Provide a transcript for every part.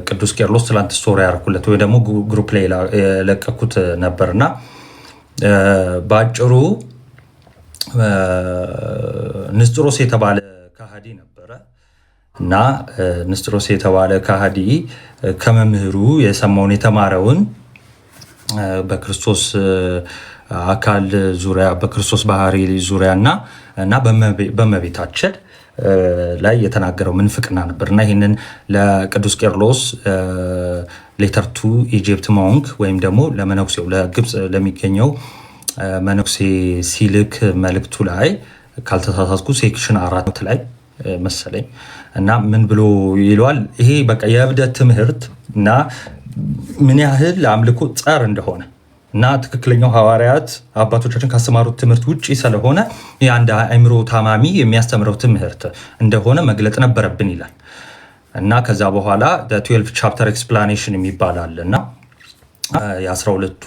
ቅዱስ ቄርሎስ ትላንት ስቶሪ ያርኩለት ወይ ደግሞ ግሩፕ ላይ ለቀኩት ነበርና ባጭሩ ንስጥሮስ የተባለ ከሃዲ ነበረ እና ንስጥሮስ የተባለ ከሃዲ ከመምህሩ የሰማውን የተማረውን በክርስቶስ አካል ዙሪያ በክርስቶስ ባህሪ ዙሪያና በመቤታችን ላይ የተናገረው ምንፍቅና ነበርና ይሄንን ለቅዱስ ቄርሎስ ሌተር ቱ ኢጂፕት ሞንክ ወይም ደግሞ ለመነኩሴው ለግብጽ ለሚገኘው መነኩሴ ሲልክ መልእክቱ ላይ ካልተሳሳትኩ ሴክሽን 4 ላይ መሰለኝ እና ምን ብሎ ይሏል? ይሄ በቃ የእብደት ትምህርት እና ምን ያህል ለአምልኮ ጸር እንደሆነ እና ትክክለኛው ሐዋርያት አባቶቻችን ካስተማሩት ትምህርት ውጪ ስለሆነ የአንድ አእምሮ ታማሚ የሚያስተምረው ትምህርት እንደሆነ መግለጥ ነበረብን ይላል እና ከዛ በኋላ 12 ቻፕተር ኤክስፕላኔሽን የሚባላል እና የ12ቱ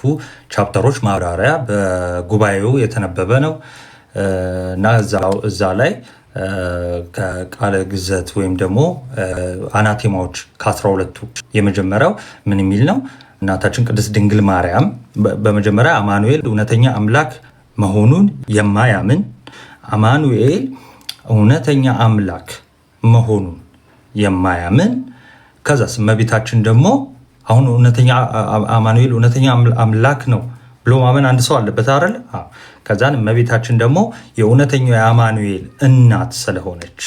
ቻፕተሮች ማብራሪያ በጉባኤው የተነበበ ነው እና እዛ ላይ ከቃለ ግዘት ወይም ደግሞ አናቴማዎች ከ12ቱ የመጀመሪያው ምን የሚል ነው? እናታችን ቅድስት ድንግል ማርያም በመጀመሪያ አማኑኤል እውነተኛ አምላክ መሆኑን የማያምን አማኑኤል እውነተኛ አምላክ መሆኑን የማያምን ከዛስ እመቤታችን ደግሞ አሁን እውነተኛ አማኑኤል እውነተኛ አምላክ ነው ብሎ ማመን አንድ ሰው አለበት አይደል? ከዛን እመቤታችን ደግሞ የእውነተኛው የአማኑኤል እናት ስለሆነች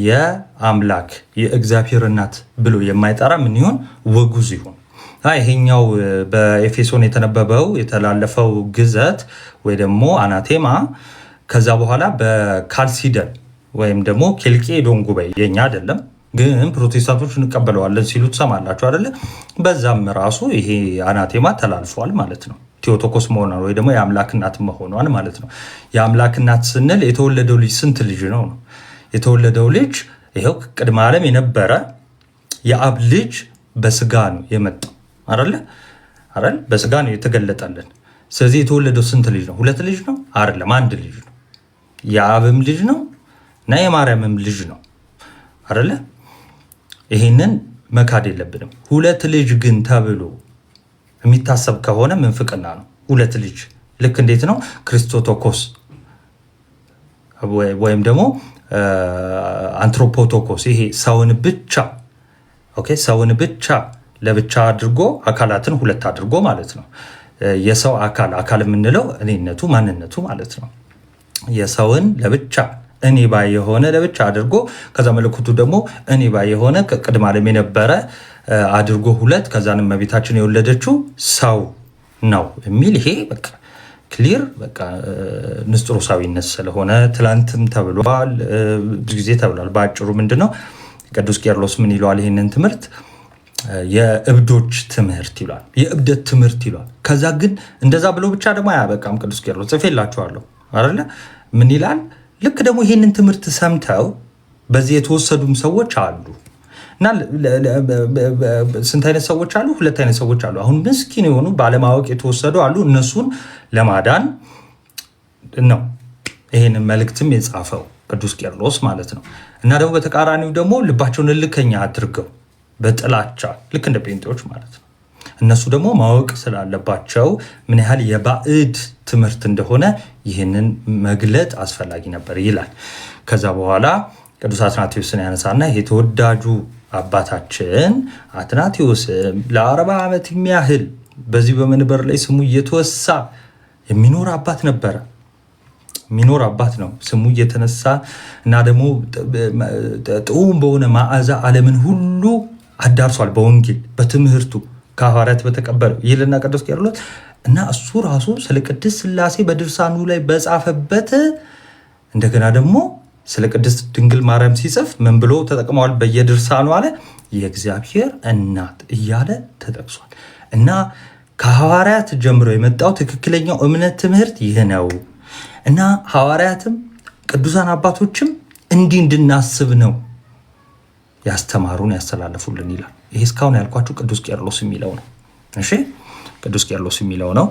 የአምላክ የእግዚአብሔር እናት ብሎ የማይጠራ ምን ይሁን? ወጉዝ ይሁን። ይሄኛው በኤፌሶን የተነበበው የተላለፈው ግዘት ወይ ደግሞ አናቴማ ከዛ በኋላ በካልሲደን ወይም ደግሞ ኬልቄዶን ጉባኤ የኛ አይደለም ግን ፕሮቴስታንቶች እንቀበለዋለን ሲሉ ትሰማላችሁ አይደለ? በዛም ራሱ ይሄ አናቴማ ተላልፏል ማለት ነው። ቴዎቶኮስ መሆኗን ወይ ደግሞ የአምላክ እናት መሆኗን ማለት ነው። የአምላክ እናት ስንል የተወለደው ልጅ ስንት ልጅ ነው? የተወለደው ልጅ ይሄው ቅድመ ዓለም የነበረ የአብ ልጅ በስጋ ነው የመጣው አይደለ? በስጋ ነው የተገለጠልን። ስለዚህ የተወለደው ስንት ልጅ ነው? 2 ልጅ ነው አይደለም? 1 ልጅ ነው። የአብም ልጅ ነው እና የማርያምም ልጅ ነው አይደለ? ይሄንን መካድ የለብንም። 2 ልጅ ግን ተብሎ የሚታሰብ ከሆነ ምንፍቅና ነው። 2 ልጅ ልክ እንዴት ነው? ክርስቶቶኮስ ወይም ደግሞ አንትሮፖቶኮስ ይሄ ሰውን ብቻ ለብቻ አድርጎ አካላትን 2 አድርጎ ማለት ነው። የሰው አካል የምንለው እኔነቱ ማንነቱ ማለት ነው። የሰውን ለብቻ እኔ ባይ የሆነ ለብቻ አድርጎ ከዛ መለኮቱ ደግሞ እኔ ባይ የሆነ ቅድመ ዓለም የነበረ አድርጎ 2 ከዛን እመቤታችን የወለደችው ሰው ነው የሚል ይሄ በቃ ክሊር በቃ ንስጥሮሳዊነት ስለሆነ ትላንትም ተብሏል፣ ብዙ ጊዜ ተብሏል። በአጭሩ ምንድነው ቅዱስ ቄርሎስ ምን ይለዋል? ይሄንን ትምህርት የእብዶች ትምህርት ይሏል፣ የእብደት ትምህርት ይሏል። ከዛ ግን እንደዛ ብሎ ብቻ ደግሞ አያበቃም። ቅዱስ ቄርሎስ ጽፌላችኋለሁ አይደለ? ምን ይላል? ልክ ደግሞ ይሄንን ትምህርት ሰምተው በዚህ የተወሰዱም ሰዎች አሉ እና ስንት አይነት ሰዎች አሉ? 2 አይነት ሰዎች አሉ። አሁን ምስኪን የሆኑ ባለማወቅ የተወሰዱ አሉ። እነሱን ለማዳን ነው ይሄንን መልእክትም የጻፈው ቅዱስ ቄርሎስ ማለት ነው። እና ደግሞ በተቃራኒው ደግሞ ልባቸውን እልከኛ አድርገው በጥላቻ ልክ እንደ ጴንጤዎች ማለት ነው እነሱ ደግሞ ማወቅ ስላለባቸው ምን ያህል የባዕድ ትምህርት እንደሆነ ይህንን መግለጥ አስፈላጊ ነበር ይላል። ከዛ በኋላ ቅዱስ አትናቴዎስን ያነሳና ይሄ ተወዳጁ አባታችን አትናቴዎስ ለ40 ዓመት የሚያህል በዚህ በመንበር ላይ ስሙ እየተወሳ የሚኖር አባት ነበረ። የሚኖር አባት ነው ስሙ እየተነሳ እና ደግሞ ጥዑም በሆነ መዓዛ ዓለምን ሁሉ አዳርሷል በወንጌል በትምህርቱ ከሐዋርያት በተቀበለው ይልና ቅዱስ ቄርሎስ እና እሱ ራሱ ስለ ቅድስት ሥላሴ በድርሳኑ ላይ በጻፈበት እንደገና ደግሞ ስለ ቅድስት ድንግል ማርያም ሲጽፍ ምን ብሎ ተጠቅመዋል? በየድርሳኑ አለ የእግዚአብሔር እናት እያለ ተጠቅሷል። እና ከሐዋርያት ጀምሮ የመጣው ትክክለኛው እምነት ትምህርት ይህ ነው እና ሐዋርያትም ቅዱሳን አባቶችም እንዲህ እንድናስብ ነው ያስተማሩን ያስተላለፉልን ይላል። ይሄ እስካሁን ያልኳችሁ ቅዱስ ቄርሎስ የሚለው ነው። እሺ ቅዱስ ቄርሎስ የሚለው ነው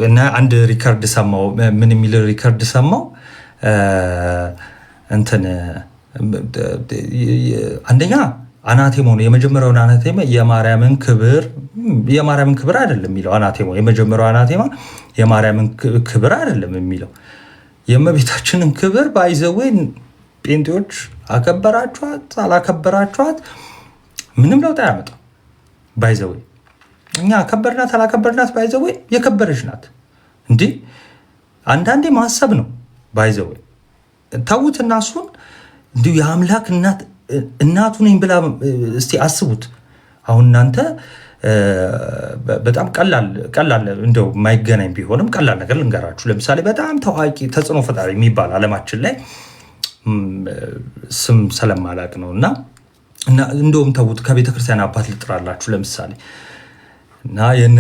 እና አንድ ሪከርድ ሰማው። ምን የሚል ሪከርድ ሰማው? እንትን አንደኛ አናቴሞ ነው። የመጀመሪያውን አናቴማ የማርያምን ክብር አይደለም የሚለው። አናቴሞ የመጀመሪያው አናቴማ የማርያምን ክብር አይደለም የሚለው። የእመቤታችንን ክብር ባይዘዌ ጴንጤዎች አከበራችኋት አላከበራችኋት ምንም ለውጥ አያመጣም። ባይዘዌ እኛ አከበርናት አላከበርናት ባይዘዌ የከበረች ናት። እንዲህ አንዳንዴ ማሰብ ነው። ባይዘዌ ተዉት እና እሱን እንዲሁ የአምላክ እናቱ ነኝ ብላ እስቲ አስቡት። አሁን እናንተ በጣም ቀላል እንደው የማይገናኝ ቢሆንም ቀላል ነገር ልንገራችሁ። ለምሳሌ በጣም ታዋቂ ተጽዕኖ ፈጣሪ የሚባል ዓለማችን ላይ ስም ስለማላቅ ነው እና እንደውም ተዉት፣ ከቤተክርስቲያን አባት ልጥራላችሁ ለምሳሌ እና የነ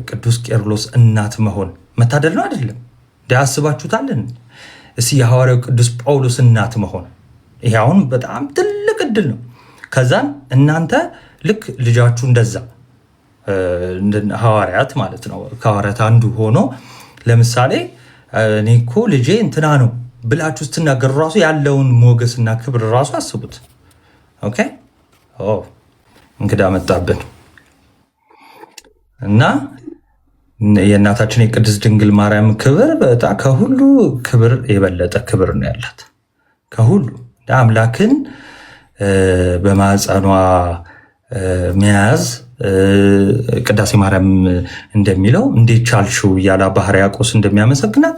ቅዱስ ቄርሎስ እናት መሆን መታደል ነው አይደለም? አስባችሁታለን? እስኪ የሐዋርያው ቅዱስ ጳውሎስ እናት መሆን ይሄ አሁን በጣም ትልቅ እድል ነው። ከዛን እናንተ ልክ ልጃችሁ እንደዛ ሐዋርያት ማለት ነው ከሐዋርያት አንዱ ሆኖ ለምሳሌ እኔ እኮ ልጄ እንትና ነው ብላችሁ ስትናገሩ ራሱ ያለውን ሞገስና ክብር ራሱ አስቡት። ኦኬ እንግዳ መጣብን እና የእናታችን የቅድስት ድንግል ማርያም ክብር በጣም ከሁሉ ክብር የበለጠ ክብር ነው ያላት። ከሁሉ አምላክን በማህፀኗ መያዝ ቅዳሴ ማርያም እንደሚለው እንዴት ቻልሽው እያለ አባ ሕርያቆስ እንደሚያመሰግናት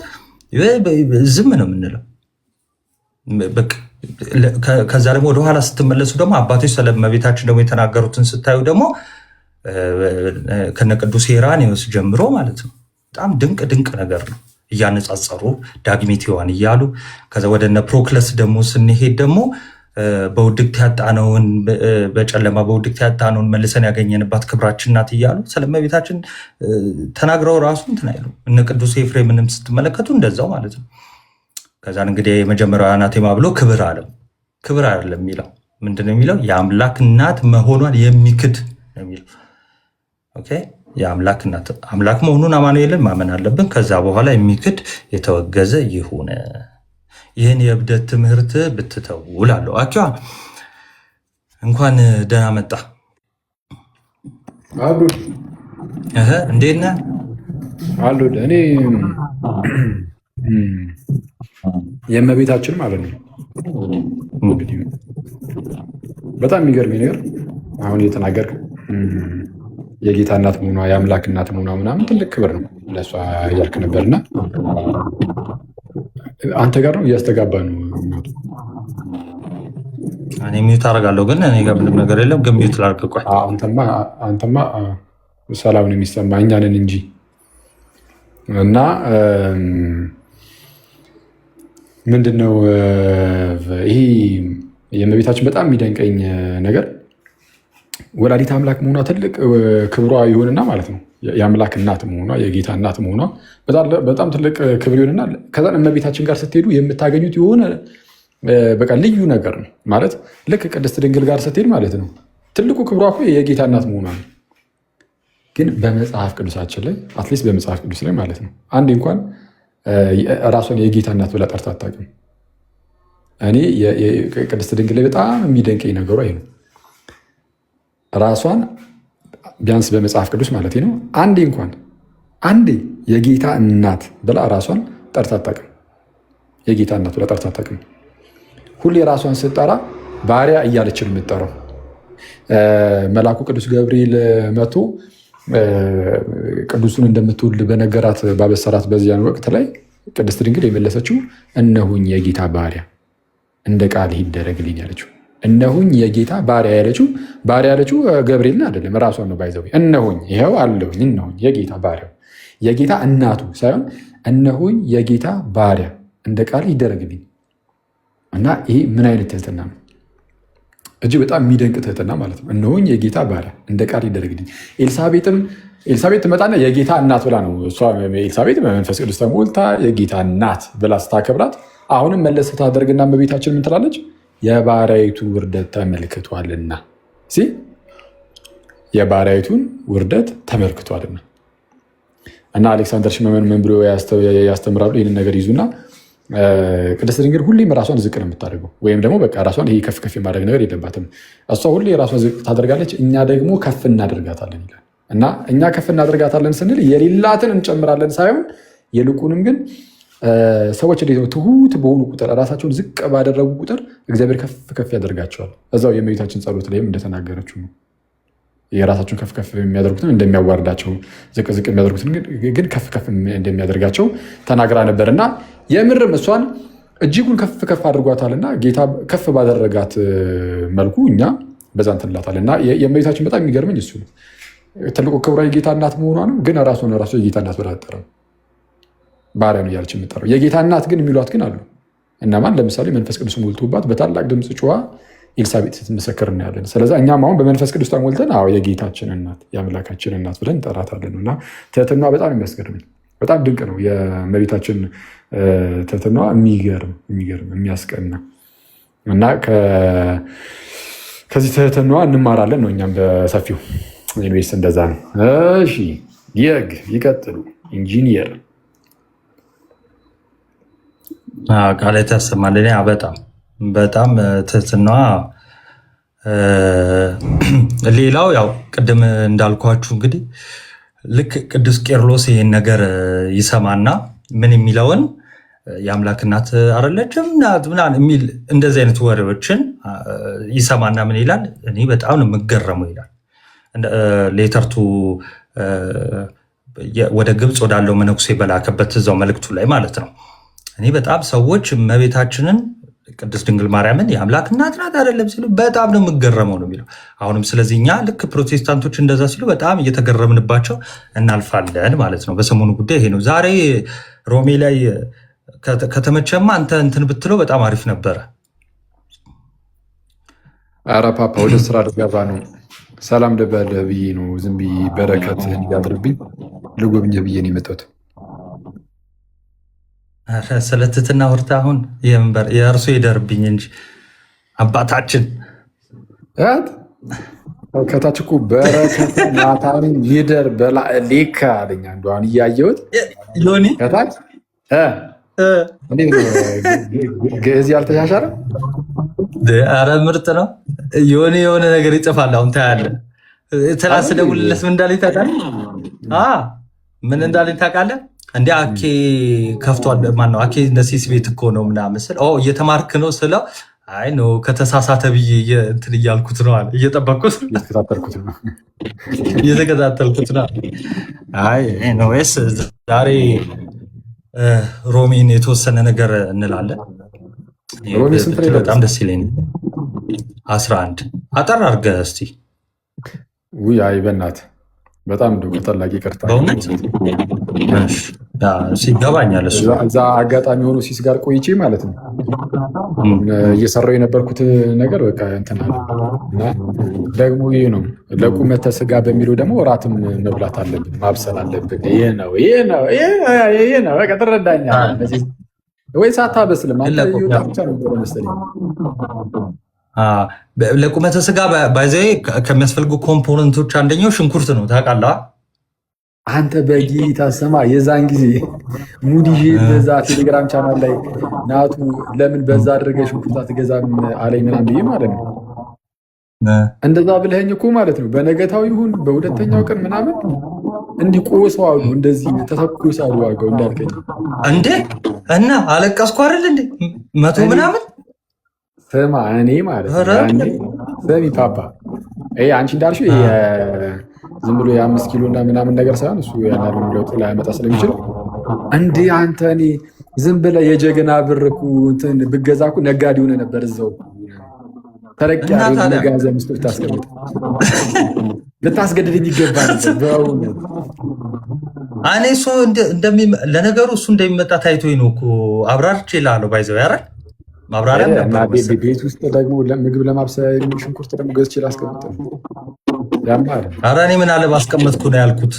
ዝም ነው የምንለው። ከዛ ደግሞ ወደኋላ ስትመለሱ ደግሞ አባቶች ስለ እመቤታችን ደግሞ የተናገሩትን ስታዩ ደግሞ ከነ ቅዱስ ሄራኔዎስ ጀምሮ ማለት ነው በጣም ድንቅ ነገር ነው እያነጻጸሩ ዳግሚት ሔዋን እያሉ ከዛ ወደ እነ ፕሮክለስ ደግሞ ስንሄድ ደግሞ በውድቅት ያጣነውን በጨለማ በውድቅት ያጣነውን መልሰን ያገኘንባት ክብራችን ናት እያሉ ስለ እመቤታችን ተናግረው ራሱ እንትን አይሉ። እነ ቅዱስ ኤፍሬምንም ስትመለከቱ እንደዛው ማለት ነው። ከዛን እንግዲህ የመጀመሪያው አናቴማ ብሎ ክብር አለው። ክብር አይደለም የሚለው ምንድነው የሚለው? የአምላክ እናት መሆኗን የሚክድ ነው የሚለው። ኦኬ የአምላክ እናት አምላክ መሆኑን አማኑኤልን ማመን አለብን። ከዛ በኋላ የሚክድ የተወገዘ ይሁን። ይህን የእብደት ትምህርት ብትተው እላለሁ። አኪዋ እንኳን ደህና መጣ። እንዴት ነህ? እኔ የእመቤታችን ማለት ነው በጣም የሚገርመኝ ነገር አሁን እየተናገርክ የጌታ እናት መሆኗ የአምላክ እናት መሆኗ ምናምን ትልቅ ክብር ነው ለእሷ እያልክ ነበርና አንተ ጋር ነው እያስተጋባ ነው እናቱ። እኔ ሚዩት አደርጋለሁ ግን እኔ ጋር ምንም ነገር የለም። ግን ሚዩት ላድርግ። ቆይ አንተማ ሰላም ነው የሚሰማ እኛ ነን እንጂ እና ምንድነው ይሄ የእመቤታችን በጣም የሚደንቀኝ ነገር ወላዲት አምላክ መሆኗ ትልቅ ክብሯ ይሁንና ማለት ነው የአምላክ እናት መሆኗ የጌታ እናት መሆኗ በጣም ትልቅ ክብር ይሁንና ከዛን እመቤታችን ጋር ስትሄዱ የምታገኙት የሆነ በቃ ልዩ ነገር ነው ማለት ልክ ቅድስት ድንግል ጋር ስትሄድ ማለት ነው ትልቁ ክብሯ እኮ የጌታ እናት መሆኗ ነው። ግን በመጽሐፍ ቅዱሳችን ላይ አትሊስት በመጽሐፍ ቅዱስ ላይ ማለት ነው አንዴ እንኳን ራሷን የጌታ እናት ብላ ጠርታ አታውቅም። እኔ ቅድስት ድንግል ላይ በጣም የሚደንቀኝ ነገሯ ይሄ ነው። ራሷን ቢያንስ በመጽሐፍ ቅዱስ ማለት ነው አንዴ የጌታ እናት ብላ ራሷን ጠርታ አታውቅም። የጌታ እናት ብላ ጠርታ አታውቅም። ሁሌ ራሷን ስትጠራ ባሪያ እያለችን የምትጠራው። መልአኩ ቅዱስ ገብርኤል መጥቶ ቅዱሱን እንደምትወልድ በነገራት ባበሰራት በዚያን ወቅት ላይ ቅድስት ድንግል የመለሰችው እነሁኝ የጌታ ባሪያ እንደ ቃል ይደረግልኝ ያለችው። እነሁኝ የጌታ ባሪያ ያለችው ገብርኤልን አይደለም ራሷን ነው። ባይዘው እነሁኝ ይኸው አለሁኝ እነሁኝ የጌታ ባሪያው የጌታ እናቱ ሳይሆን እነሁኝ የጌታ ባሪያ እንደ ቃል ይደረግልኝ። እና ይሄ ምን አይነት ትህትና ነው! እጅግ በጣም የሚደንቅ ትህትና ማለት ነው። እነሁኝ የጌታ ባሪያ እንደ ቃል ይደረግልኝ። ኤልሳቤጥ ትመጣና የጌታ እናት ብላ ነው እሷ ኤልሳቤጥ በመንፈስ ቅዱስ ተሞልታ የጌታ እናት ብላ ስታከብራት፣ አሁንም መለስ ታደርግና እመቤታችን ምን ትላለች? የባሪያይቱን ውርደት ተመልክቷልና የባሪያይቱን ውርደት ተመልክቷልና። እና አሌክሳንደር ሽመመን ምን ብሎ ያስተምራሉ? ይህንን ነገር ይዙና ቅድስት ድንግል ሁሌም ራሷን ዝቅ ነው የምታደርገው፣ ወይም ደግሞ በቃ ራሷን ይሄ ከፍ ከፍ የማድረግ ነገር የለባትም። እሷ ሁሌ ራሷን ዝቅ ታደርጋለች፣ እኛ ደግሞ ከፍ እናደርጋታለን ይላል እና እኛ ከፍ እናደርጋታለን ስንል የሌላትን እንጨምራለን ሳይሆን ይልቁንም ግን ሰዎች እንዴት ነው ትሁት በሆኑ ቁጥር ራሳቸውን ዝቅ ባደረጉ ቁጥር እግዚአብሔር ከፍ ከፍ ያደርጋቸዋል። እዛው የእመቤታችን ጸሎት ላይም እንደተናገረችው ነው የራሳቸውን ከፍ ከፍ የሚያደርጉትን እንደሚያዋርዳቸው ዝቅ ዝቅ የሚያደርጉትን ግን ከፍ ከፍ እንደሚያደርጋቸው ተናግራ ነበር እና የምርም እሷን እጅጉን ከፍ ከፍ አድርጓታልና ጌታ ከፍ ባደረጋት መልኩ እኛ በዛ እንትንላታለን እና የእመቤታችን በጣም የሚገርመኝ እሱ ነው። ትልቁ ክብሯ የጌታ እናት መሆኗ ነው። ግን ራሷን ራሱ የጌታ እናት ብላ አትጠራም፣ ባሪያ ነው እያለች የምጠራው። የጌታ እናት ግን የሚሏት ግን አሉ። እነማን? ለምሳሌ መንፈስ ቅዱስ ሞልቶባት በታላቅ ድምፅ ጩዋ ኤልሳቤጥ ስትመሰክር እናያለን። ስለዚ እኛም አሁን በመንፈስ ቅዱስ ተሞልተን የጌታችን እናት የአምላካችን እናት ብለን እንጠራታለን እና ትህትና በጣም የሚያስገርመኝ በጣም ድንቅ ነው። የእመቤታችን ትህትና የሚገርም የሚያስቀና እና ከዚህ ትህትና እንማራለን ነው እኛም በሰፊው ኢንቨስት እንደዛ ነው። እሺ ይቀጥሉ። ኢንጂኒየር ቃል ያሰማልን። በጣም ትህትናዋ። ሌላው ያው ቅድም እንዳልኳችሁ እንግዲህ ልክ ቅዱስ ቄርሎስ ይህን ነገር ይሰማና ምን የሚለውን የአምላክ እናት አይደለችም ናት ምናምን የሚል እንደዚህ አይነት ወሬዎችን ይሰማና ምን ይላል? እኔ በጣም ነው የምገረመው ይላል። ሌተርቱ ወደ ግብፅ ወዳለው መነኩሴ በላከበት እዛው መልእክቱ ላይ ማለት ነው። እኔ በጣም ሰዎች እመቤታችንን ቅድስት ድንግል ማርያምን የአምላክ እናት ናት አይደለም ሲሉ በጣም ነው የምገረመው ነው የሚለው። አሁንም ስለዚህ እኛ ልክ ፕሮቴስታንቶች እንደዛ ሲሉ በጣም እየተገረምንባቸው እናልፋለን ማለት ነው። በሰሞኑ ጉዳይ ይሄ ነው። ዛሬ ሮሜ ላይ ከተመቸማ አንተ እንትን ብትለው በጣም አሪፍ ነበረ። ኧረ ፓፓ ወደ ስራ ልገባ ነው። ሰላም ልበልህ ብዬ ነው። ዝም ብዬ በረከት እንዲያድርብኝ ልጎብኝህ ብዬ ነው የመጣሁት። ስለ ትህትና ወርታ አሁን የእርሱ ይደርብኝ እንጂ አባታችን ከታች እኮ በረከት ናታንን ይደር ሌካ አለኝ። አንዷን እያየሁት ዮኒ ከታች ግዕዝ ያልተሻሻለ ኧረ ምርጥ ነው። የሆነ ነገር ይጽፋል። አሁን ታያለህ። ትናንት ስደውልለት ምን እንዳለኝ ታውቃለህ? ምን እንዳለኝ ታውቃለህ? እንደ አኬ ከፍቷል። ማነው አኬ ነሲስ ቤት እኮ ነው ምናምን ስል እየተማርክ ነው ስለው አይ ነው ከተሳሳተ ብዬ እንትን እያልኩት ነው አለ። እየጠበቅኩት እየተከታተልኩት ነው። አይ ኤኒዌይስ ዛሬ ሮሜን የተወሰነ ነገር እንላለን። በጣም ደስ ይለኝ። 11 አጠር አድርገህ እስቲ። ውይ አይ በእናትህ በጣም እንደው ከታላቅ ይቅርታ በእውነት ሲገባኛል። እዛ አጋጣሚ ሆኖ ሲስ ጋር ቆይቼ ማለት ነው እየሰራው የነበርኩት ነገር በቃ እንትን አለ እና ደግሞ ይህ ነው ለቁመተ ስጋ በሚለው ደግሞ እራትም መብላት አለብን ማብሰል አለብን። ይህ ነው በቃ ትረዳኛለህ ወይ? ሳታበስልም አንተ ይወጣ ብቻ ነበር መሰለኝ። ለቁመተ ስጋ ባይዘ ከሚያስፈልጉ ኮምፖነንቶች አንደኛው ሽንኩርት ነው ታውቃለህ። አንተ በጌታ ስማ፣ የዛን ጊዜ ሙድ ይዤ በዛ ቴሌግራም ቻናል ላይ ናቱ ለምን በዛ አድርገህ ሽንኩርት አትገዛም አለኝ ምናምን ብዬ ማለት ነው። እንደዛ ብለኸኝ እኮ ማለት ነው በነገታው ይሁን በሁለተኛው ቀን ምናምን እንዲቆሰው አሉ እንደዚህ ተተኩስ አሉ ዋጋው እንዳልከኝ እንዴ እና አለቀስኩ አይደል እንዴ 100 ምናምን። ስማ እኔ ማለት ነው ሰሚ ፓፓ አንቺ እንዳልሽው ዝም ብሎ የ5 ኪሎ እና ምናምን ነገር ሳይሆን እሱ ያናሉ ለውጥ ላያመጣ ስለሚችል እንዴ አንተ እኔ ዝም ብለህ የጀግና ብር እኮ እንትን ብገዛ እኮ ነጋዴ ሆነ ነበር እዛው ተረቅ ያለ መጋዘን ውስጥ ብታስቀምጥ ልታስገድደኝ ይገባ ነበር በእውነት። እኔ እሱ ለነገሩ እሱ እንደሚመጣ ታይቶኝ ነው እኮ አብራርቼ እልሃለሁ። ባይዘው ያረል ማብራሪያ ቤት ውስጥ ደግሞ ምግብ ለማብሰል ሽንኩርት ደግሞ ገዝቼ ላስቀምጥ ያማል። ኧረ እኔ ምን አለ ባስቀመጥኩ ነው ያልኩት።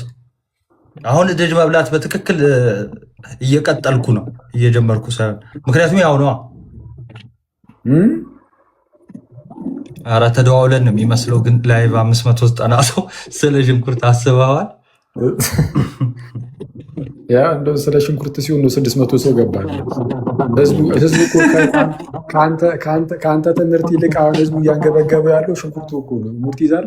አሁን ደጅ መብላት በትክክል እየቀጠልኩ ነው እየጀመርኩ ሳይሆን ምክንያቱም ያው ነዋ። ኧረ ተደዋውለን ነው የሚመስለው ግን ላይቭ 590 ሰው ስለ ሽንኩርት አስበዋል። ያ እንደው ስለ ሽንኩርት ሲሆን ነው 600 ሰው ገባል። ህዝቡ እኮ ከአንተ ትምህርት ይልቅ አሁን ህዝቡ እያንገበገበ ያለው ሽንኩርቱ እኮ ነው። ሙርት ይዛል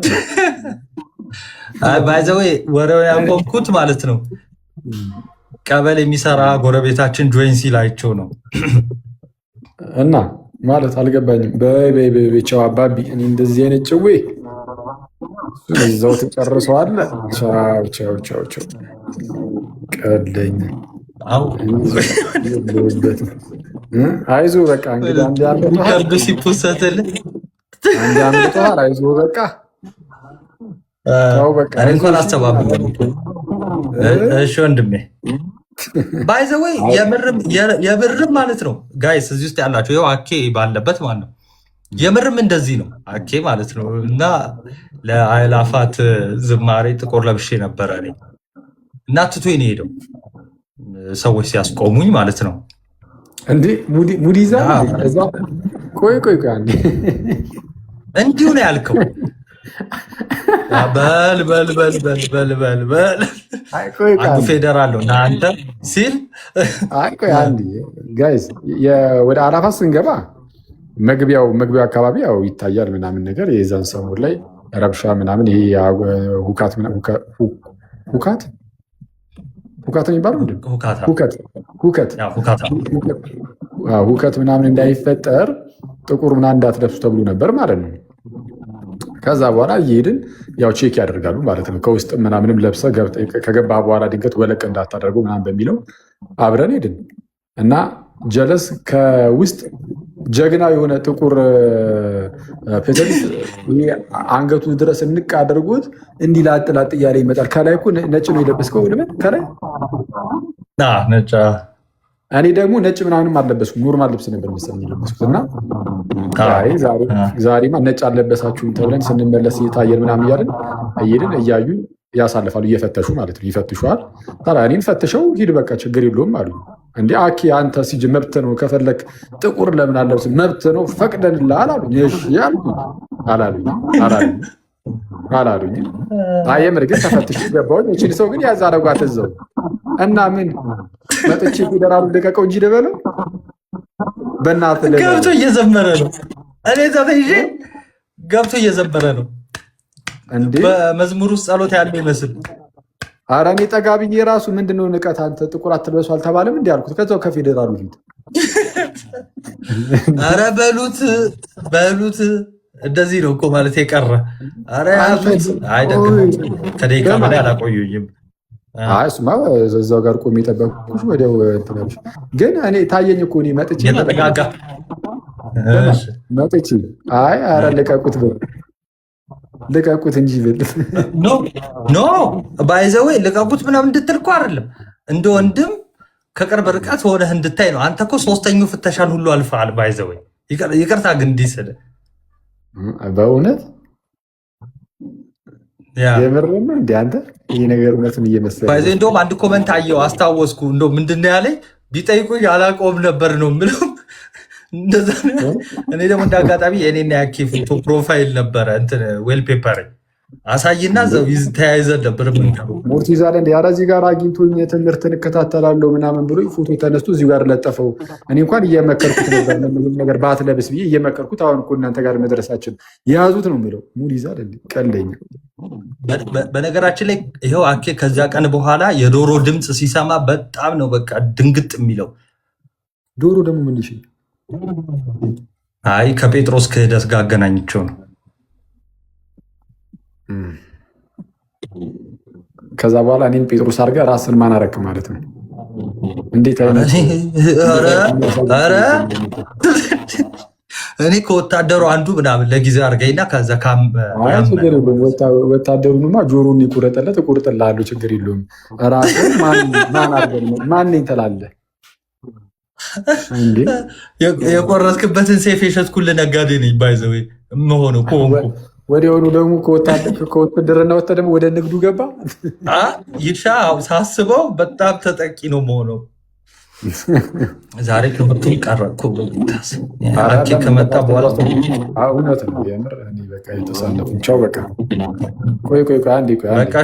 ባይዘዌ ወሬው ያቆምኩት ማለት ነው። ቀበሌ የሚሰራ ጎረቤታችን ጆይን ሲላቸው ነው እና ማለት አልገባኝም። በቻው አባቢ እኔ እንደዚህ አይነት ጭዌ እዛው ትጨርሰዋለህ። ቻው ቀለኝ አይዞህ በቃ እንግዲህ አንድ ያለው ሲፖሰትል አንድ ያምጣል። አይዞህ በቃ እኔ እንኳን አስተባብለ እሺ ወንድሜ ባይዘወይ የምርም ማለት ነው ጋይስ እዚህ ውስጥ ያላቸው ይኸው አኬ ባለበት ማለት ነው። የምርም እንደዚህ ነው አኬ ማለት ነው። እና ለአይላፋት ዝማሬ ጥቁር ለብሼ ነበረ እኔ እና ትቶኝ ነው ሄደው ሰዎች ሲያስቆሙኝ ማለት ነው። እንዴ ሙዲ ይዛ ቆይ እንዲሁ ነው ያልከው። በል አንዱ ፌደራል ነው እናንተ ሲል ጋይስ ወደ አራፋት ስንገባ መግቢያው አካባቢ ያው ይታያል ምናምን ነገር የዛን ሰሞን ላይ ረብሻ ምናምን ይሄ ሁካት የሚባለው ሁከት ምናምን እንዳይፈጠር ጥቁር ምናምን እንዳትለብሱ ተብሎ ነበር ማለት ነው። ከዛ በኋላ እየሄድን ያው ቼክ ያደርጋሉ ማለት ነው። ከውስጥ ምናምንም ለብሰ ከገባ በኋላ ድንገት ወለቅ እንዳታደርጉ ምናምን በሚለው አብረን ሄድን እና ጀለስ ከውስጥ ጀግና የሆነ ጥቁር ፔተሊስ አንገቱ ድረስ እንቅ አድርጎት እንዲህ ላጥ እያለ ይመጣል። ከላይ እኮ ነጭ ነው የለበስከው ልበል ከላይ ነጭ። እኔ ደግሞ ነጭ ምናምንም አልለበስኩም፣ ኖርማል ልብስ ነበር መሰለኝ የለበስኩት እና ዛሬማ ነጭ አልለበሳችሁም ተብለን ስንመለስ እየታየን ምናምን እያለን እየሄድን እያዩ ያሳልፋሉ፣ እየፈተሹ ማለት ነው። ይፈትሹሃል። ታዲያ እኔን ፈትሸው ሂድ በቃ ችግር የለውም አሉ። እንዴ አኪ አንተ ሲጅ መብት ነው ከፈለክ ጥቁር ለምን አለብስ መብት ነው ፈቅደንልሃል አሉኝ። እሺ ያልኩኝ አላሉኝ። የምር ግን ተፈትሽ ገባሁኝ። እችን ሰው ግን ያዝ አደረጓት እዛው እና ምን መጥቼ ፌደራሉ ልቀቀው እንጂ ልበለው በእናትህ ገብቶ እየዘመረ ነው። እኔ እዛ ተይዤ ገብቶ እየዘመረ ነው። በመዝሙር ውስጥ ጸሎት ያለው ይመስል። ኧረ እኔ ጠጋ ብዬ ራሱ ምንድነው ንቀት አንተ ጥቁር አትልበሱ አልተባለም እንዲ ያልኩት። ከዛው ከፌዴራሉ ፊት ኧረ በሉት እንደዚህ ነው እኮ ማለት የቀረ ኧረ ያዙት። አይደለም ከደቂቃ በላይ አላቆዩኝም። እሱማ እዛው ጋር ቆሜ የጠበኩሽ ወዲያው እንትናለሽ። ግን እኔ ታየኝ እኮ እኔ መጥቼ ኧረ ልቀቁት እንጂ ብል ኖ ባይዘወይ ልቀቁት ምናምን እንድትል እኮ አይደለም፣ እንደ ወንድም ከቅርብ ርቀት ሆነህ እንድታይ ነው። አንተ እኮ ሶስተኛው ፍተሻን ሁሉ አልፈሃል። ባይዘወይ ይቅርታ ግን እንዲህ ስል በእውነት የምርም እንደ አንተ ይህ ነገር እውነትን እየመሰለኝ ባይዘ እንደውም አንድ ኮመንት አየው አስታወስኩ። እንደው ምንድን ነው ያለኝ ቢጠይቁኝ አላቆም ነበር ነው የምለው። እንደዛ እኔ ደግሞ እንደ አጋጣሚ የኔና ያኬ ፎቶ ፕሮፋይል ነበረ እንትን ዌልፔፐር አሳይና ዘው ተያይዘን ነበር የምንገባው። ሙርት ይዛለ እንደ ኧረ እዚህ ጋር አግኝቶኝ ትምህርትን እከታተላለሁ ምናምን ብሎ ፎቶ ተነስቶ እዚህ ጋር ለጠፈው። እኔ እንኳን እየመከርኩት ነበር ነገር ባትለብስ ብዬ እየመከርኩት። አሁን እኮ እናንተ ጋር መድረሳችን የያዙት ነው የምለው። ሙድ ይዛል እንደ ቀልደኛ። በነገራችን ላይ ይኸው አኬ ከዚያ ቀን በኋላ የዶሮ ድምፅ ሲሰማ በጣም ነው በቃ ድንግጥ የሚለው። ዶሮ ደግሞ ምን ይሽ? አይ ከጴጥሮስ ክህደት ጋር አገናኝቸው ነው። ከዛ በኋላ እኔም ጴጥሮስ አድርገህ ራስን ማን አደረክ ማለት ነው? እንዴት አይነት እኔ ከወታደሩ አንዱ ምናምን ለጊዜ አድርገኝና ከዛ ወታደሩንማ ጆሮን ይቁረጠለት እቆርጥልሃለሁ ችግር የለውም። ራስን ማን ነኝ ትላለህ? የቆረጥክበትን ሴፍ የሸጥኩልህ ነጋዴ ነኝ ባይዘው መሆኑ ወዲያውኑ ደግሞ ከውትድርና ወጥተህ ደግሞ ወደ ንግዱ ገባ። ይሻ ሳስበው በጣም ተጠቂ ነው መሆነው። ዛሬ ትምህርቱን ቀረጥኩ ከመጣ በኋላ እውነት ነው የምር በቃ የተሳለፉ ቻው በቃ ቆይ አንዴ በቃ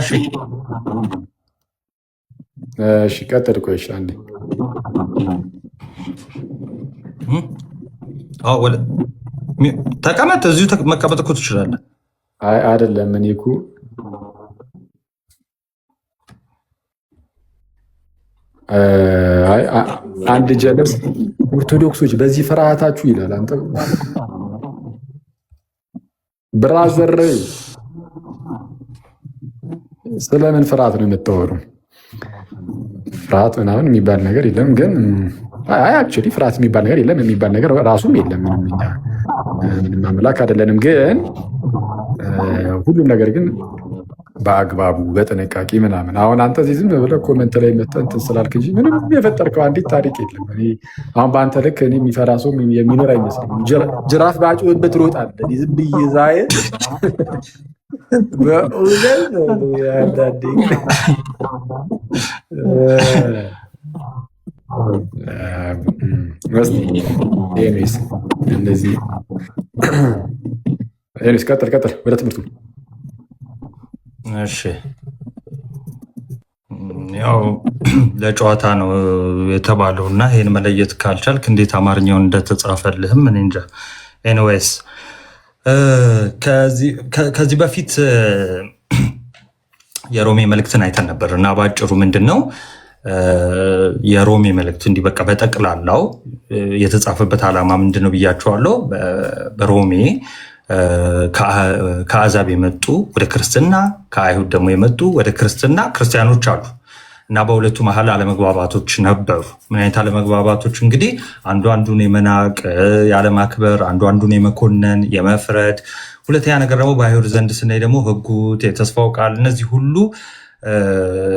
እሺ ቀጥል ቆይ አንዴ ተቀመጥ፣ እዚሁ መቀመጥ እኮ ትችላለህ። አይደለም እኔ እኮ አንድ ጀለስ ኦርቶዶክሶች በዚህ ፍርሃታችሁ ይላል። አንተ ብራዘር ስለምን ፍርሃት ነው የምታወሩ? ፍርሃት ምናምን የሚባል ነገር የለም። ግን አክቹዋሊ ፍርሃት የሚባል ነገር የለም የሚባል ነገር ራሱም የለም። ምንም አምላክ አይደለንም። ግን ሁሉም ነገር ግን በአግባቡ በጥንቃቄ ምናምን። አሁን አንተ እዚህ ዝም ብለህ ኮመንት ላይ መተህ እንትን ስላልክ እንጂ ምንም የፈጠርከው አንዲት ታሪክ የለም። አሁን በአንተ ልክ እኔ የሚፈራ ሰው የሚኖር አይመስለኝም። ጅራፍ በአጭበት ትሮጣለህ። ዝም ብዬ ዛዬ እንደዚህ ቀጥል ወደ ትምህርቱ። እሺ ያው ለጨዋታ ነው የተባለው እና ይህን መለየት ካልቻልክ እንዴት አማርኛውን እንደተጻፈልህም እኔ እንጃ። ኤኒዌይስ ከዚህ በፊት የሮሜ መልእክትን አይተን ነበር እና ባጭሩ ምንድን ነው የሮሜ መልእክት እንዲህ በቃ በጠቅላላው የተጻፈበት ዓላማ ምንድን ነው ብያቸዋለሁ። በሮሜ ከአሕዛብ የመጡ ወደ ክርስትና፣ ከአይሁድ ደግሞ የመጡ ወደ ክርስትና ክርስቲያኖች አሉ እና በሁለቱ መሀል አለመግባባቶች ነበሩ። ምን አይነት አለመግባባቶች? እንግዲህ አንዱ አንዱን የመናቅ ያለማክበር፣ አንዱ አንዱን የመኮነን የመፍረድ። ሁለተኛ ነገር ደግሞ በአይሁድ ዘንድ ስናይ ደግሞ ሕጉት የተስፋው ቃል እነዚህ ሁሉ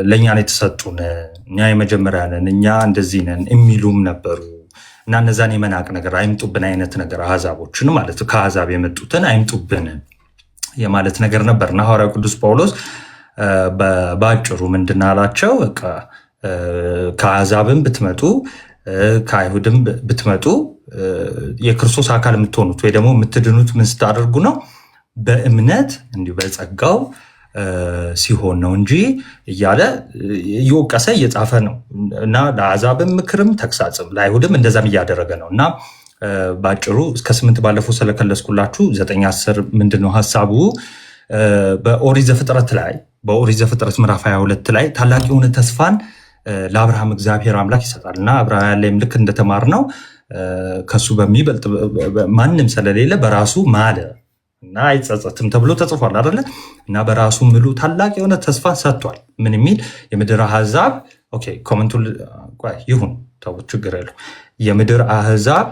ለእኛ ነው የተሰጡን፣ እኛ የመጀመሪያ ነን፣ እኛ እንደዚህ ነን የሚሉም ነበሩ እና እነዛን የመናቅ ነገር አይምጡብን አይነት ነገር አሕዛቦችን ማለት ከአሕዛብ የመጡትን አይምጡብን የማለት ነገር ነበር እና ሐዋርያው ቅዱስ ጳውሎስ በአጭሩ ምንድን አላቸው? ከአሕዛብም ብትመጡ ከአይሁድም ብትመጡ የክርስቶስ አካል የምትሆኑት ወይ ደግሞ የምትድኑት ምን ስታደርጉ ነው? በእምነት እንዲሁ በጸጋው ሲሆን ነው እንጂ እያለ እየወቀሰ እየጻፈ ነው እና ለአሕዛብም ምክርም ተግሳጽም ለአይሁድም እንደዛም እያደረገ ነው እና በአጭሩ እስከ 8 ባለፈው ስለከለስኩላችሁ 9-10 ምንድነው ሀሳቡ? በኦሪት ዘፍጥረት ምዕራፍ 22 ላይ ታላቅ የሆነ ተስፋን ለአብርሃም እግዚአብሔር አምላክ ይሰጣል እና ዕብራውያን ላይም ልክ እንደተማርነው ከሱ በሚበልጥ ማንም ስለሌለ በራሱ ማለ እና አይጸጸትም ተብሎ ተጽፏል አይደለ? እና በራሱ ምሉ ታላቅ የሆነ ተስፋን ሰጥቷል። ምን የሚል? የምድር አሕዛብ ኮመንቱ ይሁን ተው፣ ችግር የለው። የምድር አሕዛብ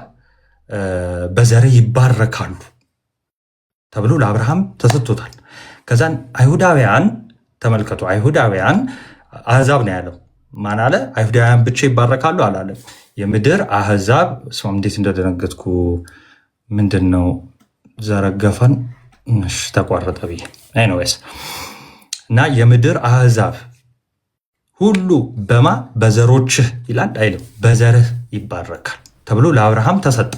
በዘርህ ይባረካሉ ተብሎ ለአብርሃም ተሰጥቶታል። ከዛን አይሁዳውያን ተመልከቱ፣ አይሁዳውያን አሕዛብ ነው ያለው። ማን አለ? አይሁዳውያን ብቻ ይባረካሉ አላለም። የምድር አሕዛብ ስም እንዴት እንደደነገጥኩ ምንድን ነው ዘረገፈን ተቋረጠ ብዬ ኤኒዌይስ። እና የምድር አሕዛብ ሁሉ በዘሮችህ ይላል አይልም፣ በዘርህ ይባረካል ተብሎ ለአብርሃም ተሰጠ።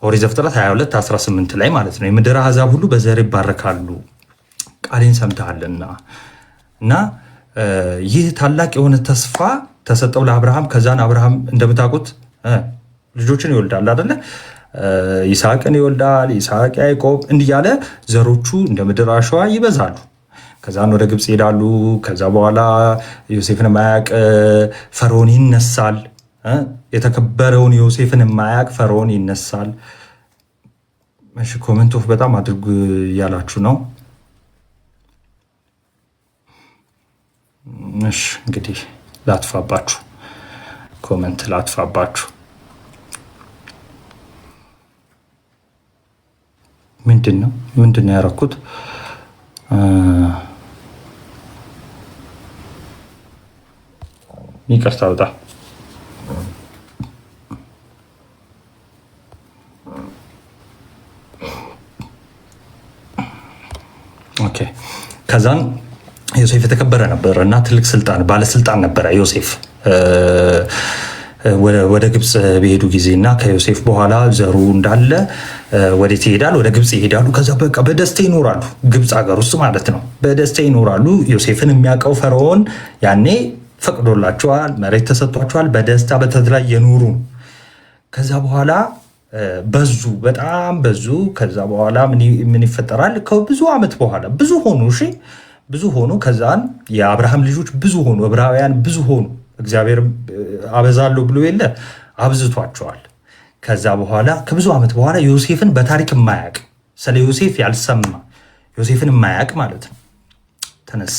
ኦሪት ዘፍጥረት 22:18 ላይ ማለት ነው። የምድር አሕዛብ ሁሉ በዘር ይባረካሉ ቃሌን ሰምተሃልና። እና ይህ ታላቅ የሆነ ተስፋ ተሰጠው ለአብርሃም። ከዛን አብርሃም እንደምታውቁት ልጆችን ይወልዳል አይደለ? ይስሐቅን ይወልዳል። ይስሐቅ ያዕቆብ እንዲያለ ዘሮቹ እንደ ምድር አሸዋ ይበዛሉ። ከዛን ወደ ግብፅ ይሄዳሉ። ከዛ በኋላ ዮሴፍን የማያውቅ ፈርዖን ይነሳል። የተከበረውን ዮሴፍን የማያውቅ ፈርዖን ይነሳል። እሺ ኮሜንት ኦፍ በጣም አድርጉ እያላችሁ ነው። እሺ እንግዲህ ላጥፋባችሁ፣ ኮሜንት ላጥፋባችሁ። ምንድን ነው ያደረኩት? ይቅርታ በጣም ኦኬ። ከዛን ዮሴፍ የተከበረ ነበር እና ትልቅ ባለስልጣን ነበረ ዮሴፍ ወደ ግብፅ በሄዱ ጊዜ እና ከዮሴፍ በኋላ ዘሩ እንዳለ ወዴት ይሄዳል? ወደ ግብፅ ይሄዳሉ። ከዛ በቃ በደስታ ይኖራሉ፣ ግብፅ ሀገር ውስጥ ማለት ነው። በደስታ ይኖራሉ። ዮሴፍን የሚያውቀው ፈርዖን ያኔ ፈቅዶላቸዋል፣ መሬት ተሰጥቷቸዋል። በደስታ በተድላ የኖሩ ከዛ በኋላ በዙ፣ በጣም በዙ። ከዛ በኋላ ምን ይፈጠራል? ከብዙ ዓመት በኋላ ብዙ ሆኑ። እሺ ብዙ ሆኑ። ከዛን የአብርሃም ልጆች ብዙ ሆኑ፣ ዕብራውያን ብዙ ሆኑ። እግዚአብሔር አበዛለሁ ብሎ የለ አብዝቷቸዋል። ከዛ በኋላ ከብዙ ዓመት በኋላ ዮሴፍን በታሪክ የማያውቅ ስለ ዮሴፍ ያልሰማ ዮሴፍን የማያውቅ ማለት ነው ተነሳ።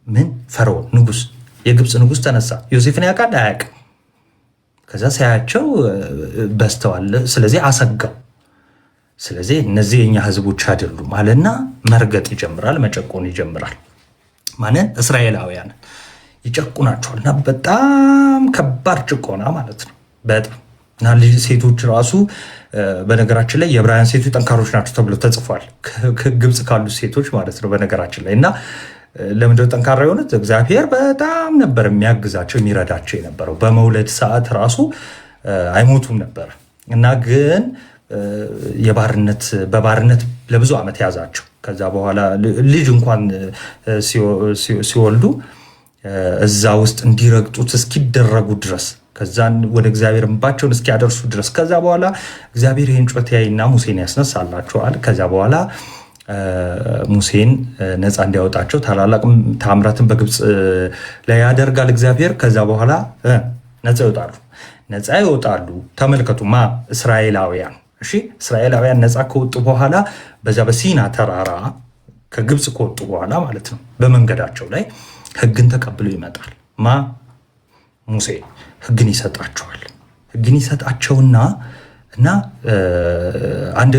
ምን ፈርዖን ንጉስ፣ የግብፅ ንጉስ ተነሳ። ዮሴፍን ያውቃል አያውቅም? ከዛ ሳያቸው በስተዋል። ስለዚህ አሰጋው። ስለዚህ እነዚህ የኛ ህዝቦች አይደሉም አለና መርገጥ ይጀምራል፣ መጨቆን ይጀምራል። ማንን? እስራኤላውያን ይጨቁናቸዋል። እና በጣም ከባድ ጭቆና ማለት ነው። በጣም እና ሴቶች ራሱ በነገራችን ላይ የዕብራውያን ሴቶች ጠንካሮች ናቸው ተብሎ ተጽፏል። ግብፅ ካሉ ሴቶች ማለት ነው በነገራችን ላይ። እና ለምንድነው ጠንካራ የሆኑት? እግዚአብሔር በጣም ነበር የሚያግዛቸው የሚረዳቸው የነበረው። በመውለድ ሰዓት ራሱ አይሞቱም ነበር። እና ግን በባርነት ለብዙ ዓመት ያዛቸው። ከዛ በኋላ ልጅ እንኳን ሲወልዱ እዛ ውስጥ እንዲረግጡት እስኪደረጉ ድረስ ከዛን ወደ እግዚአብሔር እንባቸውን እስኪያደርሱ ድረስ። ከዛ በኋላ እግዚአብሔር ይህን ጩኸት ያይና ሙሴን ያስነሳላቸዋል። ከዛ በኋላ ሙሴን ነፃ እንዲያወጣቸው ታላላቅ ታምራትን በግብፅ ላይ ያደርጋል እግዚአብሔር። ከዛ በኋላ ነፃ ይወጣሉ። ተመልከቱ፣ እስራኤላውያን። እሺ እስራኤላውያን ነፃ ከወጡ በኋላ በዛ በሲና ተራራ ከግብፅ ከወጡ በኋላ ማለት ነው በመንገዳቸው ላይ ሕግን ተቀብሎ ይመጣል። ሙሴ ሕግን ይሰጣቸዋል። ሕግን ይሰጣቸውና አንድ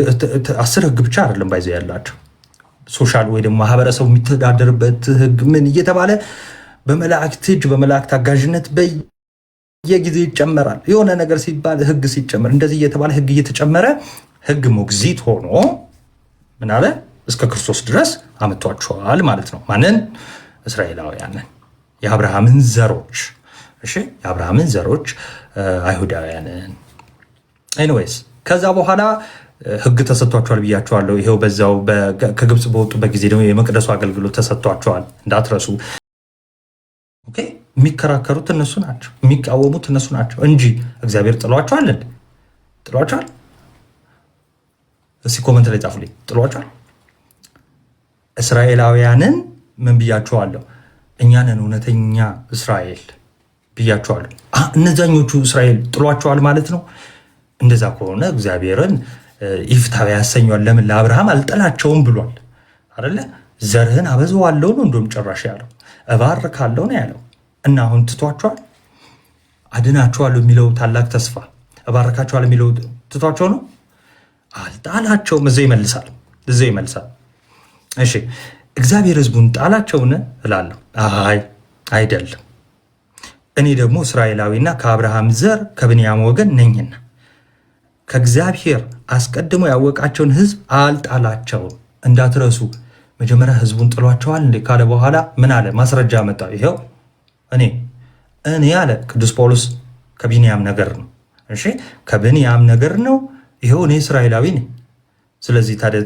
10 ሕግ ብቻ አይደለም ባይዘ ያላቸው ሶሻል ወይ ደግሞ ማህበረሰቡ የሚተዳደርበት ሕግ ምን እየተባለ በመላእክት እጅ በመላእክት አጋዥነት በየጊዜው ይጨመራል። የሆነ ነገር ሲባል ሕግ ሲጨመር እንደዚህ እየተባለ ሕግ እየተጨመረ ሕግ ሞግዚት ሆኖ ምን አለ እስከ ክርስቶስ ድረስ አመጧቸዋል ማለት ነው። ማንን? እስራኤላውያንን፣ የአብርሃምን ዘሮች። እሺ የአብርሃምን ዘሮች አይሁዳውያንን። ኤኒዌይስ ከዛ በኋላ ሕግ ተሰጥቷቸዋል ብያቸዋለሁ። ይሄው በዛው ከግብፅ በወጡበት ጊዜ ደግሞ የመቅደሱ አገልግሎት ተሰጥቷቸዋል እንዳትረሱ። ኦኬ የሚከራከሩት እነሱ ናቸው፣ የሚቃወሙት እነሱ ናቸው እንጂ እግዚአብሔር ጥሏቸዋል? ጥሏቸዋል? እስኪ ኮመንት ላይ ጻፉልኝ። ጥሏቸዋል? እስራኤላውያንን ምን ብያቸዋለሁ? እኛንን እውነተኛ እስራኤል ብያቸዋለሁ። እነዛኞቹ እስራኤል ጥሏቸዋል ማለት ነው። እንደዛ ከሆነ እግዚአብሔርን ኢፍታዊ ያሰኘዋል። ለምን? ለአብርሃም አልጠላቸውም ብሏል አይደለ? ዘርህን አበዛዋለሁ ነው እንደውም ጭራሽ ያለው፣ እባርካለሁ ነው ያለው። እና አሁን ትቷቸዋል? አድናቸዋለሁ የሚለው ታላቅ ተስፋ፣ እባርካቸዋል የሚለው ትቷቸው ነው? አልጣላቸውም። እዛ ይመልሳል። እሺ እግዚአብሔር ህዝቡን ጣላቸውን እላለሁ? አይ አይደለም። እኔ ደግሞ እስራኤላዊና ከአብርሃም ዘር ከብንያም ወገን ነኝና ከእግዚአብሔር አስቀድሞ ያወቃቸውን ህዝብ አልጣላቸውም። እንዳትረሱ። መጀመሪያ ህዝቡን ጥሏቸዋል እንዴ ካለ በኋላ ምን አለ? ማስረጃ መጣ። ይኸው እኔ አለ ቅዱስ ጳውሎስ ከቢንያም ነገር ነው። እሺ ከብንያም ነገር ነው። ይኸው እኔ እስራኤላዊ ነኝ። ስለዚህ ታዲያ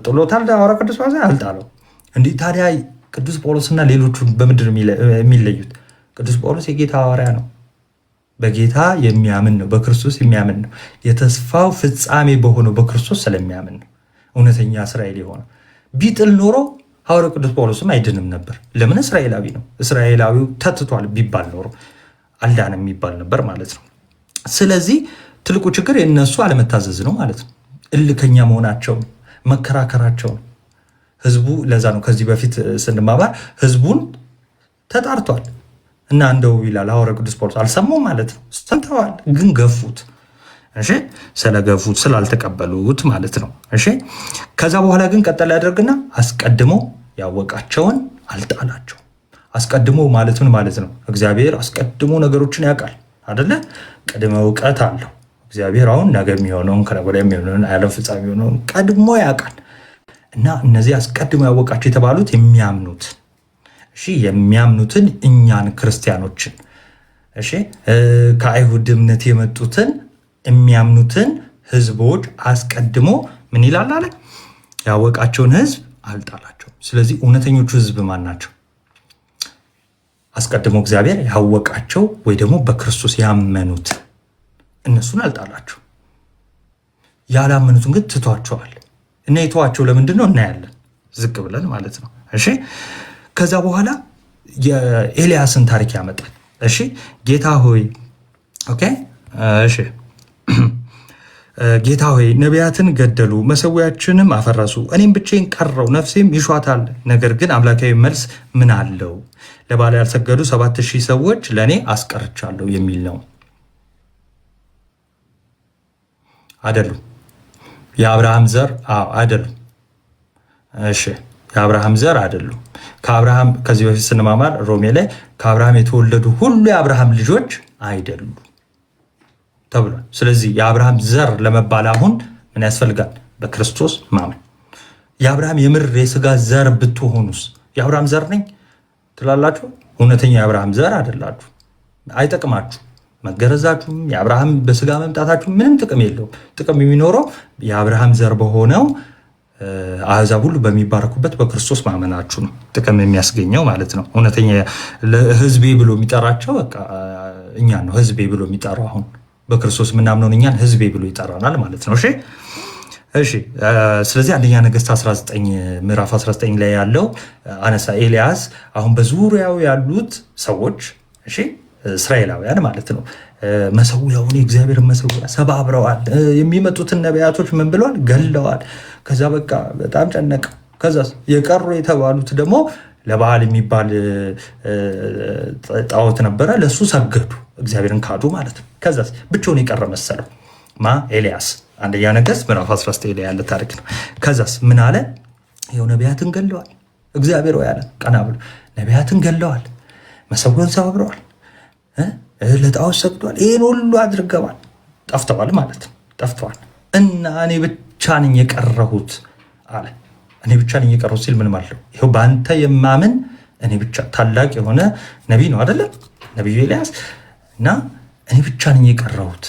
ጥሎታል ሐዋርያው ቅዱስ ጳውሎስ? አልጣለው። እንዲህ ታዲያ ቅዱስ ጳውሎስና ሌሎቹን በምንድን ነው የሚለዩት? ቅዱስ ጳውሎስ የጌታ ሐዋርያ ነው። በጌታ የሚያምን ነው፣ በክርስቶስ የሚያምን ነው። የተስፋው ፍጻሜ በሆነው በክርስቶስ ስለሚያምን ነው እውነተኛ እስራኤል የሆነው። ቢጥል ኖሮ ሐዋርያው ቅዱስ ጳውሎስም አይድንም ነበር። ለምን? እስራኤላዊ ነው። እስራኤላዊው ተትቷል ቢባል ኖሮ አልዳንም የሚባል ነበር ማለት ነው። ስለዚህ ትልቁ ችግር የእነሱ አለመታዘዝ ነው ማለት ነው። እልከኛ መሆናቸው፣ መከራከራቸው። ህዝቡ ለዛ ነው ከዚህ በፊት ስንማማር ህዝቡን ተጣርቷል እና እንደው ይላል ሐዋርያው ቅዱስ ጳውሎስ አልሰሙም ማለት ነው። ሰምተዋል ግን ገፉት። እሺ ስለገፉት ስላልተቀበሉት ማለት ነው። እሺ ከዛ በኋላ ግን ቀጠል ያደርግና አስቀድሞ ያወቃቸውን አልጣላቸው። አስቀድሞ ማለት ምን ማለት ነው? እግዚአብሔር አስቀድሞ ነገሮችን ያውቃል አይደለ? ቅድመ እውቀት አለው እግዚአብሔር። አሁን ነገ የሚሆነውን ከነገ ወዲያ የሚሆነውን ዓለም ፍጻሜ የሚሆነውን ቀድሞ ያውቃል። እና እነዚህ አስቀድሞ ያወቃቸው የተባሉት የሚያምኑት የሚያምኑትን እኛን ክርስቲያኖችን ከአይሁድ እምነት የመጡትን የሚያምኑትን ህዝቦች አስቀድሞ ምን ይላል አለ? ያወቃቸውን ህዝብ አልጣላቸውም። ስለዚህ እውነተኞቹ ህዝብ ማን ናቸው? አስቀድሞ እግዚአብሔር ያወቃቸው ወይ ደግሞ በክርስቶስ ያመኑት እነሱን አልጣላቸው፣ ያላመኑትን ግን ትቷቸዋል። እና የተዋቸው ለምንድን ነው እናያለን፣ ዝቅ ብለን ማለት ነው። እሺ ከዛ በኋላ የኤልያስን ታሪክ ያመጣል። እሺ ጌታ ሆይ ኦኬ እሺ ጌታ ሆይ ነቢያትን ገደሉ፣ መሰዊያችንም አፈረሱ፣ እኔም ብቻዬን ቀረው፣ ነፍሴም ይሿታል። ነገር ግን አምላካዊ መልስ ምን አለው? ለባል ያልሰገዱ 7000 ሰዎች ለእኔ አስቀርቻለሁ የሚል ነው። አይደሉም? የአብርሃም ዘር አይደሉም። እሺ የአብርሃም ዘር አይደሉም። ከአብርሃም ከዚህ በፊት ስንማማር ሮሜ ላይ ከአብርሃም የተወለዱ ሁሉ የአብርሃም ልጆች አይደሉም ተብሏል። ስለዚህ የአብርሃም ዘር ለመባል አሁን ምን ያስፈልጋል? በክርስቶስ ማመን። የአብርሃም የምር የስጋ ዘር ብትሆኑስ የአብርሃም ዘር ነኝ ትላላችሁ? እውነተኛ የአብርሃም ዘር አይደላችሁ። አይጠቅማችሁ። መገረዛችሁም የአብርሃም በስጋ መምጣታችሁ ምንም ጥቅም የለውም። ጥቅም የሚኖረው የአብርሃም ዘር በሆነው አሕዛብ ሁሉ በሚባረኩበት በክርስቶስ ማመናችሁ ነው ጥቅም የሚያስገኘው ማለት ነው። እውነተኛ ህዝቤ ብሎ የሚጠራቸው በቃ እኛን ነው ህዝቤ ብሎ የሚጠራው። አሁን በክርስቶስ የምናምነውን እኛን ህዝቤ ብሎ ይጠራናል ማለት ነው። እሺ ስለዚህ አንደኛ ነገሥት 19 ምዕራፍ 19 ላይ ያለው አነሳ። ኤልያስ አሁን በዙሪያው ያሉት ሰዎች እሺ እስራኤላውያን ማለት ነው መሰዊያውን የእግዚአብሔር መሰዊያ ሰባብረዋል። የሚመጡትን ነቢያቶች ምን ብለዋል? ገለዋል። ከዛ በቃ በጣም ጨነቀ። ከዛ የቀሩ የተባሉት ደግሞ ለበዓል የሚባል ጣዖት ነበረ፣ ለሱ ሰገዱ፣ እግዚአብሔርን ካዱ ማለት ነው። ከዛ ብቻውን የቀረ መሰለው ኤልያስ። አንደኛ ነገሥት ምዕራፍ 19 ላይ ያለ ታሪክ ነው። ከዛስ ምን አለ? ይኸው ነቢያትን ገለዋል። እግዚአብሔር ወይ አለ ቀና ብሎ ነቢያትን ገለዋል፣ መሰዊያውን ሰባብረዋል፣ ለጣዖት ሰግዷል፣ ይህን ሁሉ አድርገዋል። ጠፍተዋል ማለት ነው። ጠፍተዋል እና እኔ ብቻ ነኝ የቀረሁት አለ። እኔ ብቻ ነኝ የቀረሁት ሲል ምን ማለት ነው? ይኸው በአንተ የማምን እኔ ብቻ። ታላቅ የሆነ ነቢይ ነው አይደለም ነቢዩ ኤልያስ። እና እኔ ብቻ ነኝ የቀረሁት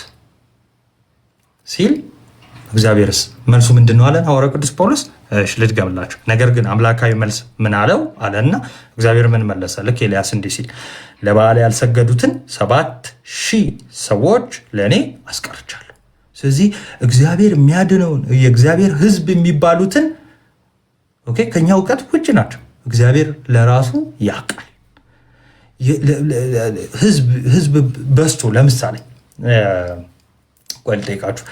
ሲል እግዚአብሔርስ መልሱ ምንድን ነው አለን ሐዋርያው ቅዱስ ጳውሎስ። ልድገምላቸው። ነገር ግን አምላካዊ መልስ ምን አለው አለና እግዚአብሔር ምን መለሰ? ልክ ኤልያስ እንዲህ ሲል ለበዓል ያልሰገዱትን 7000 ሰዎች ለእኔ አስቀርቻለሁ። ስለዚህ እግዚአብሔር የሚያድነውን የእግዚአብሔር ሕዝብ የሚባሉትን ከኛ እውቀት ውጭ ናቸው። እግዚአብሔር ለራሱ ያውቃል። ሕዝብ በዝቶ ለምሳሌ ቆይ ልጠይቃችሁ።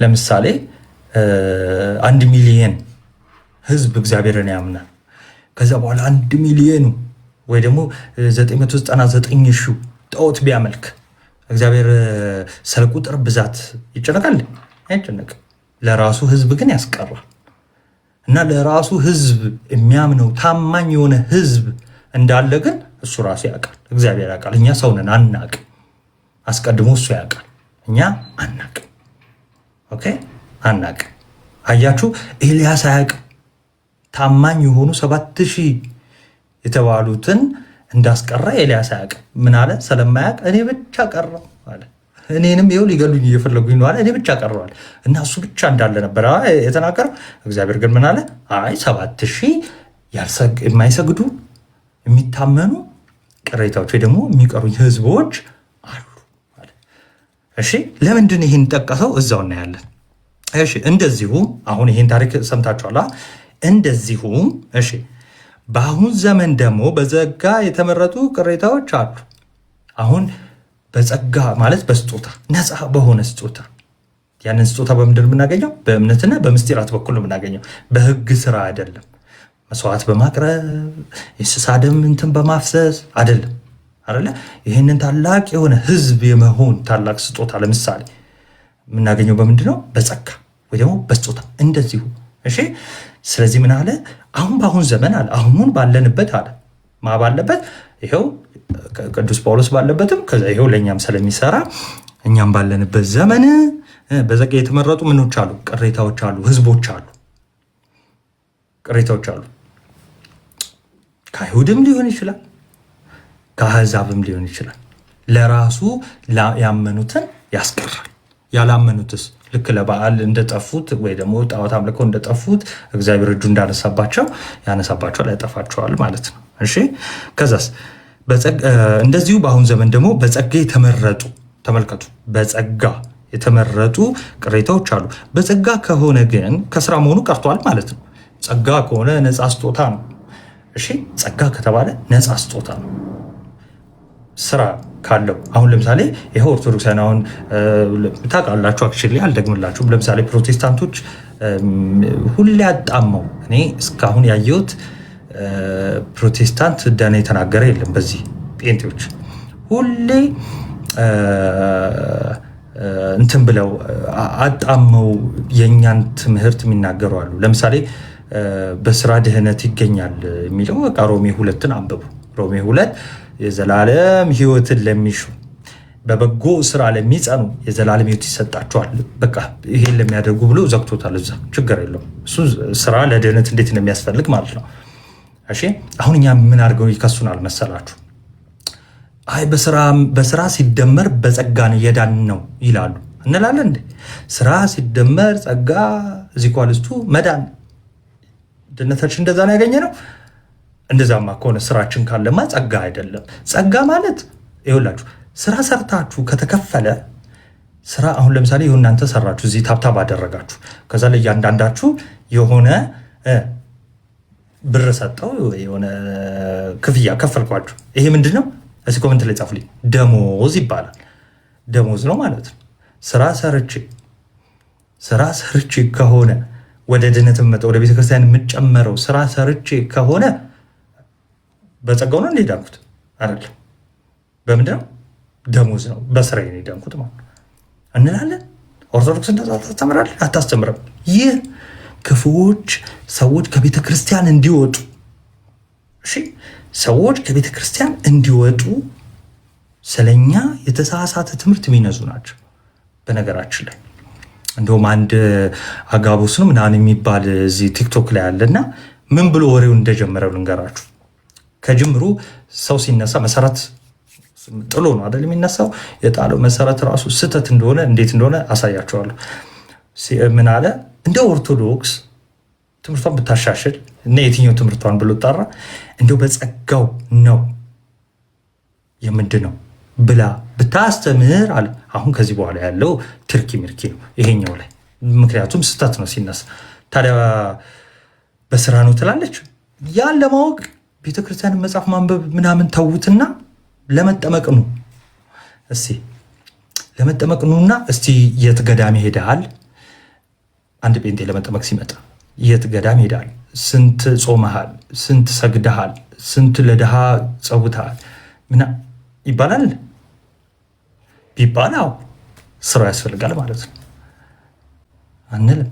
ለምሳሌ 1 ሚሊየን ሕዝብ እግዚአብሔርን ያምናል። ከዛ በኋላ 1 ሚሊየኑ ወይ ደግሞ 999,000 ጣዖት ቢያመልክ እግዚአብሔር ስለ ቁጥር ብዛት ይጨነቃል? አይጨነቅም። ለራሱ ሕዝብ ግን ያስቀራል። እና ለራሱ ሕዝብ የሚያምነው ታማኝ የሆነ ሕዝብ እንዳለ ግን እሱ ራሱ ያውቃል። እግዚአብሔር ያውቃል። እኛ ሰው ነን አናውቅም። አስቀድሞ እሱ ያውቃል፣ እኛ አናውቅም። አናውቅም። አያችሁ፣ ኤልያስ አያውቅም። ታማኝ የሆኑ 7000 የተባሉትን እንዳስቀራ ኤልያስ አያውቅም። ምን አለ? ስለማያውቅ እኔ ብቻ ቀረው አለ። እኔንም ይኸው ሊገሉኝ እየፈለጉኝ ነው አለ። እኔ ብቻ ቀረዋል። እና እሱ ብቻ እንዳለ ነበር የተናገረው። እግዚአብሔር ግን ምን አለ? አይ 7000 የማይሰግዱ የሚታመኑ ቅሬታዎች ወይ ደግሞ የሚቀሩኝ ህዝቦች አሉ አለ። እሺ ለምንድን ይህን ጠቀሰው? እዛው እናያለን። እሺ እንደዚሁም አሁን ይህን ታሪክ ሰምታችኋላ። እንደዚሁም እሺ በአሁን ዘመን ደግሞ በጸጋ የተመረጡ ቅሬታዎች አሉ። አሁን በጸጋ ማለት በስጦታ ነፃ በሆነ ስጦታ። ያንን ስጦታ በምንድን የምናገኘው? በእምነትና በምስጢራት በኩል ነው የምናገኘው። በህግ ስራ አይደለም። መስዋዕት በማቅረብ የእንስሳ ደም እንትን በማፍሰስ አይደለም አይደለ? ይህንን ታላቅ የሆነ ህዝብ የመሆን ታላቅ ስጦታ ለምሳሌ የምናገኘው በምንድን ነው? በጸጋ ወይ ደግሞ በስጦታ እንደዚሁ። እሺ ስለዚህ ምን አለ? አሁን በአሁን ዘመን አለ፣ አሁን ባለንበት አለ። ማ ባለበት? ይኸው ቅዱስ ጳውሎስ ባለበትም ከዛ ይኸው ለእኛም ስለሚሰራ እኛም ባለንበት ዘመን በጸጋ የተመረጡ ምኖች አሉ፣ ቅሬታዎች አሉ፣ ህዝቦች አሉ፣ ቅሬታዎች አሉ። ከአይሁድም ሊሆን ይችላል፣ ከአሕዛብም ሊሆን ይችላል። ለራሱ ያመኑትን ያስቀራል። ያላመኑትስ ልክ ለበዓል እንደጠፉት ወይ ደግሞ ጣዖት አምልከው እንደጠፉት እግዚአብሔር እጁ እንዳነሳባቸው ያነሳባቸዋል፣ ያጠፋቸዋል ማለት ነው። እሺ ከዛስ እንደዚሁ በአሁን ዘመን ደግሞ በጸጋ የተመረጡ ተመልከቱ፣ በጸጋ የተመረጡ ቅሬታዎች አሉ። በጸጋ ከሆነ ግን ከስራ መሆኑ ቀርቷል ማለት ነው። ጸጋ ከሆነ ነፃ ስጦታ ነው። እሺ ጸጋ ከተባለ ነፃ ስጦታ ነው። ስራ ካለው አሁን ለምሳሌ ይሄ ኦርቶዶክሳውያን አሁን ታውቃላችሁ፣ አክቹዋሊ አልደግምላችሁም። ለምሳሌ ፕሮቴስታንቶች ሁሌ አጣመው እኔ እስካሁን ያየሁት ፕሮቴስታንት ደህና የተናገረ የለም። በዚህ ጴንጤዎች ሁሌ እንትን ብለው አጣመው የእኛን ትምህርት የሚናገሩ አሉ። ለምሳሌ በስራ ድህነት ይገኛል የሚለው በቃ ሮሜ 2ን አንብቡ። ሮሜ 2 የዘላለም ሕይወትን ለሚሹ በበጎ ስራ ለሚጸኑ የዘላለም ሕይወት ይሰጣቸዋል። በቃ ይሄን ለሚያደርጉ ብሎ ዘግቶታል። እዛ ችግር የለውም። እሱ ስራ ለድህነት እንዴት እንደሚያስፈልግ ማለት ነው። እሺ አሁን እኛ ምን አድርገው ይከሱናል መሰላችሁ? አይ በስራ ሲደመር በጸጋ ነው የዳን ነው ይላሉ እንላለን እንዴ? ስራ ሲደመር ጸጋ እዚህ ኳልስቱ መዳን ድነታችን እንደዛ ነው ያገኘ ነው። እንደዛማ ከሆነ ስራችን ካለማ ጸጋ አይደለም። ጸጋ ማለት ይኸውላችሁ ስራ ሰርታችሁ ከተከፈለ ስራ አሁን ለምሳሌ ይሁን እናንተ ሰራችሁ እዚህ ታብታብ አደረጋችሁ፣ ከዛ ለእያንዳንዳችሁ የሆነ ብር ሰጠው የሆነ ክፍያ ከፈልኳችሁ። ይሄ ምንድን ነው? እስኪ ኮመንት ላይ ጻፉልኝ። ደሞዝ ይባላል። ደሞዝ ነው ማለት ነው። ስራ ሰርቼ ከሆነ ወደ ድነት መጣ ወደ ቤተክርስቲያን የምጨመረው ስራ ሰርቼ ከሆነ በጸጋው ነው እንደዳንኩት አይደለም። በምንድን ነው? ደሞዝ ነው። በስራዬ ነው የዳንኩት ማለት እንላለን። ኦርቶዶክስ እንደዛ ታስተምራለች አታስተምርም? ይህ ክፉዎች ሰዎች ከቤተ ክርስቲያን እንዲወጡ ሰዎች ከቤተ ክርስቲያን እንዲወጡ ስለኛ የተሳሳተ ትምህርት የሚነዙ ናቸው። በነገራችን ላይ እንደውም አንድ አጋቦስ ነው ምናምን የሚባል እዚህ ቲክቶክ ላይ አለና ምን ብሎ ወሬውን እንደጀመረው ልንገራችሁ። ከጅምሩ ሰው ሲነሳ መሰረት ጥሎ ነው አይደል የሚነሳው። የጣለው መሰረት ራሱ ስህተት እንደሆነ እንዴት እንደሆነ አሳያቸዋለሁ። ምን አለ? እንደ ኦርቶዶክስ ትምህርቷን ብታሻሽል እና የትኛው ትምህርቷን ብሎ ጣራ እንደው በጸጋው ነው የምንድን ነው ብላ ብታስተምር አለ። አሁን ከዚህ በኋላ ያለው ትርኪ ምርኪ ነው ይሄኛው ላይ፣ ምክንያቱም ስህተት ነው ሲነሳ። ታዲያ በስራ ነው ትላለች። ያን ለማወቅ ቤተክርስቲያንን መጽሐፍ ማንበብ ምናምን ተዉትና ለመጠመቅ ነው። እስቲ ለመጠመቅ ነውና እስቲ የት ገዳም ሄደሃል? አንድ ጴንጤ ለመጠመቅ ሲመጣ የት ገዳም ሄደሃል? ስንት ጾመሃል? ስንት ሰግደሃል? ስንት ለድሃ ጸውተሃል? ምና ይባላል ቢባላው ስራ ያስፈልጋል ማለት ነው አንልም።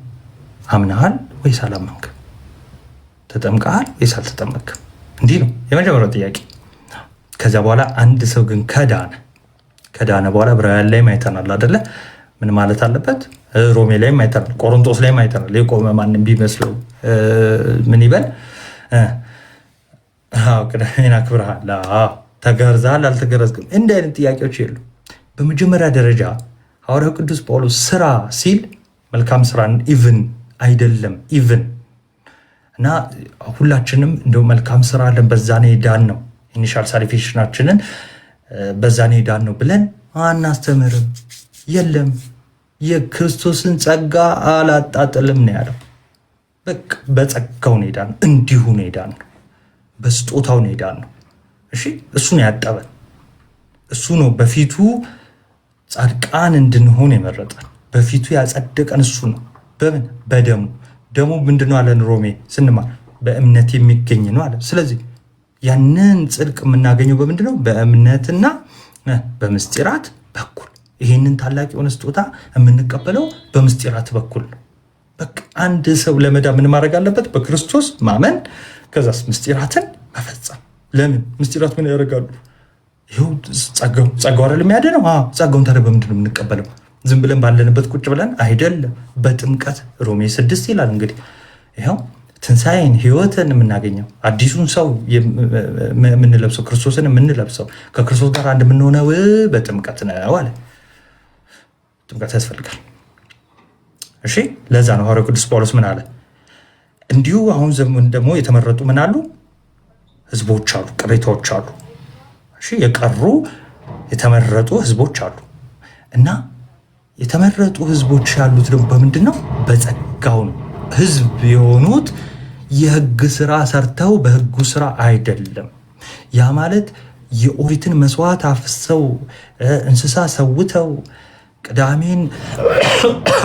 አምናሃል ወይስ አላመንክም? ተጠምቀሃል ወይስ አልተጠመቅም? እንዲህ ነው የመጀመሪያው ጥያቄ። ከዚያ በኋላ አንድ ሰው ግን ከዳነ በኋላ ዕብራውያን ላይም አይተናል አይደለ? ምን ማለት አለበት? ሮሜ ላይም አይተናል፣ ቆሮንቶስ ላይም አይተናል። የቆመ ማንም ቢመስለው ምን ይበል? ቅዳሜን አክብረሃል፣ ተገርዘሃል፣ አልተገረዝክም? እንዲህ አይነት ጥያቄዎች የሉ። በመጀመሪያ ደረጃ ሐዋርያው ቅዱስ ጳውሎስ ስራ ሲል መልካም ስራን ኢቭን አይደለም ኢቭን እና ሁላችንም እንደው መልካም ስራ አለን በዛኔ ዳን ነው ኢኒሻል ሳሊቬሽናችንን በዛኔ ዳን ነው ብለን አናስተምርም። የለም የክርስቶስን ጸጋ አላጣጥልም ነው ያለው። በቃ በጸጋው ነው ዳን፣ እንዲሁ ነው ዳን፣ በስጦታው ነው ዳን ነው። እሺ እሱ ነው ያጠበን፣ እሱ ነው በፊቱ ጻድቃን እንድንሆን የመረጠን፣ በፊቱ ያጸደቀን እሱ ነው። በምን? በደሙ። ደሙ ምንድነው አለን ሮሜ ስንማር? በእምነት የሚገኝ ነው አለ። ስለዚህ ያንን ጽድቅ የምናገኘው በምንድነው? በእምነትና በምስጢራት በኩል። ይህንን ታላቅ የሆነ ስጦታ የምንቀበለው በምስጢራት በኩል ነው። በቃ አንድ ሰው ለመዳን ምን ማድረግ አለበት? በክርስቶስ ማመን፣ ከዛስ ምስጢራትን መፈጸም። ለምን? ምስጢራት ምን ያደርጋሉ? ይኸው ጸጋው አይደል የሚያድነው? ጸጋውን ታዲያ በምንድን ነው የምንቀበለው? ዝም ብለን ባለንበት ቁጭ ብለን አይደለም። በጥምቀት ሮሜ 6 ይላል። እንግዲህ ይኸው ትንሣኤን ሕይወትን የምናገኘው አዲሱን ሰው የምንለብሰው ክርስቶስን የምንለብሰው ከክርስቶስ ጋር አንድ የምንሆነው በጥምቀት ነው አለ። ጥምቀት ያስፈልጋል። እሺ ለዛ ነው ሐዋርያው ቅዱስ ጳውሎስ ምን አለ? እንዲሁ አሁን ዘመን ደግሞ የተመረጡ ምን አሉ? ህዝቦች አሉ፣ ቅሬታዎች አሉ። እሺ የቀሩ የተመረጡ ህዝቦች አሉ እና የተመረጡ ህዝቦች ያሉት ደግሞ በምንድን ነው? በጸጋው ነው። ህዝብ የሆኑት የህግ ስራ ሰርተው በህጉ ስራ አይደለም። ያ ማለት የኦሪትን መስዋዕት አፍሰው እንስሳ ሰውተው ቅዳሜን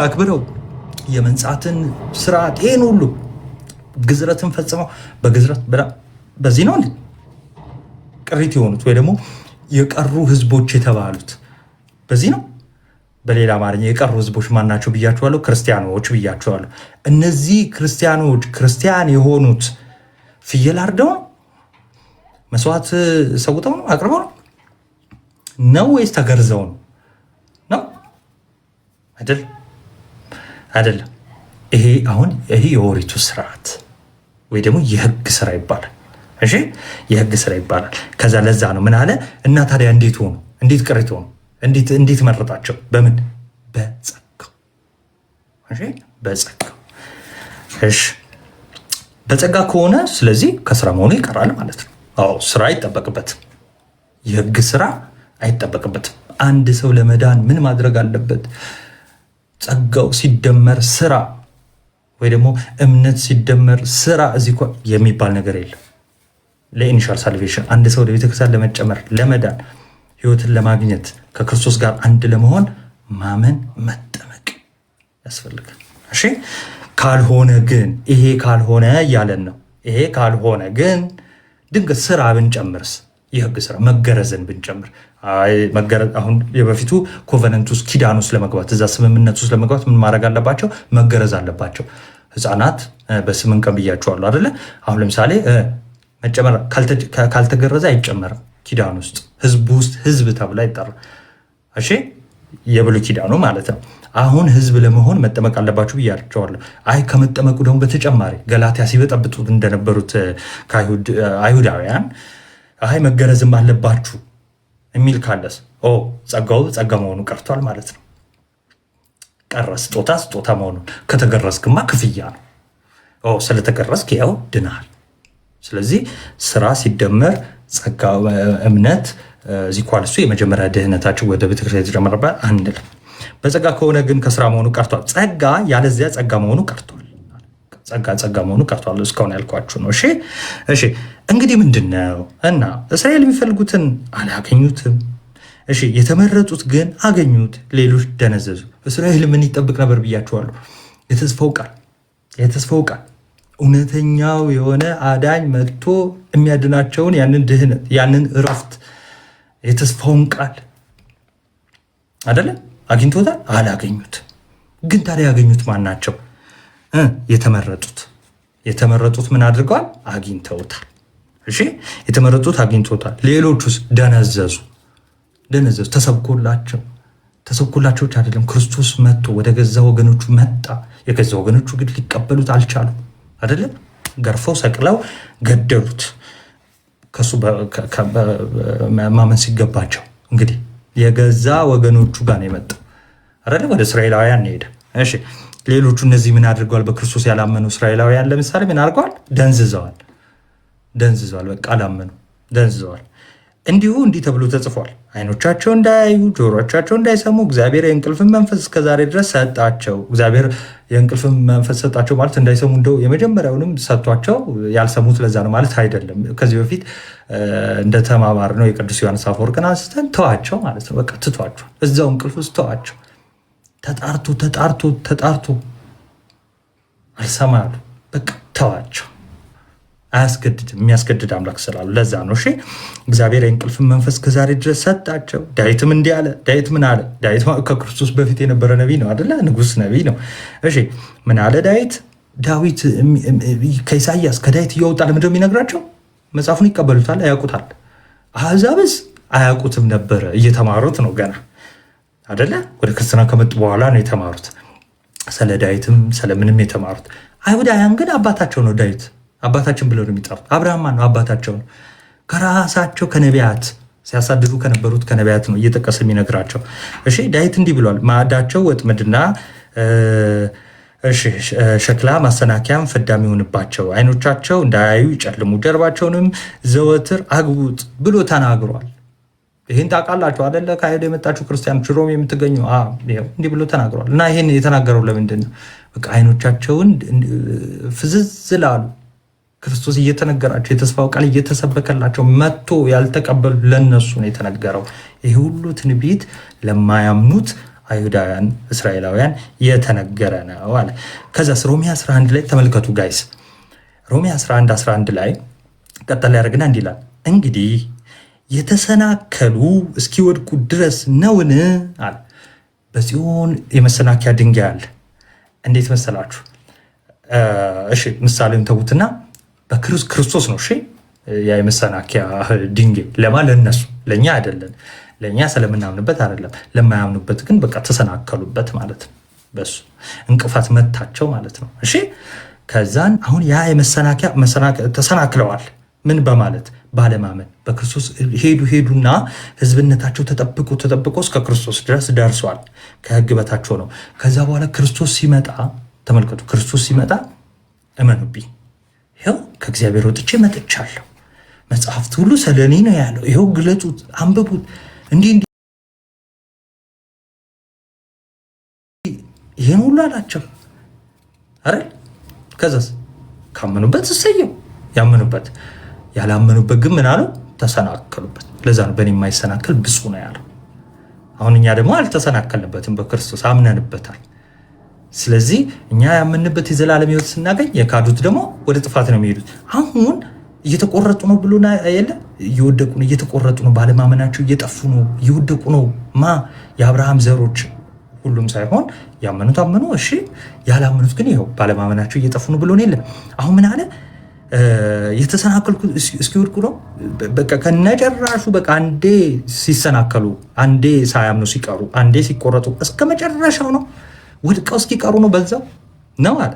አክብረው የመንጻትን ስርዓት ይህን ሁሉ ግዝረትን ፈጽመው በግዝረት በዚህ ነው ቅሪት የሆኑት ወይ ደግሞ የቀሩ ህዝቦች የተባሉት በዚህ ነው። በሌላ አማርኛ የቀሩ ህዝቦች ማናቸው ብያቸዋለሁ? ክርስቲያኖች ብያቸዋለሁ። እነዚህ ክርስቲያኖች ክርስቲያን የሆኑት ፍየል አርደው ነው? መስዋዕት ሰውተው ነው? አቅርበው ነው ወይስ ተገርዘው ነው? አይደለም። ይሄ የኦሪቱ ስርዓት ወይ ደግሞ የህግ ስራ ይባላል። እሺ የህግ ስራ ይባላል። ከዛ ለዛ ነው ምን አለ እና ታዲያ እንዴት ሆኑ? እንዴት ቅሪት ሆኑ? እንዴት መረጣቸው? በምን? በጸጋው። እሺ በጸጋው። እሺ በጸጋ ከሆነ ስለዚህ ከስራ መሆኑ ይቀራል ማለት ነው። አዎ ስራ አይጠበቅበትም። የህግ ስራ አይጠበቅበትም። አንድ ሰው ለመዳን ምን ማድረግ አለበት? ጸጋው ሲደመር ስራ ወይ ደግሞ እምነት ሲደመር ስራ እዚህ የሚባል ነገር የለም። ለኢኒሻል ሳልቬሽን አንድ ሰው ወደ ቤተክርስቲያን ለመጨመር ለመዳን ህይወትን ለማግኘት ከክርስቶስ ጋር አንድ ለመሆን ማመን መጠመቅ ያስፈልጋል። እሺ ካልሆነ ግን ይሄ ካልሆነ እያለን ነው። ይሄ ካልሆነ ግን ድንገት ስራ ብንጨምርስ? የህግ ስራ መገረዝን ብንጨምር አሁን የበፊቱ ኮቨነንት ውስጥ ኪዳን ውስጥ ለመግባት እዛ ስምምነት ውስጥ ለመግባት ምን ማድረግ አለባቸው? መገረዝ አለባቸው። ህፃናት በ8 ቀን ብያቸዋለሁ አይደለ? አሁን ለምሳሌ መጨመር ካልተገረዘ አይጨመርም። ኪዳን ውስጥ ህዝብ ተብላ ይጠራል። እሺ የብሉይ ኪዳኑ ማለት ነው። አሁን ህዝብ ለመሆን መጠመቅ አለባችሁ ብያቸዋለሁ። ከመጠመቁ ደግሞ በተጨማሪ ገላትያ ሲበጠብጡት እንደነበሩት አይሁዳውያን መገረዝም አለባችሁ የሚል ካለስ ጸጋው ጸጋ መሆኑ ቀርቷል ማለት ነው። ቀረ ስጦታ መሆኑን። ከተገረዝክማ ክፍያ ነው። ስለተገረዝክ ያው ድናል። ስለዚህ ስራ ሲደመር ጸጋ እምነት ዚኳል እሱ የመጀመሪያ ድህነታቸው ወደ ቤተክርስቲያን የተጨመረበት አንልም። በጸጋ ከሆነ ግን ከስራ መሆኑ ቀርቷል። ጸጋ ያለዚያ ጸጋ መሆኑ ቀርቷል። ጸጋ መሆኑ ቀርቷል። እስካሁን ያልኳችሁ ነው። እሺ እንግዲህ ምንድነው እና እስራኤል የሚፈልጉትን አላገኙትም። እሺ የተመረጡት ግን አገኙት፣ ሌሎች ደነዘዙ። እስራኤል ምን ይጠብቅ ነበር ብያችኋለሁ? የተስፋው ቃል እውነተኛው የሆነ አዳኝ መጥቶ የሚያድናቸውን ያንን ድህነት ያንን እረፍት የተስፋውን ቃል አይደለም አግኝቶታል? አላገኙትም። ግን ታዲያ ያገኙት ማን ናቸው? የተመረጡት ምን አድርገዋል? አግኝተውታል። እሺ የተመረጡት አግኝተውታል። ሌሎቹስ ደነዘዙ። ተሰብኮላቸው አይደለም። ክርስቶስ መጥቶ ወደ ገዛ ወገኖቹ መጣ። የገዛ ወገኖቹ ግን ሊቀበሉት አልቻሉም። አይደለም ገርፈው ሰቅለው ገደሉት። ከሱ ማመን ሲገባቸው እንግዲህ የገዛ ወገኖቹ ጋር ነው የመጣው አይደለም። ወደ እስራኤላውያን ሄደ። እሺ ሌሎቹ እነዚህ ምን አድርገዋል? በክርስቶስ ያላመኑ እስራኤላውያን ለምሳሌ ምን አድርገዋል? ደንዝዘዋል። በቃ አላመኑ፣ ደንዝዘዋል። እንዲህ ተብሎ ተጽፏል። አይኖቻቸው እንዳያዩ ጆሮቻቸው እንዳይሰሙ እግዚአብሔር የእንቅልፍን መንፈስ እስከዛሬ ድረስ ሰጣቸው። እግዚአብሔር የእንቅልፍን መንፈስ ሰጣቸው ማለት እንዳይሰሙ እንደው የመጀመሪያውንም ሰጥቷቸው ያልሰሙት ለዛ ነው ማለት አይደለም። ከዚህ በፊት እንደተማማር ነው የቅዱስ ዮሐንስ አፈወርቅን አንስተን ተዋቸው ማለት ነው። በቃ ትቷቸው እዛው እንቅልፍ ውስጥ ተዋቸው። ተጣርቶ አልሰማሉ። በቃ ተዋቸው። አያስገድድም። የሚያስገድድ አምላክ ስላሉ ለዛ ነው። እሺ እግዚአብሔር የእንቅልፍን መንፈስ ከዛሬ ድረስ ሰጣቸው። ዳዊትም እንዲህ አለ። ዳዊት ምን አለ? ዳዊት ከክርስቶስ በፊት የነበረ ነቢይ ነው አይደለ? ንጉስ ነቢይ ነው። እሺ ምን አለ ዳዊት? ከኢሳያስ ከዳዊት እየወጣ ለምንድን ነው የሚነግራቸው? መጽሐፉን ይቀበሉታል፣ ያውቁታል። አሕዛብስ አያውቁትም ነበረ። እየተማሩት ነው ገና አይደለ? ወደ ክርስትና ከመጡ በኋላ ነው የተማሩት። ስለ ዳዊትም ስለምንም የተማሩት። አይሁዳውያን ግን አባታቸው ነው ዳዊት። አባታችን ብለው ነው የሚጠሩት። አብርሃም ነው አባታቸው ነው። ከራሳቸው ከነቢያት ሲያሳድዱ ከነበሩት ከነቢያት ነው እየጠቀሰ የሚነግራቸው። እሺ ዳዊት እንዲህ ብሏል። ማዕዳቸው ወጥመድና ሸክላ ማሰናከያም ፍዳም ይሆንባቸው፣ አይኖቻቸው እንዳያዩ ይጨልሙ፣ ጀርባቸውንም ዘወትር አግቡት ብሎ ተናግሯል። ይህን ታውቃላችሁ አይደለ? ከአይሁድ የመጣችሁ ክርስቲያኖች ሮም የምትገኙ እንዲህ ብሎ ተናግሯል። እና ይህን የተናገረው ለምንድን ነው? በቃ አይኖቻቸውን ፍዝዝ ላሉ ክርስቶስ እየተነገራቸው የተስፋው ቃል እየተሰበከላቸው መጥቶ ያልተቀበሉ ለነሱ ነው የተነገረው። ይህ ሁሉ ትንቢት ለማያምኑት አይሁዳውያን እስራኤላውያን የተነገረ ነው አለ። ከዛስ ሮሜ 11 ላይ ተመልከቱ ጋይስ። ሮሜ 11 ላይ ቀጠል ያደርግና እንዲህ ይላል፣ እንግዲህ የተሰናከሉ እስኪወድቁ ድረስ ነውን አለ። በጽዮን የመሰናከያ ድንጋይ አለ። እንዴት መሰላችሁ? እሺ ምሳሌውን ተዉትና በክርስቶስ ነው። እሺ ያ የመሰናከያ ድንጋይ ለማ ለነሱ ለኛ አይደለም። ለኛ ስለምናምንበት አይደለም። ለማያምኑበት ግን በቃ ተሰናከሉበት ማለት ነው። በሱ እንቅፋት መታቸው ማለት ነው። እሺ ከዛን አሁን ያ የመሰናከያ ተሰናክለዋል። ምን በማለት ባለማመን በክርስቶስ ሄዱና ህዝብነታቸው ተጠብቆ እስከ ክርስቶስ ድረስ ደርሷል። ከህግ በታቸው ነው። ከዛ በኋላ ክርስቶስ ሲመጣ ተመልከቱ። ክርስቶስ ሲመጣ እመኑብኝ፣ ይኸው ከእግዚአብሔር ወጥቼ መጥቻለሁ፣ መጽሐፍት ሁሉ ስለኔ ነው ያለው፣ ይኸው ግለጡት፣ አንብቡት፣ እንዲህ ይህን ሁሉ አላቸው አይደል? ከዛስ ካመኑበት እሰየው፣ ያመኑበት ያላመኑበት ግን ምን አለው? ተሰናከሉበት። ለዛ ነው በእኔ የማይሰናከል ብፁዕ ነው ያለው። አሁን እኛ ደግሞ አልተሰናከልንበትም፣ በክርስቶስ አምነንበታል። ስለዚህ እኛ ያመንበት የዘላለም ህይወት ስናገኝ፣ የካዱት ደግሞ ወደ ጥፋት ነው የሚሄዱት። አሁን እየተቆረጡ ነው ብሎ የለ እየወደቁ ነው፣ እየተቆረጡ ነው፣ ባለማመናቸው እየጠፉ ነው፣ እየወደቁ ነው። የአብርሃም ዘሮች ሁሉም ሳይሆን ያመኑት አመኑ፣ እሺ። ያላመኑት ግን ይኸው ባለማመናቸው እየጠፉ ነው ብሎ የለም። አሁን ምን አለ? የተሰናከሉ እስኪወድቁ ነው። በቃ ከነጨራሹ በቃ አንዴ ሲሰናከሉ፣ አንዴ ሳያምኑ ሲቀሩ፣ አንዴ ሲቆረጡ እስከ መጨረሻው ነው፣ ወድቀው እስኪቀሩ ነው። በዛው ነው አለ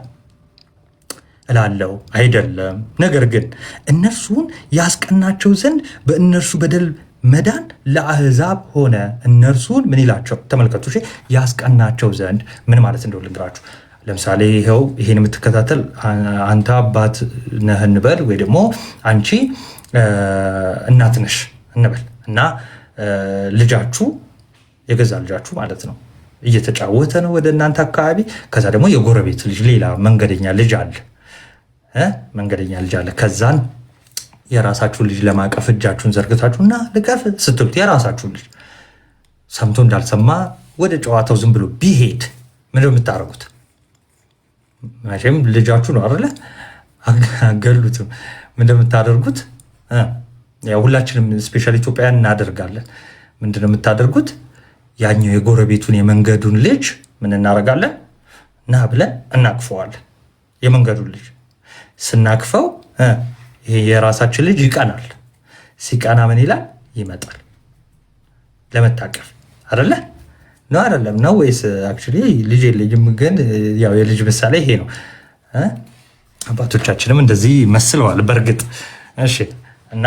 እላለው አይደለም። ነገር ግን እነርሱን ያስቀናቸው ዘንድ በእነርሱ በደል መዳን ለአሕዛብ ሆነ። እነርሱን ምን ይላቸው? ተመልከቱ። ያስቀናቸው ዘንድ ምን ማለት እንደው ልንገራችሁ። ለምሳሌ ይኸው ይሄን የምትከታተል አንተ አባት ነህ እንበል፣ ወይ ደግሞ አንቺ እናት ነሽ እንበል እና ልጃችሁ የገዛ ልጃችሁ ማለት ነው እየተጫወተ ነው ወደ እናንተ አካባቢ። ከዛ ደግሞ የጎረቤት ልጅ ሌላ መንገደኛ ልጅ አለ ከዛን የራሳችሁን ልጅ ለማቀፍ እጃችሁን ዘርግታችሁ እና ልቀፍ ስትሉት የራሳችሁን ልጅ ሰምቶ እንዳልሰማ ወደ ጨዋታው ዝም ብሎ ቢሄድ ምንድን ነው የምታደርጉት? መቼም ልጃችሁ ነው አይደለ? አገሉትም። ምንድን ነው የምታደርጉት? ያው ሁላችንም ስፔሻሊ ኢትዮጵያውያን እናደርጋለን። ምንድን ነው የምታደርጉት? ያኛው የጎረቤቱን የመንገዱን ልጅ ምን እናደርጋለን? ና ብለን እናቅፈዋለን። የመንገዱን ልጅ ስናቅፈው ይሄ የራሳችን ልጅ ይቀናል። ሲቀና ምን ይላል? ይመጣል ለመታቀፍ አይደለ? ነው አይደለም? ነው ወይስ? አክቹዋሊ ልጅ የለኝም፣ ግን ያው የልጅ ምሳሌ ይሄ ነው። አባቶቻችንም እንደዚህ መስለዋል በእርግጥ። እሺ እና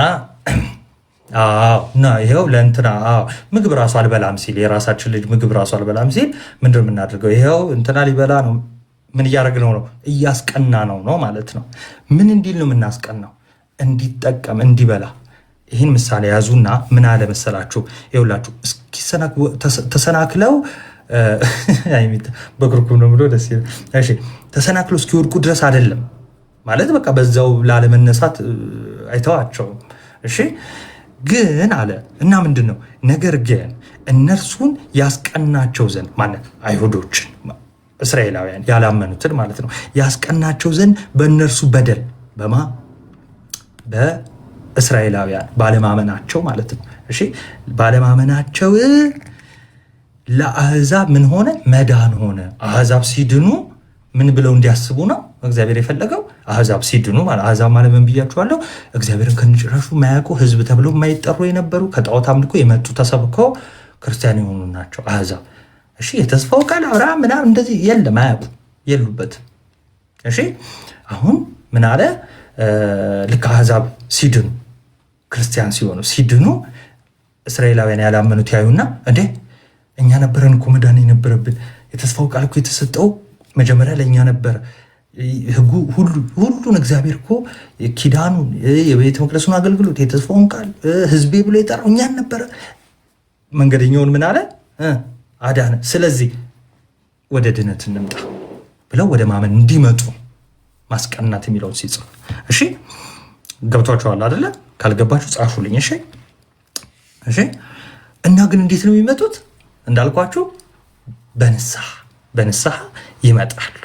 ይኸው ለእንትና ምግብ ራሱ አልበላም ሲል፣ የራሳችን ልጅ ምግብ ራሱ አልበላም ሲል ምንድን የምናደርገው? ይኸው እንትና ሊበላ ነው። ምን እያደረግነው ነው? እያስቀና ነው ማለት ነው። ምን እንዲል ነው የምናስቀናው? እንዲጠቀም እንዲበላ። ይህን ምሳሌ ያዙና ምን አለ መሰላችሁ? ይኸውላችሁ ተሰናክለው በክርኩም ነው ብሎ ደስ ይላል። ተሰናክለው እስኪወድቁ ድረስ አይደለም ማለት በቃ በዛው ላለመነሳት አይተዋቸውም። እሺ ግን አለ እና ምንድን ነው? ነገር ግን እነርሱን ያስቀናቸው ዘንድ ማለት አይሁዶችን፣ እስራኤላውያን ያላመኑትን ማለት ነው፣ ያስቀናቸው ዘንድ በእነርሱ በደል በእስራኤላውያን ባለማመናቸው ማለት ነው። እሺ ባለማመናቸው ለአሕዛብ ምን ሆነ? መዳን ሆነ። አሕዛብ ሲድኑ ምን ብለው እንዲያስቡ ነው እግዚአብሔር የፈለገው? አሕዛብ ሲድኑ ማለት አሕዛብ ማለት ምን ብያችኋለሁ? እግዚአብሔርን ከነጭራሹ የማያውቁ ሕዝብ ተብለው የማይጠሩ የነበሩ ከጣዖት አምልኮ የመጡ ተሰብከው ክርስቲያን የሆኑ ናቸው አሕዛብ። እሺ የተስፋው ቃል አብርሃም ምናምን እንደዚህ የለም፣ አያውቁ የሉበትም። እሺ አሁን ምን አለ? ልክ አሕዛብ ሲድኑ ክርስቲያን ሲሆኑ ሲድኑ እስራኤላውያን ያላመኑት ያዩና እንዴ እኛ ነበረን እኮ መዳን የነበረብን፣ የተስፋው ቃል እኮ የተሰጠው መጀመሪያ ለእኛ ነበረ። ህጉ ሁሉን እግዚአብሔር እኮ ኪዳኑን፣ የቤተ መቅደሱን አገልግሎት፣ የተስፋውን ቃል ህዝቤ ብሎ የጠራው እኛን ነበረ። መንገደኛውን ምን አለ? አዳነ። ስለዚህ ወደ ድነት እንምጣ ብለው ወደ ማመን እንዲመጡ ማስቀናት የሚለውን ሲጽፍ፣ እሺ ገብቷቸዋል አይደለ? ካልገባችሁ ጻፉልኝ። እሺ እና ግን እንዴት ነው የሚመጡት? እንዳልኳችሁ በንስሐ ይመጣሉ።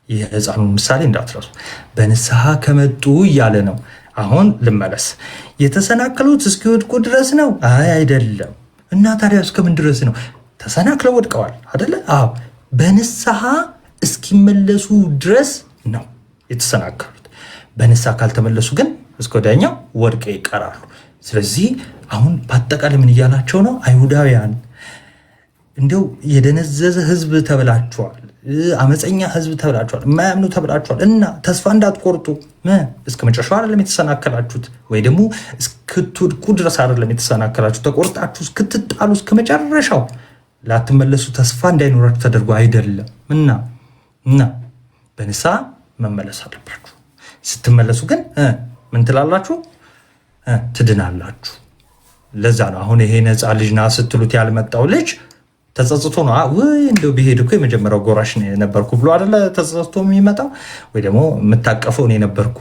የህፃኑን ምሳሌ እንዳትረሱ። በንስሐ ከመጡ እያለ ነው። አሁን ልመለስ። የተሰናከሉት እስኪወድቁ ድረስ ነው? አይ አይደለም። እና ታዲያ እስከምን ድረስ ነው? ተሰናክለው ወድቀዋል አይደለ? አዎ፣ በንስሐ እስኪመለሱ ድረስ ነው የተሰናከሉት። በንስሐ ካልተመለሱ ግን እስከ ወዲያኛው ወድቀው ይቀራሉ። ስለዚህ አሁን በአጠቃላይ ምን እያላቸው ነው? አይሁዳውያን እንዲያው የደነዘዘ ህዝብ ተብላችኋል፣ አመፀኛ ህዝብ ተብላችኋል፣ የማያምኑ ተብላችኋል እና ተስፋ እንዳትቆርጡ እስከ መጨረሻው አይደለም የተሰናከላችሁት፣ ወይ ደግሞ እስክትወድቁ ድረስ አይደለም የተሰናከላችሁት። ተቆርጣችሁ እስክትጣሉ እስከ መጨረሻው ላትመለሱ ተስፋ እንዳይኖራችሁ ተደርጎ አይደለም እና በንስሐ መመለስ አለባችሁ። ስትመለሱ ግን ምን ትላላችሁ? ትድናላችሁ። ለዛ ነው አሁን ይሄ ነፃ ልጅ ና ስትሉት ያልመጣው ልጅ ተጸጽቶ ነው ወይ እንደው ቢሄድ እኮ የመጀመሪያው ጎራሽ ነበርኩ ብሎ አይደለ ተጸጽቶ የሚመጣው፣ ወይ ደግሞ የምታቀፈው እኔ ነበርኩ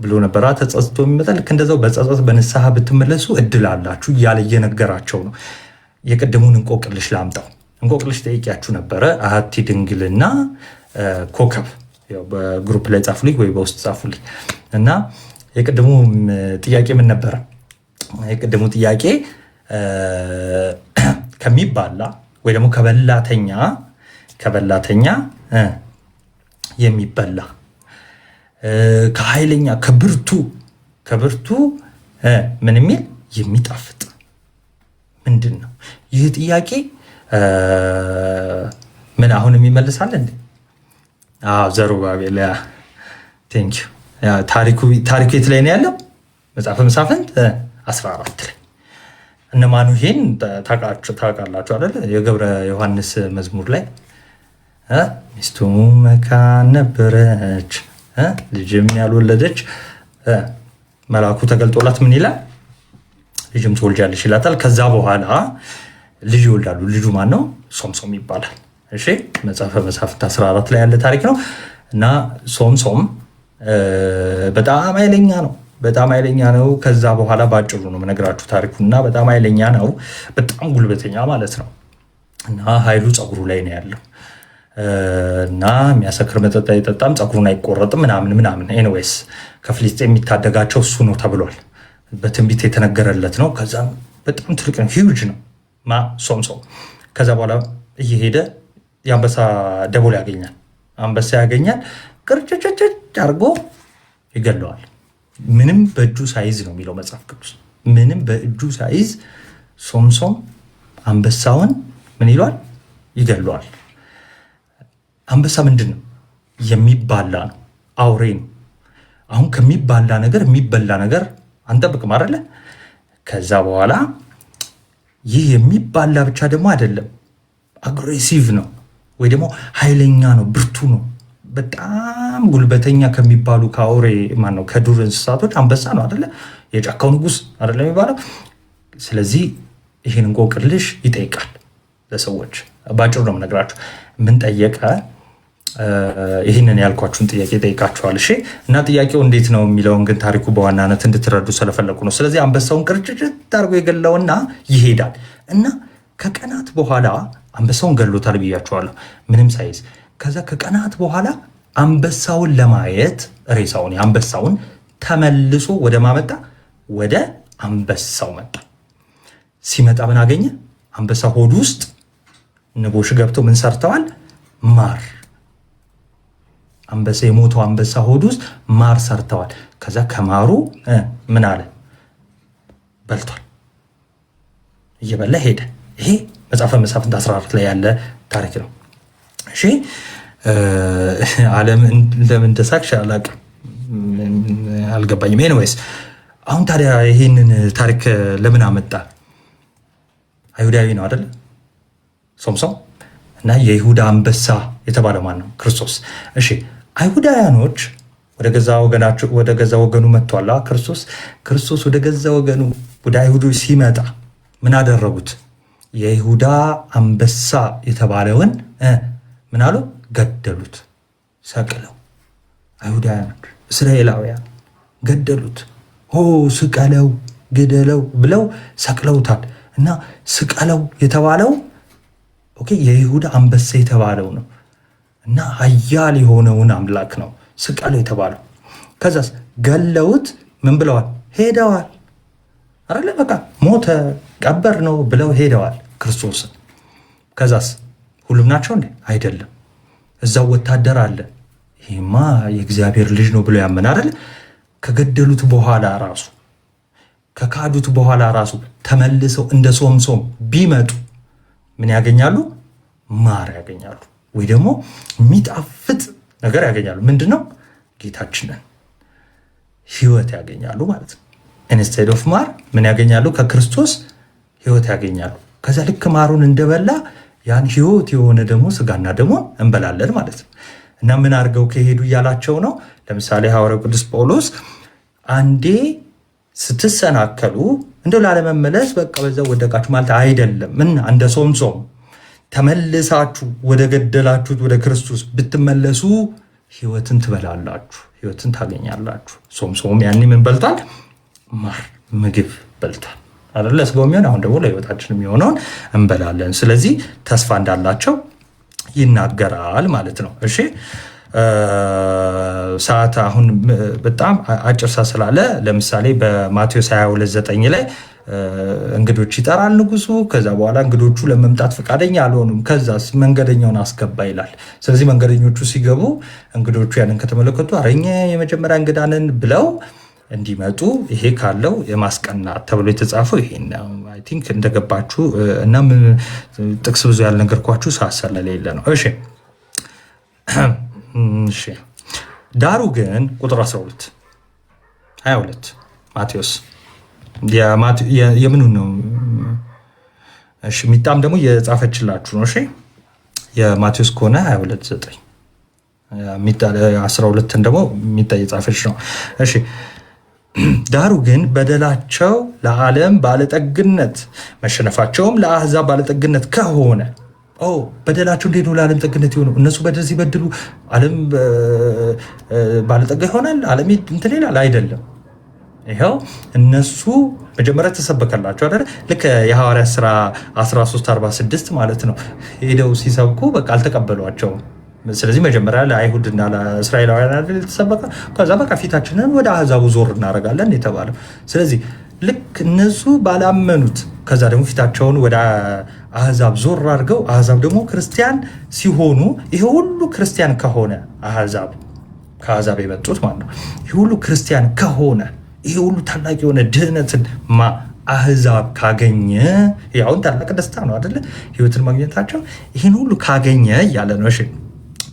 ብሎ ነበራ ተጸጽቶ የሚመጣ። ልክ እንደዛው በጸጸት በንስሐ ብትመለሱ እድል አላችሁ እያለ እየነገራቸው ነው። የቅድሙን እንቆቅልሽ ላምጣው። እንቆቅልሽ ጠይቂያችሁ ነበረ። አሐቲ ድንግልና ኮከብ፣ በግሩፕ ላይ ጻፉልኝ ወይ በውስጥ ጻፉልኝ እና የቅድሙ ጥያቄ ምን ነበረ? የቅድሙ ጥያቄ ከሚባላ ወይ ደግሞ ከበላተኛ የሚበላ ከኃይለኛ ከብርቱ ምን የሚል የሚጣፍጥ ምንድን ነው? ይህ ጥያቄ ምን አሁንም ይመልሳል እንዴ? ዘሩባቤል ቴንክ ዩ። ታሪኩ የት ላይ ነው ያለው? መጽሐፈ መሳፍንት 14 ላይ እነ ማኑሄን ታውቃላችሁ አይደለ? የገብረ ዮሐንስ መዝሙር ላይ ሚስቱ መካን ነበረች ልጅም ያልወለደች፣ መልአኩ ተገልጦላት ምን ይላል? ልጅም ትወልጃለሽ ይላታል። ከዛ በኋላ ልጅ ይወልዳሉ። ልጁ ማን ነው? ሶምሶም ይባላል። እሺ መጽሐፈ መሳፍንት 14 ላይ ያለ ታሪክ ነው እና ሶምሶም በጣም ኃይለኛ ነው። ከዛ በኋላ ባጭሩ ነው የምነግራችሁ ታሪኩና በጣም ኃይለኛ ነው። በጣም ጉልበተኛ ማለት ነው እና ኃይሉ ፀጉሩ ላይ ነው ያለው እና የሚያሰክር መጠጥ አይጠጣም፣ ፀጉሩን አይቆረጥም ምናምን። ኤኒዌይስ ከፍልስጤም የሚታደጋቸው እሱ ነው ተብሏል። በትንቢት የተነገረለት ነው። ከዛ በጣም ትልቅ ነው፣ ሂውጅ ነው ሶምሶም። ከዛ በኋላ እየሄደ የአንበሳ ደቦል ያገኛል። አንበሳ ያገኛል፣ ቅርጭጭጭ አድርጎ ይገለዋል። ምንም በእጁ ሳይዝ ነው የሚለው መጽሐፍ ቅዱስ። ምንም በእጁ ሳይዝ ሶምሶም አንበሳውን ምን ይሏል? ይገለዋል። አንበሳ ምንድን ነው? የሚባላ ነው፣ አውሬ ነው። አሁን ከሚባላ ነገር የሚበላ ነገር አንጠብቅም አይደለ? ከዛ በኋላ ይህ የሚባላ ብቻ ደግሞ አይደለም፣ አግሬሲቭ ነው ወይ ደግሞ ኃይለኛ ነው፣ ብርቱ ነው። በጣም ጉልበተኛ ከሚባሉ ከአውሬ ማነው ከዱር እንስሳቶች አንበሳ ነው አይደለ? የጫካው ንጉስ አይደለ የሚባለው። ስለዚህ ይህን እንቆቅልሽ ይጠይቃል ለሰዎች። ባጭሩ ነው የምነግራችሁ። ምን ጠየቀ? ይህንን ያልኳችሁን ጥያቄ ጠይቃችኋል። እሺ እና ጥያቄው እንዴት ነው የሚለውን ግን ታሪኩ በዋናነት እንድትረዱ ስለፈለኩ ነው። ስለዚህ አንበሳውን ቅርጭጭት አድርጎ የገለውና ይሄዳል እና ከቀናት በኋላ አንበሳውን ገሎታል ብያችኋለሁ፣ ምንም ሳይዝ። ከዛ ከቀናት በኋላ አንበሳውን ለማየት ሬሳውን የአንበሳውን ተመልሶ ወደ ማመጣ ወደ አንበሳው መጣ። ሲመጣ ምን አገኘ? አንበሳ ሆድ ውስጥ ንቦች ገብተው ምን ሰርተዋል? ማር። አንበሳ የሞተው አንበሳ ሆድ ውስጥ ማር ሰርተዋል። ከዛ ከማሩ ምን አለ? በልቷል። እየበላ ሄደ። ይሄ መጽሐፈ መሳፍንት 14 ላይ ያለ ታሪክ ነው። እሺ ዓለም እንደምን ተሳክሽ አላውቅም፣ አልገባኝም። ኤኒዌይስ አሁን ታዲያ ይህንን ታሪክ ለምን አመጣ? አይሁዳዊ ነው አይደለ? ሶምሶም እና የይሁዳ አንበሳ የተባለ ማን ነው? ክርስቶስ። እሺ አይሁዳውያኖች ወደ ገዛ ወገኑ መጥቷላ። ክርስቶስ ወደ ገዛ ወገኑ ወደ አይሁዶች ሲመጣ ምን አደረጉት? የይሁዳ አንበሳ የተባለውን ምን አሉ? ገደሉት፣ ሰቅለው። አይሁዳውያን እስራኤላውያን ገደሉት። ስቀለው፣ ግደለው ብለው ሰቅለውታል። እና ስቀለው የተባለው የይሁዳ አንበሳ የተባለው ነው እና ኃያል የሆነውን አምላክ ነው ስቀለው የተባለው። ከዛስ ገለውት ምን ብለዋል? ሄደዋል አይደለ? በቃ ሞተ፣ ቀበር ነው ብለው ሄደዋል ክርስቶስን። ከዛስ ሁሉም ናቸው እንዴ? አይደለም። እዛው ወታደር አለ። ይሄማ የእግዚአብሔር ልጅ ነው ብሎ ያመን አይደለ? ከገደሉት በኋላ ራሱ ከካዱት በኋላ ራሱ ተመልሰው እንደ ሶምሶም ቢመጡ ምን ያገኛሉ? ማር ያገኛሉ፣ ወይ ደግሞ የሚጣፍጥ ነገር ያገኛሉ። ምንድነው? ጌታችንን ህይወት ያገኛሉ ማለት ነው። ኢንስቴድ ኦፍ ማር ምን ያገኛሉ? ከክርስቶስ ህይወት ያገኛሉ። ከዛ ልክ ማሩን እንደበላ ያን ህይወት የሆነ ደግሞ ስጋና ደግሞ እንበላለን ማለት ነው። እና ምን አድርገው ከሄዱ እያላቸው ነው። ለምሳሌ ሐዋርያው ቅዱስ ጳውሎስ አንዴ ስትሰናከሉ እንደው ላለመመለስ በቃ በዛው ወደቃችሁ ማለት አይደለም። እና እንደ ሶምሶም ተመልሳችሁ ወደ ገደላችሁት ወደ ክርስቶስ ብትመለሱ ህይወትን ትበላላችሁ፣ ህይወትን ታገኛላችሁ። ሶምሶም ያኔ ምን በልቷል? ማር ምግብ በልቷል አይደለ? ለስጋው የሚሆን አሁን ደግሞ ለህይወታችን የሚሆነውን እንበላለን። ስለዚህ ተስፋ እንዳላቸው ይናገራል ማለት ነው። እሺ ሰዓት አሁን በጣም አጭር ስላለ ለምሳሌ በማቴዎስ 22:9 ላይ እንግዶች ይጠራል ንጉሱ። ከዛ በኋላ እንግዶቹ ለመምጣት ፈቃደኛ አልሆኑም። ከዛስ መንገደኛውን አስገባ ይላል። ስለዚህ መንገደኞቹ ሲገቡ እንግዶቹ ያንን ከተመለከቱ አረኛ የመጀመሪያ እንግዳንን ብለው እንዲመጡ ይሄ ካለው የማስቀናት ተብሎ የተጻፈው ይሄ ነው። አይ ቲንክ እንደገባችሁ እና ጥቅስ ብዙ ያልነገርኳችሁ ሰዓት ስለሌለ ነው። እሺ ዳሩ ግን ቁጥር 22 ማቴዎስ የምኑ ነው? እሺ ሚጣም ደግሞ የጻፈችላችሁ ነው። እሺ የማቴዎስ ከሆነ 22:9 12ን ደግሞ ሚጣ የጻፈች ነው። እሺ ዳሩ ግን በደላቸው ለዓለም ባለጠግነት መሸነፋቸውም ለአሕዛብ ባለጠግነት ከሆነ በደላቸው እንዴት ነው ለዓለም ጠግነት የሆነው? እነሱ በደል ሲበድሉ ዓለም ባለጠጋ ይሆናል? ዓለም እንትን ይላል? አይደለም። ይኸው እነሱ መጀመሪያ ተሰበከላቸው አይደለ? ልክ የሐዋርያት ሥራ 13:46 ማለት ነው። ሄደው ሲሰብኩ በቃ አልተቀበሏቸውም። ስለዚህ መጀመሪያ ለአይሁድና ለእስራኤላውያን አይደል የተሰበከ። ከዛ በቃ ፊታችንን ወደ አሕዛቡ ዞር እናደርጋለን የተባለው። ስለዚህ ልክ እነሱ ባላመኑት ከዛ ደግሞ ፊታቸውን ወደ አሕዛብ ዞር አድርገው አሕዛብ ደግሞ ክርስቲያን ሲሆኑ ይሄ ሁሉ ክርስቲያን ከሆነ ከአሕዛብ የመጡት ማለት ነው። ይሄ ሁሉ ክርስቲያን ከሆነ ይሄ ሁሉ ታላቅ የሆነ ድህነትን አሕዛብ ካገኘ ያውን ታላቅ ደስታ ነው አይደለ? ህይወትን ማግኘታቸው ይህን ሁሉ ካገኘ እያለ ነው። እሺ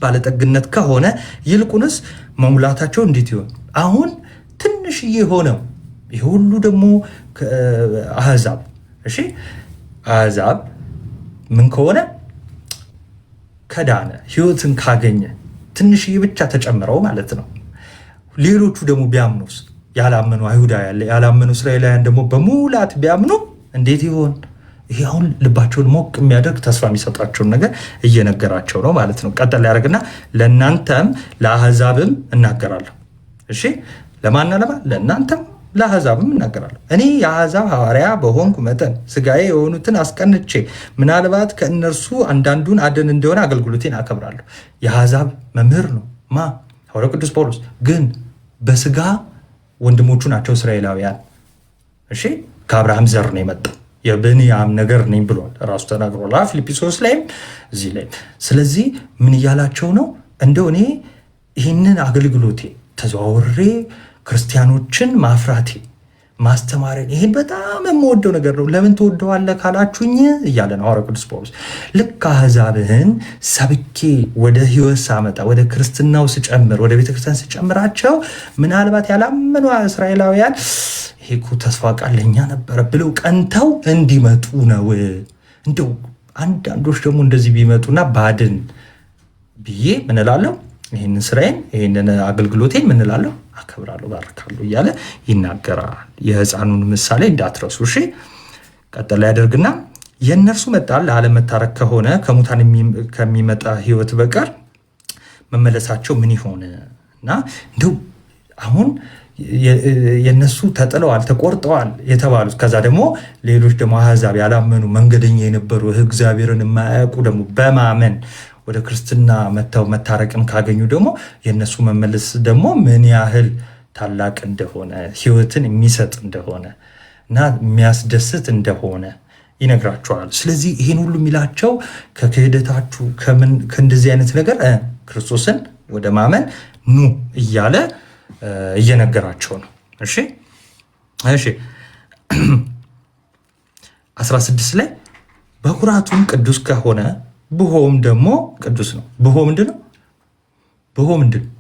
ባለጠግነት ከሆነ ይልቁንስ መሙላታቸው እንዴት ይሆን? አሁን ትንሽዬ ሆነው ይሄ ሁሉ ደግሞ አሕዛብ እሺ አሕዛብ ምን ከሆነ ከዳነ ህይወትን ካገኘ ትንሽዬ ብቻ ተጨምረው ማለት ነው። ሌሎቹ ደግሞ ቢያምኑስ? ያላመኑ አይሁዳውያን ያላመኑ እስራኤላውያን ደግሞ በሙላት ቢያምኑ እንዴት ይሆን? ይሄ አሁን ልባቸውን ሞቅ የሚያደርግ ተስፋ የሚሰጣቸውን ነገር እየነገራቸው ነው ማለት ነው። ቀጠል ያደርግና ለእናንተም ለአሕዛብም እናገራለሁ። እሺ ለማና ለእናንተም ለአሕዛብም እናገራለሁ። እኔ የአሕዛብ ሐዋርያ በሆንኩ መጠን ስጋዬ የሆኑትን አስቀንቼ ምናልባት ከእነርሱ አንዳንዱን አድን እንደሆነ አገልግሎቴን አከብራለሁ። የአሕዛብ መምህር ነው ሐዋርያው ቅዱስ ጳውሎስ፣ ግን በስጋ ወንድሞቹ ናቸው እስራኤላውያን። እሺ ከአብርሃም ዘር ነው የመጣው የብንያም ነገር ነኝ ብሏል፣ ራሱ ተናግሯል ፊልጵስዩስ ላይም እዚህ ላይ። ስለዚህ ምን እያላቸው ነው? እንደው እኔ ይህንን አገልግሎቴ ተዘዋውሬ ክርስቲያኖችን ማፍራቴ ማስተማሪን ይሄን በጣም የምወደው ነገር ነው። ለምን ትወደዋለህ ካላችሁኝ እያለ ነው ሐዋርያው ቅዱስ ጳውሎስ። ልክ አሕዛብህን ሰብኬ ወደ ህይወት ሳመጣ ወደ ክርስትናው ስጨምር ወደ ቤተክርስቲያን ስጨምራቸው ምናልባት ያላመኑ እስራኤላውያን ይሄ እኮ ተስፋ ቃል ለእኛ ነበረ ብለው ቀንተው እንዲመጡ ነው። እንደው አንዳንዶች ደግሞ እንደዚህ ቢመጡና ባድን ብዬ ምን እላለሁ? ይህንን ስራዬን ይህንን አገልግሎቴን ምን እላለሁ? አከብራለሁ፣ ባርካለሁ እያለ ይናገራል። የህፃኑን ምሳሌ እንዳትረሱ እሺ። ቀጠላ ያደርግና የእነርሱ መጣል ለዓለም መታረቅ ከሆነ ከሙታን ከሚመጣ ሕይወት በቀር መመለሳቸው ምን ይሆን? እና እንዲሁ አሁን የነሱ ተጥለዋል ተቆርጠዋል የተባሉት ከዛ ደግሞ ሌሎች ደግሞ አሕዛብ ያላመኑ መንገደኛ የነበሩ እግዚአብሔርን የማያውቁ ደግሞ በማመን ወደ ክርስትና መጥተው መታረቅን ካገኙ ደግሞ የነሱ መመለስ ደግሞ ምን ያህል ታላቅ እንደሆነ ሕይወትን የሚሰጥ እንደሆነ እና የሚያስደስት እንደሆነ ይነግራቸዋል። ስለዚህ ይህን ሁሉ የሚላቸው ከክህደታችሁ ከእንደዚህ አይነት ነገር ክርስቶስን ወደ ማመን ኑ እያለ እየነገራቸው ነው። እሺ 16 ላይ በኩራቱም ቅዱስ ከሆነ ብሆም ደግሞ ቅዱስ ነው። ብሆ ምንድን ነው? ብሆ ምንድን ነው?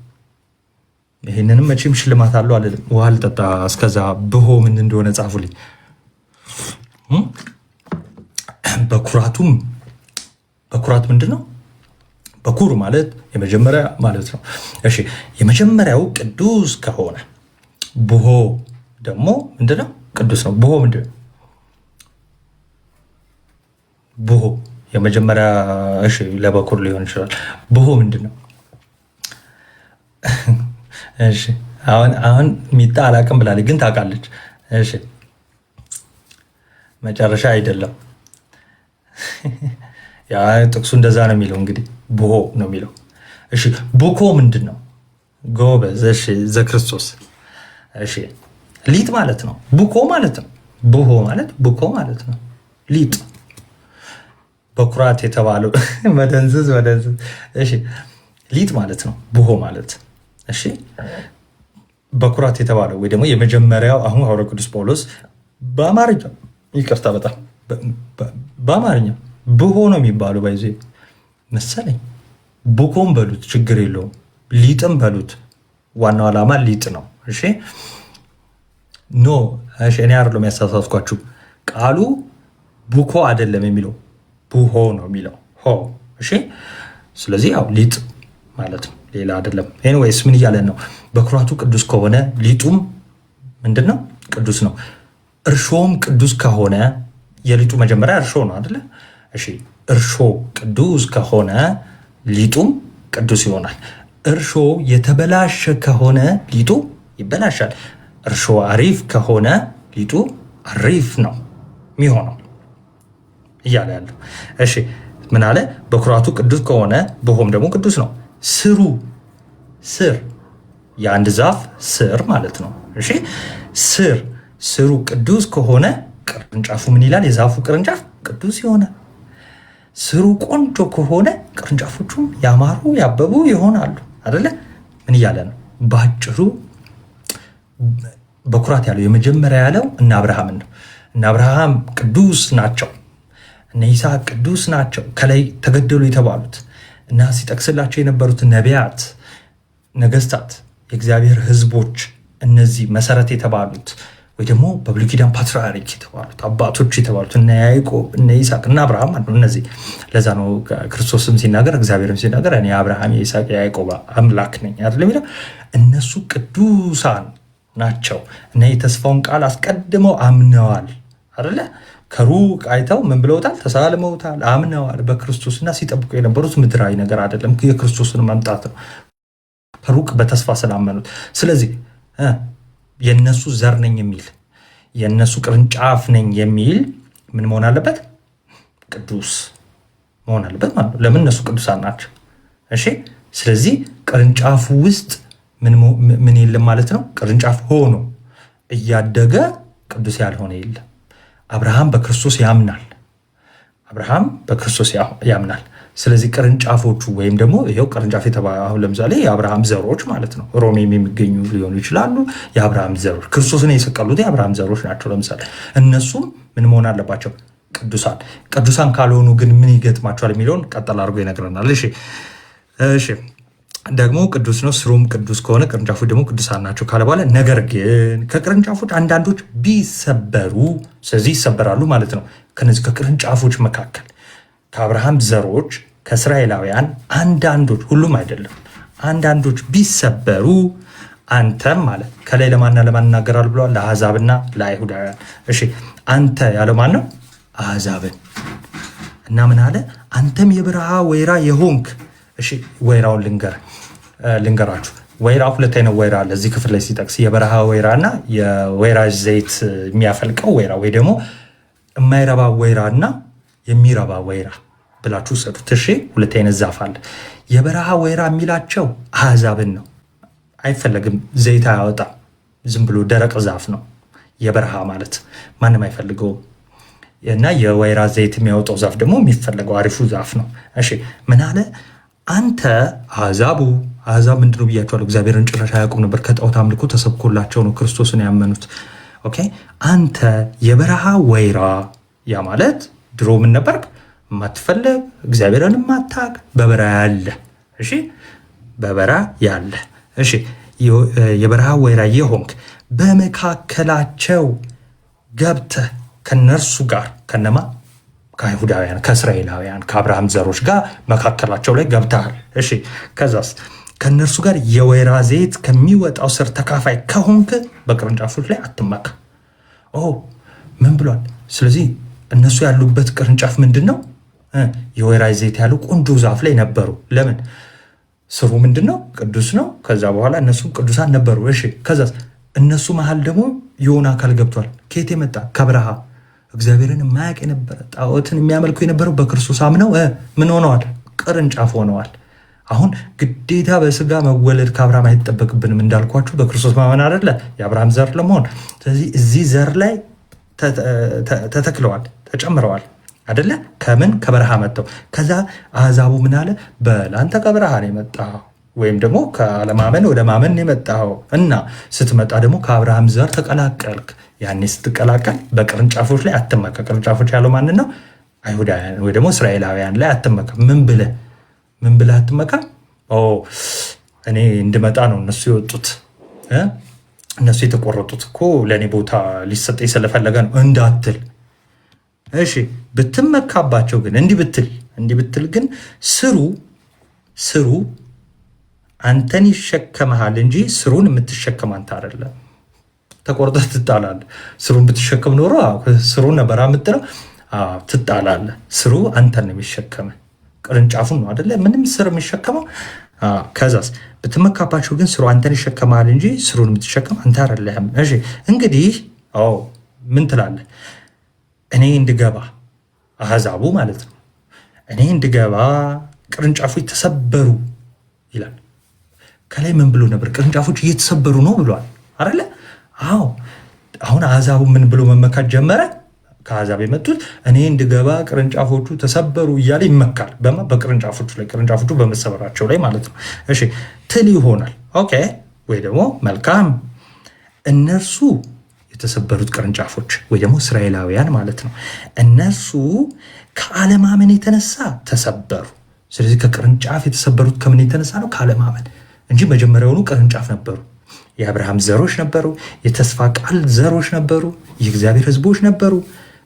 ይህንንም መቼም ሽልማት አለው አለልም። ውሃ ልጠጣ እስከዛ። ብሆ ምን እንደሆነ ጻፉልኝ። በኩራት ምንድን ነው? በኩር ማለት የመጀመሪያ ማለት ነው። እሺ የመጀመሪያው ቅዱስ ከሆነ ብሆ ደግሞ ምንድን ነው? ቅዱስ ነው። ብሆ ምንድን ነው? ብሆ የመጀመሪያ እሺ፣ ለበኩር ሊሆን ይችላል። ብሆ ምንድን ነው? እሺ አሁን ሚጣ አላቅም ብላለች፣ ግን ታውቃለች። እሺ መጨረሻ አይደለም። ያ ጥቅሱ እንደዛ ነው የሚለው። እንግዲህ ብሆ ነው የሚለው። እሺ ቡኮ ምንድን ነው? ጎበዝ። እሺ ዘክርስቶስ። እሺ ሊጥ ማለት ነው። ቡኮ ማለት ነው። ብሆ ማለት ቡኮ ማለት ነው። ሊጥ በኩራት የተባለው መደንዝዝ። እሺ ሊጥ ማለት ነው ብሆ ማለት። እሺ በኩራት የተባለው ወይ ደግሞ የመጀመሪያው አሁን ሐዋርያው ቅዱስ ጳውሎስ በአማርኛ ይቅርታ፣ በጣም በአማርኛ ብሆ ነው የሚባለው ባይዜ መሰለኝ። ቡኮም በሉት ችግር የለውም፣ ሊጥም በሉት። ዋናው ዓላማ ሊጥ ነው። እሺ ኖ እሺ፣ እኔ አይደለም ያሳሳትኳችሁ። ቃሉ ቡኮ አይደለም የሚለው ብሆ ነው የሚለው ሆ። እሺ ስለዚህ ያው ሊጥ ማለት ነው፣ ሌላ አይደለም። ኤኒዌይስ ምን እያለን ነው? በኩራቱ ቅዱስ ከሆነ ሊጡም ምንድን ነው? ቅዱስ ነው። እርሾም ቅዱስ ከሆነ የሊጡ መጀመሪያ እርሾ ነው አይደለ? እሺ እርሾ ቅዱስ ከሆነ ሊጡም ቅዱስ ይሆናል። እርሾ የተበላሸ ከሆነ ሊጡ ይበላሻል። እርሾ አሪፍ ከሆነ ሊጡ አሪፍ ነው የሚሆነው እያለ ያለው። እሺ ምን አለ? በኩራቱ ቅዱስ ከሆነ ብሆም ደግሞ ቅዱስ ነው። ስር የአንድ ዛፍ ስር ማለት ነው። እሺ ስሩ ቅዱስ ከሆነ ቅርንጫፉ ምን ይላል? የዛፉ ቅርንጫፍ ቅዱስ ይሆናል። ስሩ ቆንጆ ከሆነ ቅርንጫፎቹም ያማሩ ያበቡ ይሆናሉ አይደለ? ምን እያለ ነው? በአጭሩ በኩራት ያለው የመጀመሪያ ያለው እነ አብርሃምን ነው። እነ አብርሃም ቅዱስ ናቸው። እነ ይስሐቅ ቅዱስ ናቸው። ከላይ ተገደሉ የተባሉት እና ሲጠቅስላቸው የነበሩት ነቢያት፣ ነገስታት፣ የእግዚአብሔር ሕዝቦች እነዚህ መሰረት የተባሉት ወይ ደግሞ በብሉይ ኪዳን ፓትርያርክ የተባሉት አባቶች የተባሉት እነ ያዕቆብ፣ እነ ይስሐቅ እና አብርሃም ማለት ነው። እነዚህ ለዛ ነው ክርስቶስም ሲናገር እግዚአብሔርም ሲናገር እኔ አብርሃም የይስሐቅ የያዕቆብ አምላክ ነኝ አይደል የሚለው። እነሱ ቅዱሳን ናቸው እና የተስፋውን ቃል አስቀድመው አምነዋል አይደለ? ከሩቅ አይተው ምን ብለውታል? ተሳልመውታል፣ አምነዋል በክርስቶስና ሲጠብቁ የነበሩት ምድራዊ ነገር አይደለም፣ የክርስቶስን መምጣት ነው። ከሩቅ በተስፋ ስላመኑት። ስለዚህ የነሱ ዘር ነኝ የሚል የነሱ ቅርንጫፍ ነኝ የሚል ምን መሆን አለበት? ቅዱስ መሆን አለበት ማለት ነው። ለምን? እነሱ ቅዱሳን ናቸው። እሺ ስለዚህ ቅርንጫፉ ውስጥ ምን የለም ማለት ነው። ቅርንጫፍ ሆኖ እያደገ ቅዱስ ያልሆነ የለም። አብርሃም በክርስቶስ ያምናል። ስለዚህ ቅርንጫፎቹ ወይም ደግሞ ይሄው ቅርንጫፍ የተባለ አሁን ለምሳሌ የአብርሃም ዘሮች ማለት ነው። ሮሜም የሚገኙ ሊሆኑ ይችላሉ። የአብርሃም ዘሮች ክርስቶስን የሰቀሉት የአብርሃም ዘሮች ናቸው። ለምሳሌ እነሱም ምን መሆን አለባቸው? ቅዱሳን ካልሆኑ ግን ምን ይገጥማቸዋል የሚለውን ቀጠል አድርጎ ይነግረናል። እሺ ደግሞ ቅዱስ ነው። ስሩም ቅዱስ ከሆነ ቅርንጫፎች ደግሞ ቅዱሳን ናቸው ካለ በኋላ ነገር ግን ከቅርንጫፎች አንዳንዶች ቢሰበሩ፣ ስለዚህ ይሰበራሉ ማለት ነው። ከነዚህ ከቅርንጫፎች መካከል ከአብርሃም ዘሮች ከእስራኤላውያን አንዳንዶች፣ ሁሉም አይደለም፣ አንዳንዶች ቢሰበሩ አንተም ማለት ከላይ ለማንና ለማን እናገራሉ ብለዋል? ለአሕዛብና ለአይሁዳውያን። እሺ አንተ ያለው ማን ነው? አሕዛብን እና ምን አለ? አንተም የበረሃ ወይራ የሆንክ። እሺ ወይራውን ልንገራችሁ። ወይራ ሁለት አይነት ወይራ አለ እዚህ ክፍል ላይ ሲጠቅስ፣ የበረሃ ወይራ እና የወይራ ዘይት የሚያፈልቀው ወይራ ወይ ደግሞ የማይረባ ወይራ እና የሚረባ ወይራ ብላችሁ ሰጡት። እሺ ሁለት አይነት ዛፍ አለ። የበረሃ ወይራ የሚላቸው አሕዛብን ነው። አይፈለግም፣ ዘይት አያወጣም፣ ዝም ብሎ ደረቅ ዛፍ ነው። የበረሃ ማለት ማንም አይፈልገውም። እና የወይራ ዘይት የሚያወጣው ዛፍ ደግሞ የሚፈለገው አሪፉ ዛፍ ነው። እሺ ምን አለ? አንተ አሕዛብ ምንድነው ብያቸዋለሁ? እግዚአብሔርን ጭራሽ አያውቁም ነበር። ከጣዖት አምልኮ ተሰብኮላቸው ነው ክርስቶስን ያመኑት። ኦኬ አንተ የበረሃ ወይራ፣ ያ ማለት ድሮ ምን ነበርክ? የማትፈለግ እግዚአብሔርን የማታውቅ በበረሃ ያለ። እሺ በበረሃ ያለ። እሺ የበረሃ ወይራ የሆንክ በመካከላቸው ገብተህ ከነርሱ ጋር ከነማ ከአይሁዳውያን ከእስራኤላውያን ከአብርሃም ዘሮች ጋር መካከላቸው ላይ ገብተሃል። እሺ ከዛስ ከነርሱ ጋር የወይራ ዘይት ከሚወጣው ስር ተካፋይ ከሆንክ በቅርንጫፎች ላይ አትመካ። ምን ብሏል? ስለዚህ እነሱ ያሉበት ቅርንጫፍ ምንድን ነው? የወይራ ዘይት ያሉ ቆንጆ ዛፍ ላይ ነበሩ። ለምን? ስሩ ምንድን ነው? ቅዱስ ነው። ከዛ በኋላ እነሱ ቅዱሳን ነበሩ። እሺ ከዛስ እነሱ መሀል ደግሞ የሆነ አካል ገብቷል። ከየት የመጣ? ከበረሃ እግዚአብሔርን የማያውቅ የነበረ ጣዖትን የሚያመልኩ የነበረው በክርስቶስ አምነው ምን ሆነዋል? ቅርንጫፍ ሆነዋል። አሁን ግዴታ በስጋ መወለድ ከአብርሃም አይጠበቅብንም። እንዳልኳችሁ በክርስቶስ ማመን አይደለ የአብርሃም ዘር ለመሆን። ስለዚህ እዚህ ዘር ላይ ተተክለዋል፣ ተጨምረዋል አይደለ? ከምን? ከበረሃ መጥተው። ከዛ አሕዛቡ ምን አለ? በላንተ ከበረሃ ነው የመጣው ወይም ደግሞ ከአለማመን ወደ ማመን የመጣው እና ስትመጣ ደግሞ ከአብርሃም ዘር ተቀላቀልክ። ያኔ ስትቀላቀል በቅርንጫፎች ላይ አትመካ። ቅርንጫፎች ያለው ማንን ነው? አይሁዳውያን ወይ ደግሞ እስራኤላውያን ላይ አትመካ። ምን ብለህ አትመካ? እኔ እንድመጣ ነው እነሱ የወጡት፣ እነሱ የተቆረጡት እኮ ለእኔ ቦታ ሊሰጠኝ ስለፈለገ ነው እንዳትል። እሺ ብትመካባቸው ግን እንዲህ ብትል ግን ስሩ አንተን ይሸከመሃል እንጂ ስሩን የምትሸከም አንተ አይደለም። ተቆርጠህ ትጣላለህ። ስሩን ብትሸከም ኖሮ ስሩን ነበር የምትለው። ትጣላለህ። ስሩ አንተን ነው የሚሸከመህ፣ ቅርንጫፉን ነው አይደለ? ምንም ስር የሚሸከመው። ከዛስ ብትመካባቸው ግን ስሩ አንተን ይሸከመሃል እንጂ ስሩን የምትሸከም አንተ አይደለህም። እሺ እንግዲህ ምን ትላለህ? እኔ እንድገባ አሕዛቡ ማለት ነው፣ እኔ እንድገባ ቅርንጫፎች ተሰበሩ ይላል። ከላይ ምን ብሎ ነበር? ቅርንጫፎች እየተሰበሩ ነው ብሏል አይደለ? አሁን አሕዛቡ ምን ብሎ መመካት ጀመረ? ከአሕዛብ የመጡት እኔ እንድገባ ቅርንጫፎቹ ተሰበሩ እያለ ይመካል። በቅርንጫፎቹ ላይ፣ ቅርንጫፎቹ በመሰበራቸው ላይ ማለት ነው። እሺ ትል ይሆናል። ኦኬ ወይ ደግሞ መልካም፣ እነርሱ የተሰበሩት ቅርንጫፎች ወይ ደግሞ እስራኤላውያን ማለት ነው። እነርሱ ከአለማመን የተነሳ ተሰበሩ። ስለዚህ ከቅርንጫፍ የተሰበሩት ከምን የተነሳ ነው? ከአለማመን እንጂ መጀመሪያውኑ ቅርንጫፍ ነበሩ። የአብርሃም ዘሮች ነበሩ። የተስፋ ቃል ዘሮች ነበሩ። የእግዚአብሔር ሕዝቦች ነበሩ።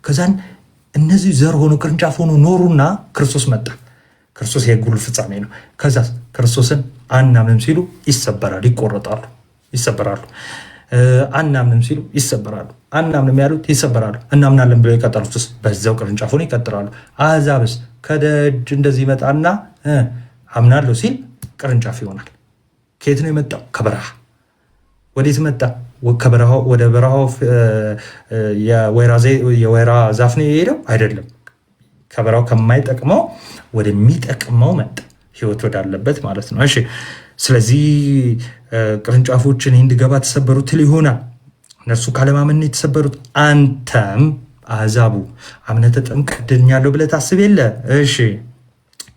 ከዛን እነዚህ ዘር ሆኖ ቅርንጫፍ ሆኖ ኖሩና ክርስቶስ መጣ። ክርስቶስ የሁሉ ፍጻሜ ነው። ከዛ ክርስቶስን አናምንም ሲሉ ይሰበራሉ፣ ይሰበራሉ። አናምንም ሲሉ ይሰበራሉ። አናምንም ያሉት ይሰበራሉ። እናምናለን ብለው የቀጠሉትስ በዛው ቅርንጫፍ ሆኖ ይቀጥላሉ። አሕዛብስ ከደጅ እንደዚህ ይመጣና አምናለሁ ሲል ቅርንጫፍ ይሆናል። ከየት ነው የመጣው? ከበረሃ። ወዴት መጣ? ወደ በረሃው የወይራ ዛፍ ነው የሄደው? አይደለም። ከበረሃው ከማይጠቅመው ወደሚጠቅመው መጣ፣ ህይወት ወዳለበት ማለት ነው። እሺ ስለዚህ ቅርንጫፎችን እንድገባ ተሰበሩ ትል ይሆናል። እነርሱ ካለማመን የተሰበሩት። አንተም አሕዛቡ አምነህ ተጠምቀህ ድኛለሁ ብለህ ታስብ የለ? እሺ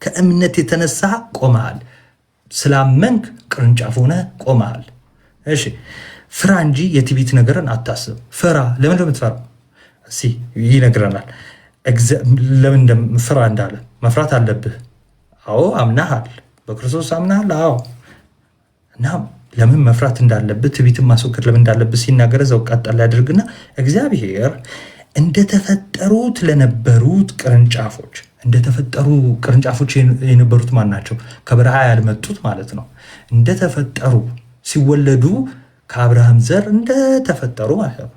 ከእምነት የተነሳ ቆመሃል። ስላመንክ ቅርንጫፍ ሆነህ ቆመሃል። እሺ ፍራ እንጂ የትዕቢት ነገርን አታስብ። ፍራ። ለምን እንደምትፈራው ይነግረናል። ለምን ፍራ እንዳለ መፍራት አለብህ። አዎ አምናሃል፣ በክርስቶስ አምናሃል። አዎ እና ለምን መፍራት እንዳለብህ፣ ትዕቢትን ማስወገድ ለምን እንዳለብህ ሲናገር እዛው ቀጠል ያደርግና እግዚአብሔር እንደተፈጠሩት ለነበሩት ቅርንጫፎች፣ እንደተፈጠሩ ቅርንጫፎች የነበሩት ማን ናቸው? ከበረሃ ያልመጡት ማለት ነው። እንደተፈጠሩ ሲወለዱ ከአብርሃም ዘር እንደተፈጠሩ ማለት ነው።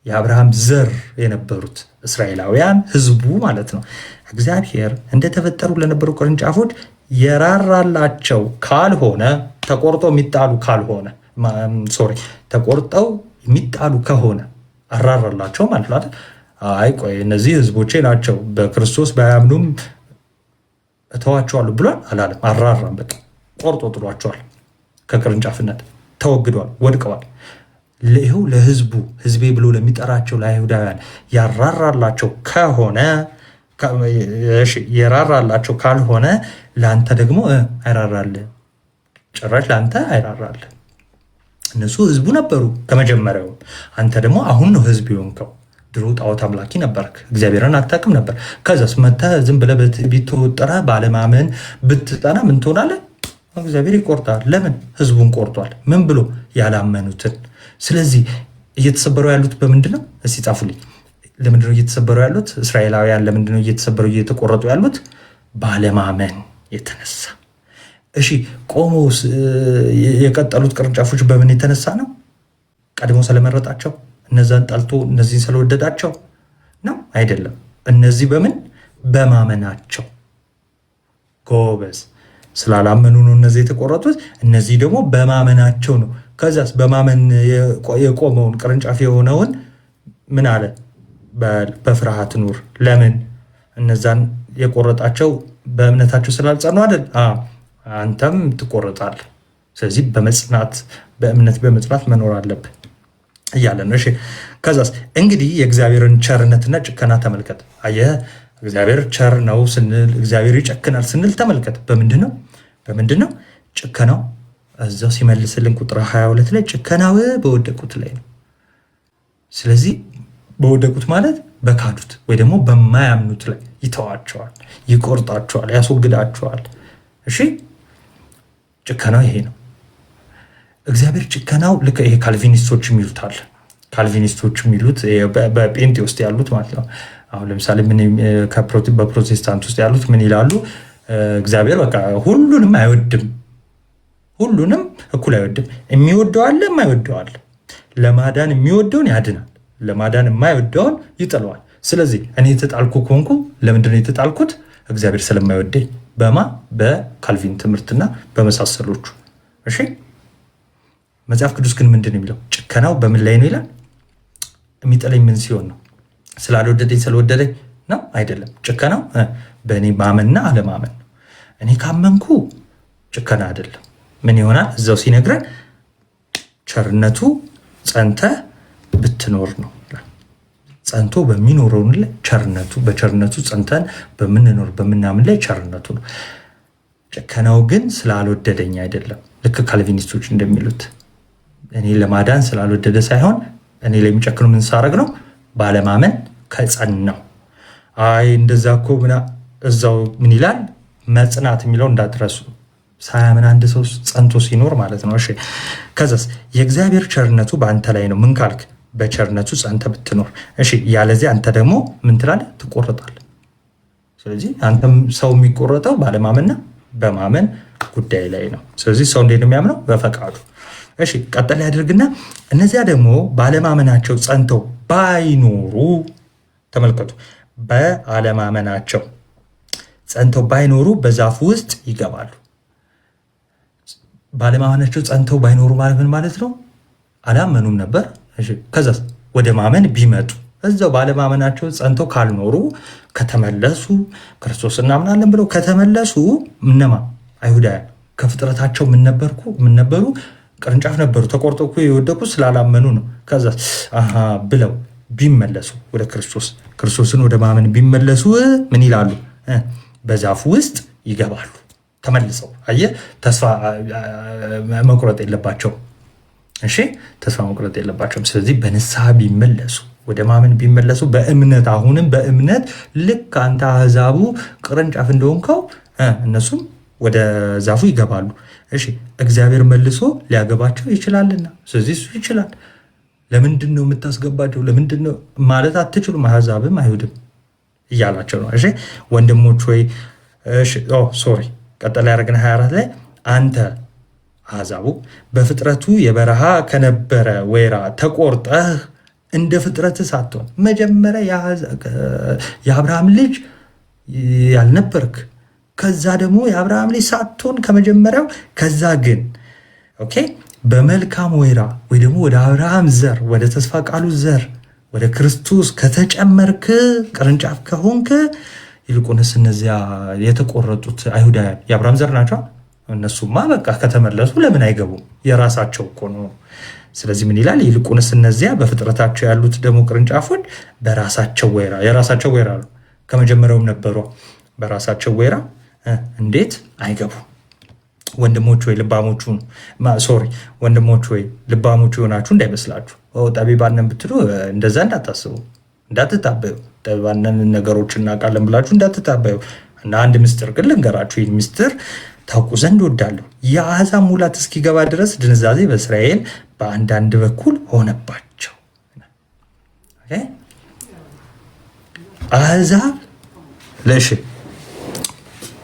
የአብርሃም ዘር የነበሩት እስራኤላውያን ህዝቡ ማለት ነው። እግዚአብሔር እንደተፈጠሩ ለነበሩ ቅርንጫፎች የራራላቸው ካልሆነ ተቆርጠው የሚጣሉ ካልሆነ ተቆርጠው የሚጣሉ ከሆነ አራራላቸው ማለት ነው። አይ ቆይ እነዚህ ህዝቦቼ ናቸው በክርስቶስ ባያምኑም እተዋቸዋለሁ ብሏል አላለም። አራራም፣ በቃ ቆርጦ ጥሏቸዋል። ከቅርንጫፍነት ተወግደዋል፣ ወድቀዋል። ይኸው ለህዝቡ ህዝቤ ብሎ ለሚጠራቸው ለአይሁዳውያን ያራራላቸው ከሆነ የራራላቸው ካልሆነ ለአንተ ደግሞ አይራራልህ፣ ጭራሽ ለአንተ አይራራልህ። እነሱ ህዝቡ ነበሩ ከመጀመሪያው። አንተ ደግሞ አሁን ነው ህዝብ የሆንከው። ድሮ ጣዖት አምላኪ ነበርክ፣ እግዚአብሔርን አታውቅም ነበር። ከዛስ መተህ ዝም ብለህ ቢትወጠረ ባለማመን ብትጠና ምን ትሆናለህ? እግዚአብሔር ይቆርጣል። ለምን? ህዝቡን ቆርጧል። ምን ብሎ? ያላመኑትን። ስለዚህ እየተሰበሩ ያሉት በምንድን ነው? እስቲ ጻፉልኝ። ለምንድነው እየተሰበሩ ያሉት? እስራኤላውያን ለምንድነው እየተሰበሩ እየተቆረጡ ያሉት? ባለማመን የተነሳ። እሺ ቆመው የቀጠሉት ቅርንጫፎች በምን የተነሳ ነው? ቀድሞ ስለመረጣቸው፣ እነዛን ጠልቶ እነዚህን ስለወደዳቸው ነው? አይደለም። እነዚህ በምን? በማመናቸው። ጎበዝ። ስላላመኑ ነው እነዚህ የተቆረጡት። እነዚህ ደግሞ በማመናቸው ነው። ከዛስ በማመን የቆመውን ቅርንጫፍ የሆነውን ምን አለ? በፍርሃት ኑር። ለምን? እነዛን የቆረጣቸው በእምነታቸው ስላልጸኑ አይደል? አንተም ትቆረጣለህ። ስለዚህ በመጽናት በእምነት በመጽናት መኖር አለብህ እያለ ነው። እሺ ከዛስ እንግዲህ የእግዚአብሔርን ቸርነትና ጭከና ተመልከት። አየህ እግዚአብሔር ቸር ነው ስንል፣ እግዚአብሔር ይጨክናል ስንል ተመልከት። በምንድን ነው ጭከናው? እዛው ሲመልስልን ቁጥር 22 ላይ ጭከናው በወደቁት ላይ ነው። ስለዚህ በወደቁት ማለት በካዱት ወይ ደግሞ በማያምኑት ላይ ይተዋቸዋል፣ ይቆርጣቸዋል፣ ያስወግዳቸዋል። እሺ ጭከናው ይሄ ነው። እግዚአብሔር ጭከናው ልክ ይሄ ካልቪኒስቶች የሚሉታል። ካልቪኒስቶች የሚሉት በጴንጤ ውስጥ ያሉት ማለት ነው። አሁን ለምሳሌ በፕሮቴስታንት ውስጥ ያሉት ምን ይላሉ? እግዚአብሔር በቃ ሁሉንም አይወድም፣ ሁሉንም እኩል አይወድም። የሚወደው አለ፣ የማይወደው አለ። ለማዳን የሚወደውን ያድናል፣ ለማዳን የማይወደውን ይጥለዋል። ስለዚህ እኔ የተጣልኩ ከሆንኩ ለምንድን ነው የተጣልኩት? እግዚአብሔር ስለማይወደኝ። በካልቪን ትምህርትና በመሳሰሎቹ። እሺ መጽሐፍ ቅዱስ ግን ምንድን ነው የሚለው? ጭከናው በምን ላይ ነው ይላል? የሚጠለኝ ምን ሲሆን ነው? ስላልወደደኝ ስለወደደኝ ነው? አይደለም። ጭከናው በእኔ ማመንና አለማመን ነው። እኔ ካመንኩ ጭከና አይደለም። ምን ይሆናል? እዛው ሲነግረን ቸርነቱ ጸንተ ብትኖር ነው። ጸንቶ በሚኖረው ላይ ቸርነቱ፣ በቸርነቱ ጸንተን በምንኖር በምናምን ላይ ቸርነቱ ነው። ጭከናው ግን ስላልወደደኝ አይደለም። ልክ ካልቪኒስቶች እንደሚሉት እኔ ለማዳን ስላልወደደ ሳይሆን እኔ ላይ የሚጨክኑ ምን ሳረግ ነው? ባለማመን ከጸናው። አይ እንደዛ እኮ እዛው ምን ይላል? መጽናት የሚለው እንዳትረሱ። ሳያምን አንድ ሰው ጸንቶ ሲኖር ማለት ነው። እሺ ከዛስ የእግዚአብሔር ቸርነቱ በአንተ ላይ ነው። ምን ካልክ? በቸርነቱ ጸንተ ብትኖር። እሺ ያለዚህ አንተ ደግሞ ምን ትላለህ? ትቆረጣለህ። ስለዚህ አንተም ሰው የሚቆረጠው ባለማመንና በማመን ጉዳይ ላይ ነው። ስለዚህ ሰው እንዴት ነው የሚያምነው? በፈቃዱ። እሺ ቀጠል ያደርግና እነዚያ ደግሞ ባለማመናቸው ጸንተው ባይኖሩ፣ ተመልከቱ፣ በአለማመናቸው ጸንተው ባይኖሩ በዛፉ ውስጥ ይገባሉ። ባለማመናቸው ጸንተው ባይኖሩ ማለት ምን ማለት ነው? አላመኑም ነበር። ከዛ ወደ ማመን ቢመጡ እዛው ባለማመናቸው ጸንተው ካልኖሩ ከተመለሱ፣ ክርስቶስ እናምናለን ብለው ከተመለሱ፣ እነማ አይሁዳውያን ከፍጥረታቸው ምን ነበሩ? ቅርንጫፍ ነበሩ። ተቆርጠው እኮ የወደቁ ስላላመኑ ነው። ከዛ ብለው ቢመለሱ ወደ ክርስቶስን ወደ ማመን ቢመለሱ ምን ይላሉ? በዛፉ ውስጥ ይገባሉ። ተመልሰው አየህ፣ ተስፋ መቁረጥ የለባቸው። እሺ ተስፋ መቁረጥ የለባቸውም። ስለዚህ በንስሐ ቢመለሱ፣ ወደ ማመን ቢመለሱ፣ በእምነት አሁንም በእምነት ልክ አንተ አሕዛቡ ቅርንጫፍ እንደሆንከው እነሱም ወደ ዛፉ ይገባሉ። እሺ እግዚአብሔር መልሶ ሊያገባቸው ይችላልና፣ ስለዚህ እሱ ይችላል። ለምንድን ነው የምታስገባቸው? ለምንድን ነው ማለት አትችሉም፣ አሕዛብም አይሁድም እያላቸው ነው። እሺ ወንድሞች ወይ ሶሪ ቀጠላ ያደረግን 24 ላይ አንተ አሕዛቡ በፍጥረቱ የበረሃ ከነበረ ወይራ ተቆርጠህ እንደ ፍጥረት ሳትሆን፣ መጀመሪያ የአብርሃም ልጅ ያልነበርክ ከዛ ደግሞ የአብርሃም ልጅ ሳትሆን ከመጀመሪያው ከዛ ግን ኦኬ በመልካም ወይራ ወይ ደግሞ ወደ አብርሃም ዘር ወደ ተስፋ ቃሉ ዘር ወደ ክርስቶስ ከተጨመርክ ቅርንጫፍ ከሆንክ ይልቁንስ እነዚያ የተቆረጡት አይሁዳውያን የአብርሃም ዘር ናቸው። እነሱማ በቃ ከተመለሱ ለምን አይገቡም? የራሳቸው እኮ ነው። ስለዚህ ምን ይላል? ይልቁንስ እነዚያ በፍጥረታቸው ያሉት ደግሞ ቅርንጫፎች በራሳቸው ወይራ የራሳቸው ወይራ ነው። ከመጀመሪያውም ነበሩ። በራሳቸው ወይራ እንዴት አይገቡ? ወንድሞች ወይ ልባሞቹ ወንድሞች ወይ ልባሞቹ የሆናችሁ እንዳይመስላችሁ። ጠቢባንን ብትሉ እንደዛ እንዳታስቡ፣ እንዳትታበዩ። ጠቢባንን ነገሮች እናውቃለን ብላችሁ እንዳትታበዩ። እና አንድ ምስጢር ግን ልንገራችሁ። ይህን ምስጢር ታውቁ ዘንድ እወዳለሁ። የአሕዛብ ሙላት እስኪገባ ድረስ ድንዛዜ በእስራኤል በአንዳንድ በኩል ሆነባቸው። አሕዛብ ለሽ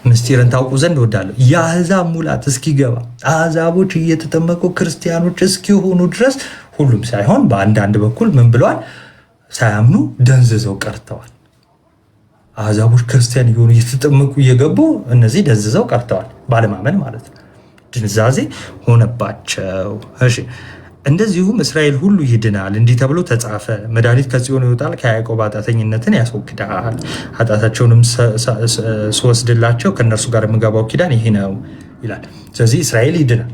ምስጢርን ታውቁ ዘንድ እወዳለሁ። የአሕዛብ ሙላት እስኪገባ አሕዛቦች እየተጠመቁ ክርስቲያኖች እስኪሆኑ ድረስ ሁሉም ሳይሆን በአንዳንድ በኩል ምን ብለዋል? ሳያምኑ ደንዝዘው ቀርተዋል። አሕዛቦች ክርስቲያን እየሆኑ እየተጠመቁ እየገቡ እነዚህ ደንዝዘው ቀርተዋል። ባለማመን ማለት ነው። ድንዛዜ ሆነባቸው። እሺ እንደዚሁም እስራኤል ሁሉ ይድናል፣ እንዲህ ተብሎ ተጻፈ። መድኃኒት ከጽዮን ይወጣል፣ ከያዕቆብ ኃጢአተኝነትን ያስወግዳል። ኃጢአታቸውንም ስወስድላቸው ከእነርሱ ጋር የምገባው ኪዳን ይሄ ነው ይላል። ስለዚህ እስራኤል ይድናል።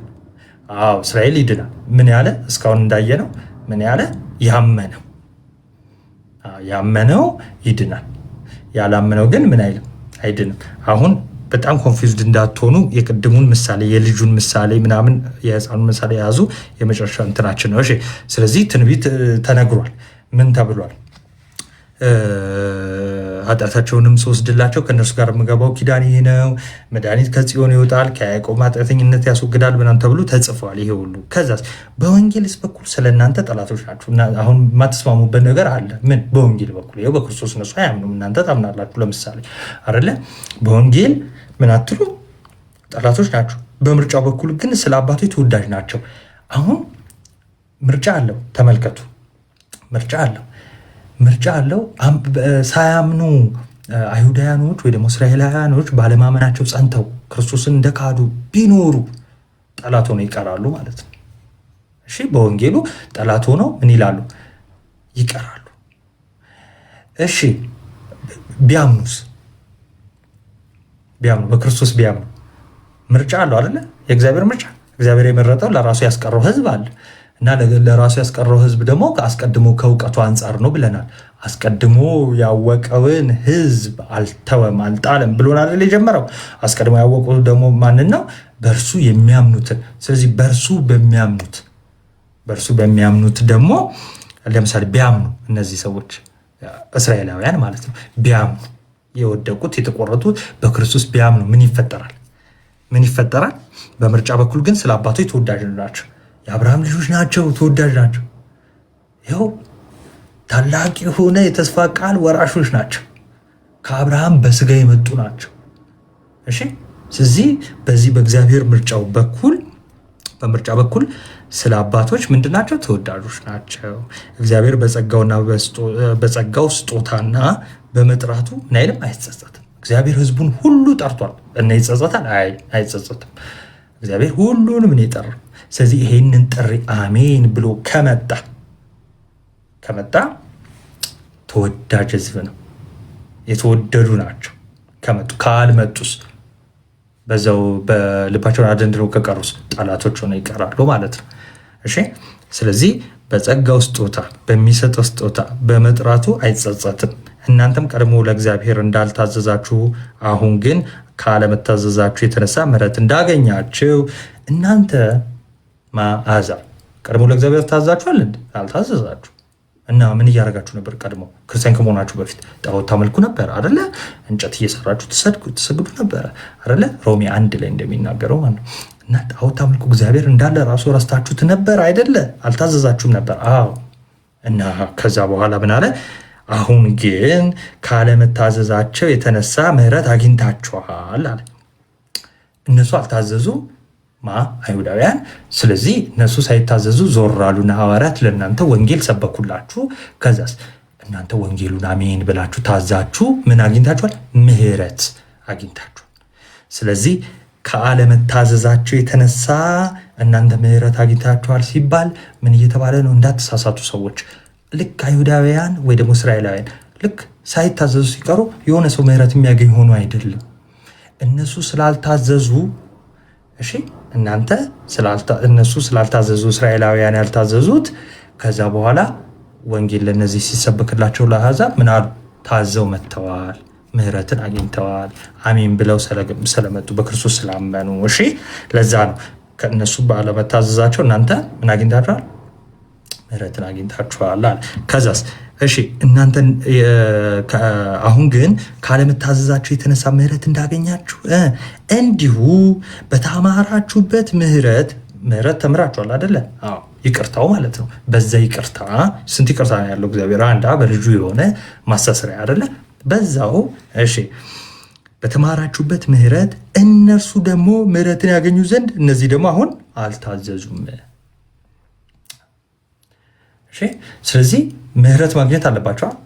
አዎ እስራኤል ይድናል። ምን ያለ እስካሁን እንዳየነው ምን ያለ ያመነው ይድናል። ያላመነው ግን ምን አይልም፣ አይድንም። አሁን በጣም ኮንፊውዝድ እንዳትሆኑ የቅድሙን ምሳሌ የልጁን ምሳሌ ምናምን የሕፃኑን ምሳሌ የያዙ የመጨረሻ እንትናችን ነው። እሺ ስለዚህ ትንቢት ተነግሯል። ምን ተብሏል? ኃጢአታቸውንም ስወስድላቸው ከእነርሱ ጋር የምገባው ኪዳን ይህ ነው። መድኃኒት ከጽዮን ይወጣል፣ ከያዕቆብ ኃጢአተኝነት ያስወግዳል ምናምን ተብሎ ተጽፏል። ይሄ ሁሉ ከዛስ በወንጌልስ በኩል ስለ እናንተ ጠላቶች ናቸው። አሁን የማትስማሙበት ነገር አለ። ምን በወንጌል በኩል ይኸው በክርስቶስ እነሱ አያምኑም፣ እናንተ ታምናላችሁ። ለምሳሌ አይደለ በወንጌል ምን አትሉ ጠላቶች ናቸው። በምርጫው በኩል ግን ስለ አባቶች ተወዳጅ ናቸው። አሁን ምርጫ አለው። ተመልከቱ፣ ምርጫ አለው። ሳያምኑ አይሁዳውያኖች ወይ ደግሞ እስራኤላውያኖች ባለማመናቸው ጸንተው ክርስቶስን እንደካዱ ቢኖሩ ጠላት ሆነው ይቀራሉ ማለት ነው። እሺ በወንጌሉ ጠላት ሆነው ምን ይላሉ? ይቀራሉ። እሺ ቢያምኑ በክርስቶስ ቢያምኑ ምርጫ አለው አይደለ? የእግዚአብሔር ምርጫ እግዚአብሔር የመረጠው ለራሱ ያስቀረው ሕዝብ አለ እና ለራሱ ያስቀረው ሕዝብ ደግሞ አስቀድሞ ከእውቀቱ አንጻር ነው ብለናል። አስቀድሞ ያወቀውን ሕዝብ አልተወም አልጣለም ብሎናል አይደል? የጀመረው አስቀድሞ ያወቀው ደግሞ ማንን ነው? በእርሱ የሚያምኑትን። ስለዚህ በእርሱ በሚያምኑት ደግሞ ለምሳሌ ቢያምኑ እነዚህ ሰዎች እስራኤላውያን ማለት ነው ቢያምኑ የወደቁት የተቆረጡት በክርስቶስ ቢያምኑ ምን ይፈጠራል? በምርጫ በኩል ግን ስለ አባቶች ተወዳጅ ናቸው። የአብርሃም ልጆች ናቸው፣ ተወዳጅ ናቸው። ይኸው ታላቅ የሆነ የተስፋ ቃል ወራሾች ናቸው። ከአብርሃም በስጋ የመጡ ናቸው። እሺ ስለዚህ በዚህ በእግዚአብሔር በምርጫ በኩል ስለ አባቶች ምንድናቸው? ተወዳጆች ናቸው። እግዚአብሔር በጸጋው ስጦታና በመጥራቱ ምን አይልም? አይጸጸትም። እግዚአብሔር ሕዝቡን ሁሉ ጠርቷል እና ይጸጸታል? አይጸጸትም። እግዚአብሔር ሁሉንም ነው የጠራው። ስለዚህ ይሄንን ጥሪ አሜን ብሎ ከመጣ ተወዳጅ ሕዝብ ነው። የተወደዱ ናቸው። ካልመጡስ በዛው በልባቸውን አደንድረው ከቀሩስ ጠላቶች ሆነው ይቀራሉ ማለት ነው። እሺ ስለዚህ በጸጋው ስጦታ በሚሰጠው ስጦታ በመጥራቱ አይጸጸትም። እናንተም ቀድሞ ለእግዚአብሔር እንዳልታዘዛችሁ አሁን ግን ካለመታዘዛችሁ የተነሳ ምሕረት እንዳገኛችሁ እናንተ አሕዛብ ቀድሞ ለእግዚአብሔር ታዛችኋል? አልታዘዛችሁ እና ምን እያደረጋችሁ ነበር? ቀድሞ ክርስቲያን ከመሆናችሁ በፊት ጣዖት ታመልኩ ነበር አደለ? እንጨት እየሰራችሁ ትሰግዱ ነበረ አደለ? ሮሜ 1 ላይ እንደሚናገረው ማለት ነው። እና ጣዖት ታመልኩ እግዚአብሔር እንዳለ ራሱ ረስታችሁት ነበር አይደለ? አልታዘዛችሁም ነበር። አዎ። እና ከዛ በኋላ ምን አለ? አሁን ግን ካለመታዘዛቸው የተነሳ ምሕረት አግኝታችኋል አለ። እነሱ አልታዘዙ አይሁዳውያን። ስለዚህ እነሱ ሳይታዘዙ ዞር አሉና ሐዋርያት ለእናንተ ወንጌል ሰበኩላችሁ። ከዛስ እናንተ ወንጌሉን አሜን ብላችሁ ታዛችሁ ምን አግኝታችኋል? ምህረት አግኝታችኋል። ስለዚህ ከአለመታዘዛችሁ የተነሳ እናንተ ምህረት አግኝታችኋል ሲባል ምን እየተባለ ነው? እንዳትሳሳቱ ሰዎች። ልክ አይሁዳውያን ወይ ደግሞ እስራኤላውያን ልክ ሳይታዘዙ ሲቀሩ የሆነ ሰው ምህረት የሚያገኝ ሆኖ አይደለም። እነሱ ስላልታዘዙ፣ እሺ እነሱ ስላልታዘዙ፣ እስራኤላውያን ያልታዘዙት፣ ከዛ በኋላ ወንጌል ለነዚህ ሲሰበክላቸው ለአሕዛብ ምን አሉ? ታዘው መጥተዋል፣ ምህረትን አግኝተዋል። አሜን ብለው ስለመጡ በክርስቶስ ስላመኑ። እሺ ለዛ ነው ከእነሱ ባለመታዘዛቸው እናንተ ምን አግኝታችኋል? ምህረትን አግኝታችኋል አለ። ከዛስ እሺ እናንተ አሁን ግን ካለመታዘዛችሁ የተነሳ ምህረት እንዳገኛችሁ እንዲሁ በተማራችሁበት ምህረት ተምራችኋል አይደለ? አዎ ይቅርታው ማለት ነው። በዛ ይቅርታ ስንት ይቅርታ ነው ያለው እግዚአብሔር? አንዳ በልጁ የሆነ ማስተስሪያ አይደለ? በዛው እሺ በተማራችሁበት ምህረት እነርሱ ደግሞ ምህረትን ያገኙ ዘንድ እነዚህ ደግሞ አሁን አልታዘዙም። እሺ ስለዚህ ምህረት ማግኘት አለባቸዋል።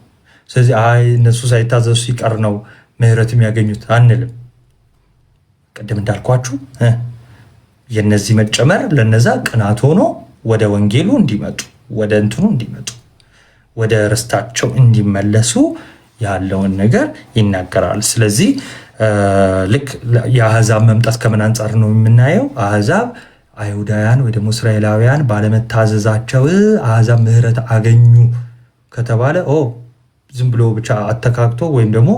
ስለዚህ እነሱ ሳይታዘዙ ሲቀር ነው ምህረት የሚያገኙት አንልም። ቅድም እንዳልኳችሁ የነዚህ መጨመር ለነዛ ቅናት ሆኖ ወደ ወንጌሉ እንዲመጡ፣ ወደ እንትኑ እንዲመጡ፣ ወደ ርስታቸው እንዲመለሱ ያለውን ነገር ይናገራል። ስለዚህ ልክ የአሕዛብ መምጣት ከምን አንጻር ነው የምናየው? አሕዛብ አይሁዳውያን ወይ ደግሞ እስራኤላውያን ባለመታዘዛቸው አሕዛብ ምህረት አገኙ ከተባለ ዝም ብሎ ብቻ አተካክቶ ወይም ደግሞ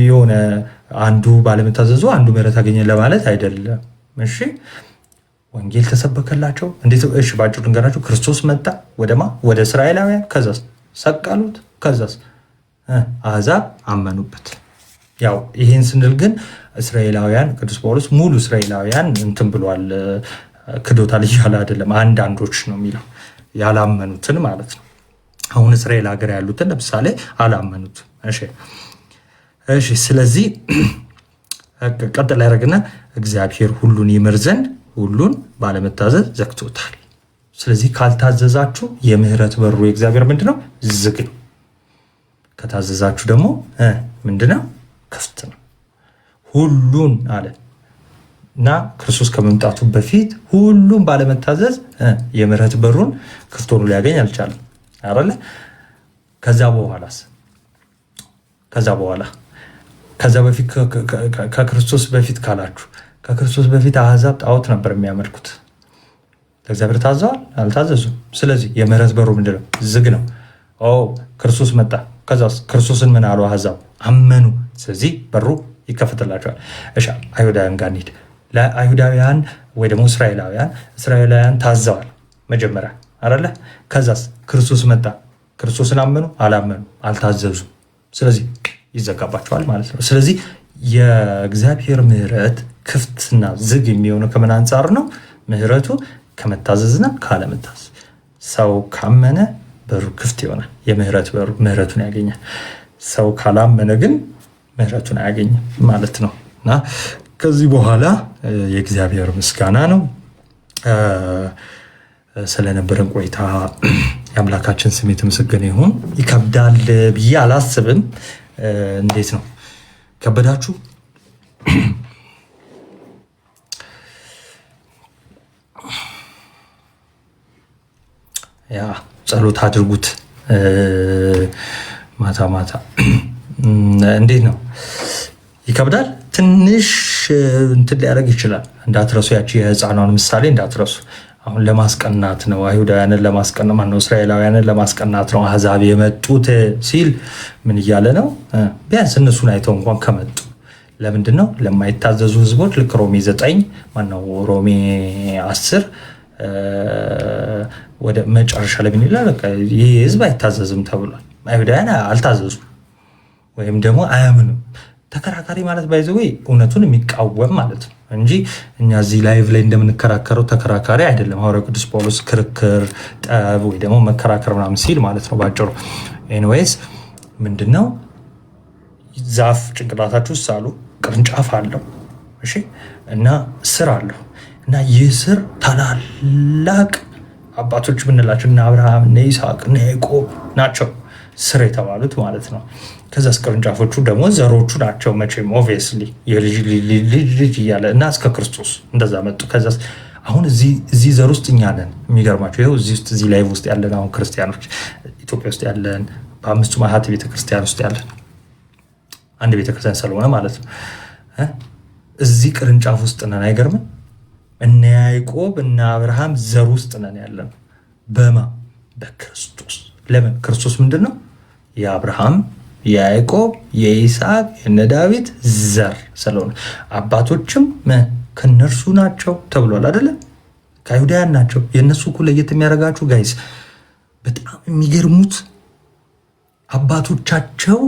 የሆነ አንዱ ባለመታዘዙ አንዱ ምህረት አገኘ ለማለት አይደለም። እሺ ወንጌል ተሰበከላቸው። እንዴት? እሺ ባጭሩ ልንገራቸው። ክርስቶስ መጣ ወደ እስራኤላውያን፣ ከዛስ ሰቀሉት፣ ከዛስ አሕዛብ አመኑበት። ያው ይህን ስንል ግን እስራኤላውያን ቅዱስ ጳውሎስ ሙሉ እስራኤላውያን እንትን ብሏል ክዶታል እያለ አይደለም። አንዳንዶች ነው የሚለው ያላመኑትን ማለት ነው። አሁን እስራኤል ሀገር ያሉትን ለምሳሌ አላመኑትም። እሺ ስለዚህ ቀጥል ያደረግና እግዚአብሔር ሁሉን ይምር ዘንድ ሁሉን ባለመታዘዝ ዘግቶታል። ስለዚህ ካልታዘዛችሁ የምህረት በሩ የእግዚአብሔር ምንድነው? ዝግ ነው። ከታዘዛችሁ ደግሞ ምንድነው? ክፍት ነው። ሁሉን አለ እና ክርስቶስ ከመምጣቱ በፊት ሁሉም ባለመታዘዝ የምህረት በሩን ክፍት ሆኖ ሊያገኝ አልቻለም አይደለ? ከዛ በፊት ከክርስቶስ በፊት ካላችሁ ከክርስቶስ በፊት አሕዛብ ጣዖት ነበር የሚያመልኩት። ለእግዚአብሔር ታዘዋል? አልታዘዙም። ስለዚህ የምህረት በሩ ምንድነው? ዝግ ነው። ክርስቶስ መጣ። ከዛ ክርስቶስን ምን አሉ? አሕዛብ አመኑ። ስለዚህ በሩ ይከፈትላቸዋል። እሺ አይሁዳውያን ጋር እንሂድ። ለአይሁዳውያን ወይ ደግሞ እስራኤላውያን ታዘዋል መጀመሪያ አይደለ? ከዛስ ክርስቶስ መጣ። ክርስቶስን አመኑ? አላመኑ? አልታዘዙም። ስለዚህ ይዘጋባቸዋል ማለት ነው። ስለዚህ የእግዚአብሔር ምህረት ክፍትና ዝግ የሚሆነው ከምን አንጻር ነው? ምህረቱ ከመታዘዝና ካለመታዘዝ። ሰው ካመነ በሩ ክፍት ይሆናል። የምህረት በሩ ምህረቱን ያገኛል። ሰው ካላመነ ግን ምህረቱን አያገኝም ማለት ነው። እና ከዚህ በኋላ የእግዚአብሔር ምስጋና ነው። ስለነበረን ቆይታ የአምላካችን ስም የተመሰገነ ይሁን። ይከብዳል ብዬ አላስብም። እንዴት ነው ከበዳችሁ? ያ ጸሎት አድርጉት ማታ ማታ። እንዴት ነው? ይከብዳል ትንሽ እንትን ሊያደርግ ይችላል። እንዳትረሱ፣ ያቺ የህፃኗን ምሳሌ እንዳትረሱ። አሁን ለማስቀናት ነው፣ አይሁዳውያንን ለማስቀናት ነው፣ እስራኤላውያንን ለማስቀናት ነው አሕዛብ የመጡት ሲል ምን እያለ ነው? ቢያንስ እነሱን አይተው እንኳን ከመጡ ለምንድን ነው ለማይታዘዙ ህዝቦች ልክ ሮሜ 9 ማነው ሮሜ 10 ወደ መጨረሻ ላይ ምን ይላል? ይህ ህዝብ አይታዘዝም ተብሏል። አይሁዳውያን አልታዘዙም ወይም ደግሞ አያምኑም። ተከራካሪ ማለት ባይዘው እውነቱን የሚቃወም ማለት ነው እንጂ እኛ እዚህ ላይቭ ላይ እንደምንከራከረው ተከራካሪ አይደለም። ሐዋርያው ቅዱስ ጳውሎስ ክርክር፣ ጠብ ወይ ደግሞ መከራከር ምናምን ሲል ማለት ነው ባጭሩ። ኤኒዌይስ ምንድነው ዛፍ ጭንቅላታችሁ ውስጥ አሉ፣ ቅርንጫፍ አለው፣ እሺ፣ እና ስር አለው እና ይህ ስር ታላላቅ አባቶች የምንላቸው እነ አብርሃም፣ እነ ይስሐቅ፣ እነ ያዕቆብ ናቸው ስር የተባሉት ማለት ነው። ከዛስ ቅርንጫፎቹ ደግሞ ዘሮቹ ናቸው። መቼም ኦብቪየስሊ የልጅ ልጅ እያለ እና እስከ ክርስቶስ እንደዛ መጡ። ከዛስ አሁን እዚህ ዘር ውስጥ እኛ ነን። የሚገርማቸው ይኸው እዚህ ላይቭ ውስጥ ያለን አሁን ክርስቲያኖች ኢትዮጵያ ውስጥ ያለን በ5ቱ ማህት ቤተክርስቲያን ውስጥ ያለን አንድ ቤተክርስቲያን ስለሆነ ማለት ነው እዚህ ቅርንጫፍ ውስጥ ነን። አይገርምም? እነ ያዕቆብ እነ አብርሃም ዘር ውስጥ ነን ያለን በማ በክርስቶስ። ለምን? ክርስቶስ ምንድን ነው? የአብርሃም የያዕቆብ የይስሐቅ የነ ዳዊት ዘር ስለሆነ አባቶችም ከነርሱ ናቸው ተብሏል አይደለ? ከአይሁዳውያን ናቸው። የእነሱ እኮ ለየት የሚያደርጋችሁ ጋይስ በጣም የሚገርሙት አባቶቻቸው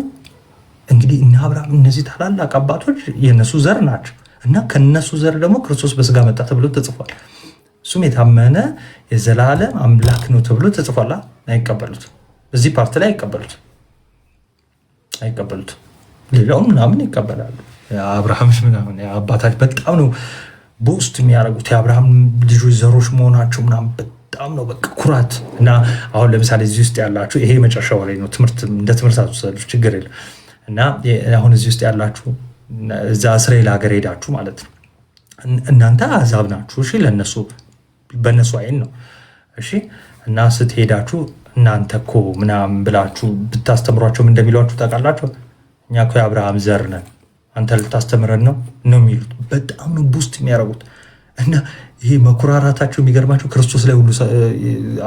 እንግዲህ እነ አብርሃም እነዚህ ታላላቅ አባቶች የእነሱ ዘር ናቸው እና ከነሱ ዘር ደግሞ ክርስቶስ በስጋ መጣ ተብሎ ተጽፏል። እሱም የታመነ የዘላለም አምላክ ነው ተብሎ ተጽፏል። አይቀበሉትም። እዚህ ፓርት ላይ አይቀበሉትም። ሌላውን ምናምን ይቀበላሉ። አብርሃም ምናምን አባታች በጣም ነው በውስጥ የሚያደርጉት የአብርሃም ልጆች ዘሮች መሆናቸው ምናምን በጣም ነው በቃ ኩራት። እና አሁን ለምሳሌ እዚህ ውስጥ ያላችሁ ይሄ መጨረሻ ወሬ ነው፣ እንደ ትምህርት አትወሰዱ፣ ችግር የለም። እና አሁን እዚህ ውስጥ ያላችሁ እዛ እስራኤል ሀገር ሄዳችሁ ማለት ነው እናንተ አሕዛብ ናችሁ። እሺ ለነሱ በእነሱ አይን ነው እሺ። እና ስትሄዳችሁ እናንተ እኮ ምናምን ብላችሁ ብታስተምሯቸውም እንደሚሏችሁ ታውቃላችሁ። እኛ እኮ የአብርሃም ዘር ነን አንተ ልታስተምረን ነው የሚሉት። በጣም ነው ቡስት የሚያደርጉት። እና ይሄ መኩራራታቸው የሚገርማቸው ክርስቶስ ላይ ሁሉ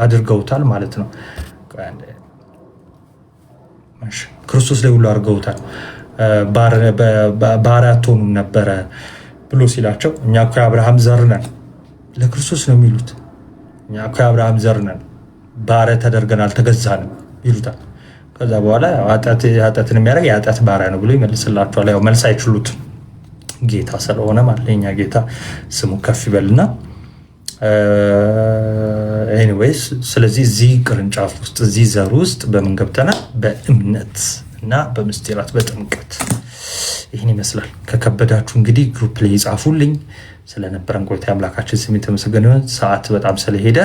አድርገውታል ማለት ነው። ክርስቶስ ላይ ሁሉ አድርገውታል። ባሪያ አትሆኑም ነበረ ብሎ ሲላቸው እኛ እኮ የአብርሃም ዘር ነን ለክርስቶስ ነው የሚሉት። እኛ እኮ የአብርሃም ዘር ነን ባሪያ ተደርገን አልተገዛንም ይሉታል። ከዛ በኋላ ኃጢአትን የሚያደርግ የኃጢአት ባሪያ ነው ብሎ ይመልስላቸዋል። ያው መልስ አይችሉትም ጌታ ስለሆነ ማለት የእኛ ጌታ ስሙ ከፍ ይበልና ኤኒዌይስ። ስለዚህ እዚህ ቅርንጫፍ ውስጥ እዚህ ዘር ውስጥ በምን ገብተናል? በእምነት እና በምስጢራት በጥምቀት። ይህን ይመስላል። ከከበዳችሁ እንግዲህ ግሩፕ ላይ ይጻፉልኝ። ስለነበረን ቆይታ አምላካችን ስም የተመሰገነ ይሁን። ሰዓት በጣም ስለሄደ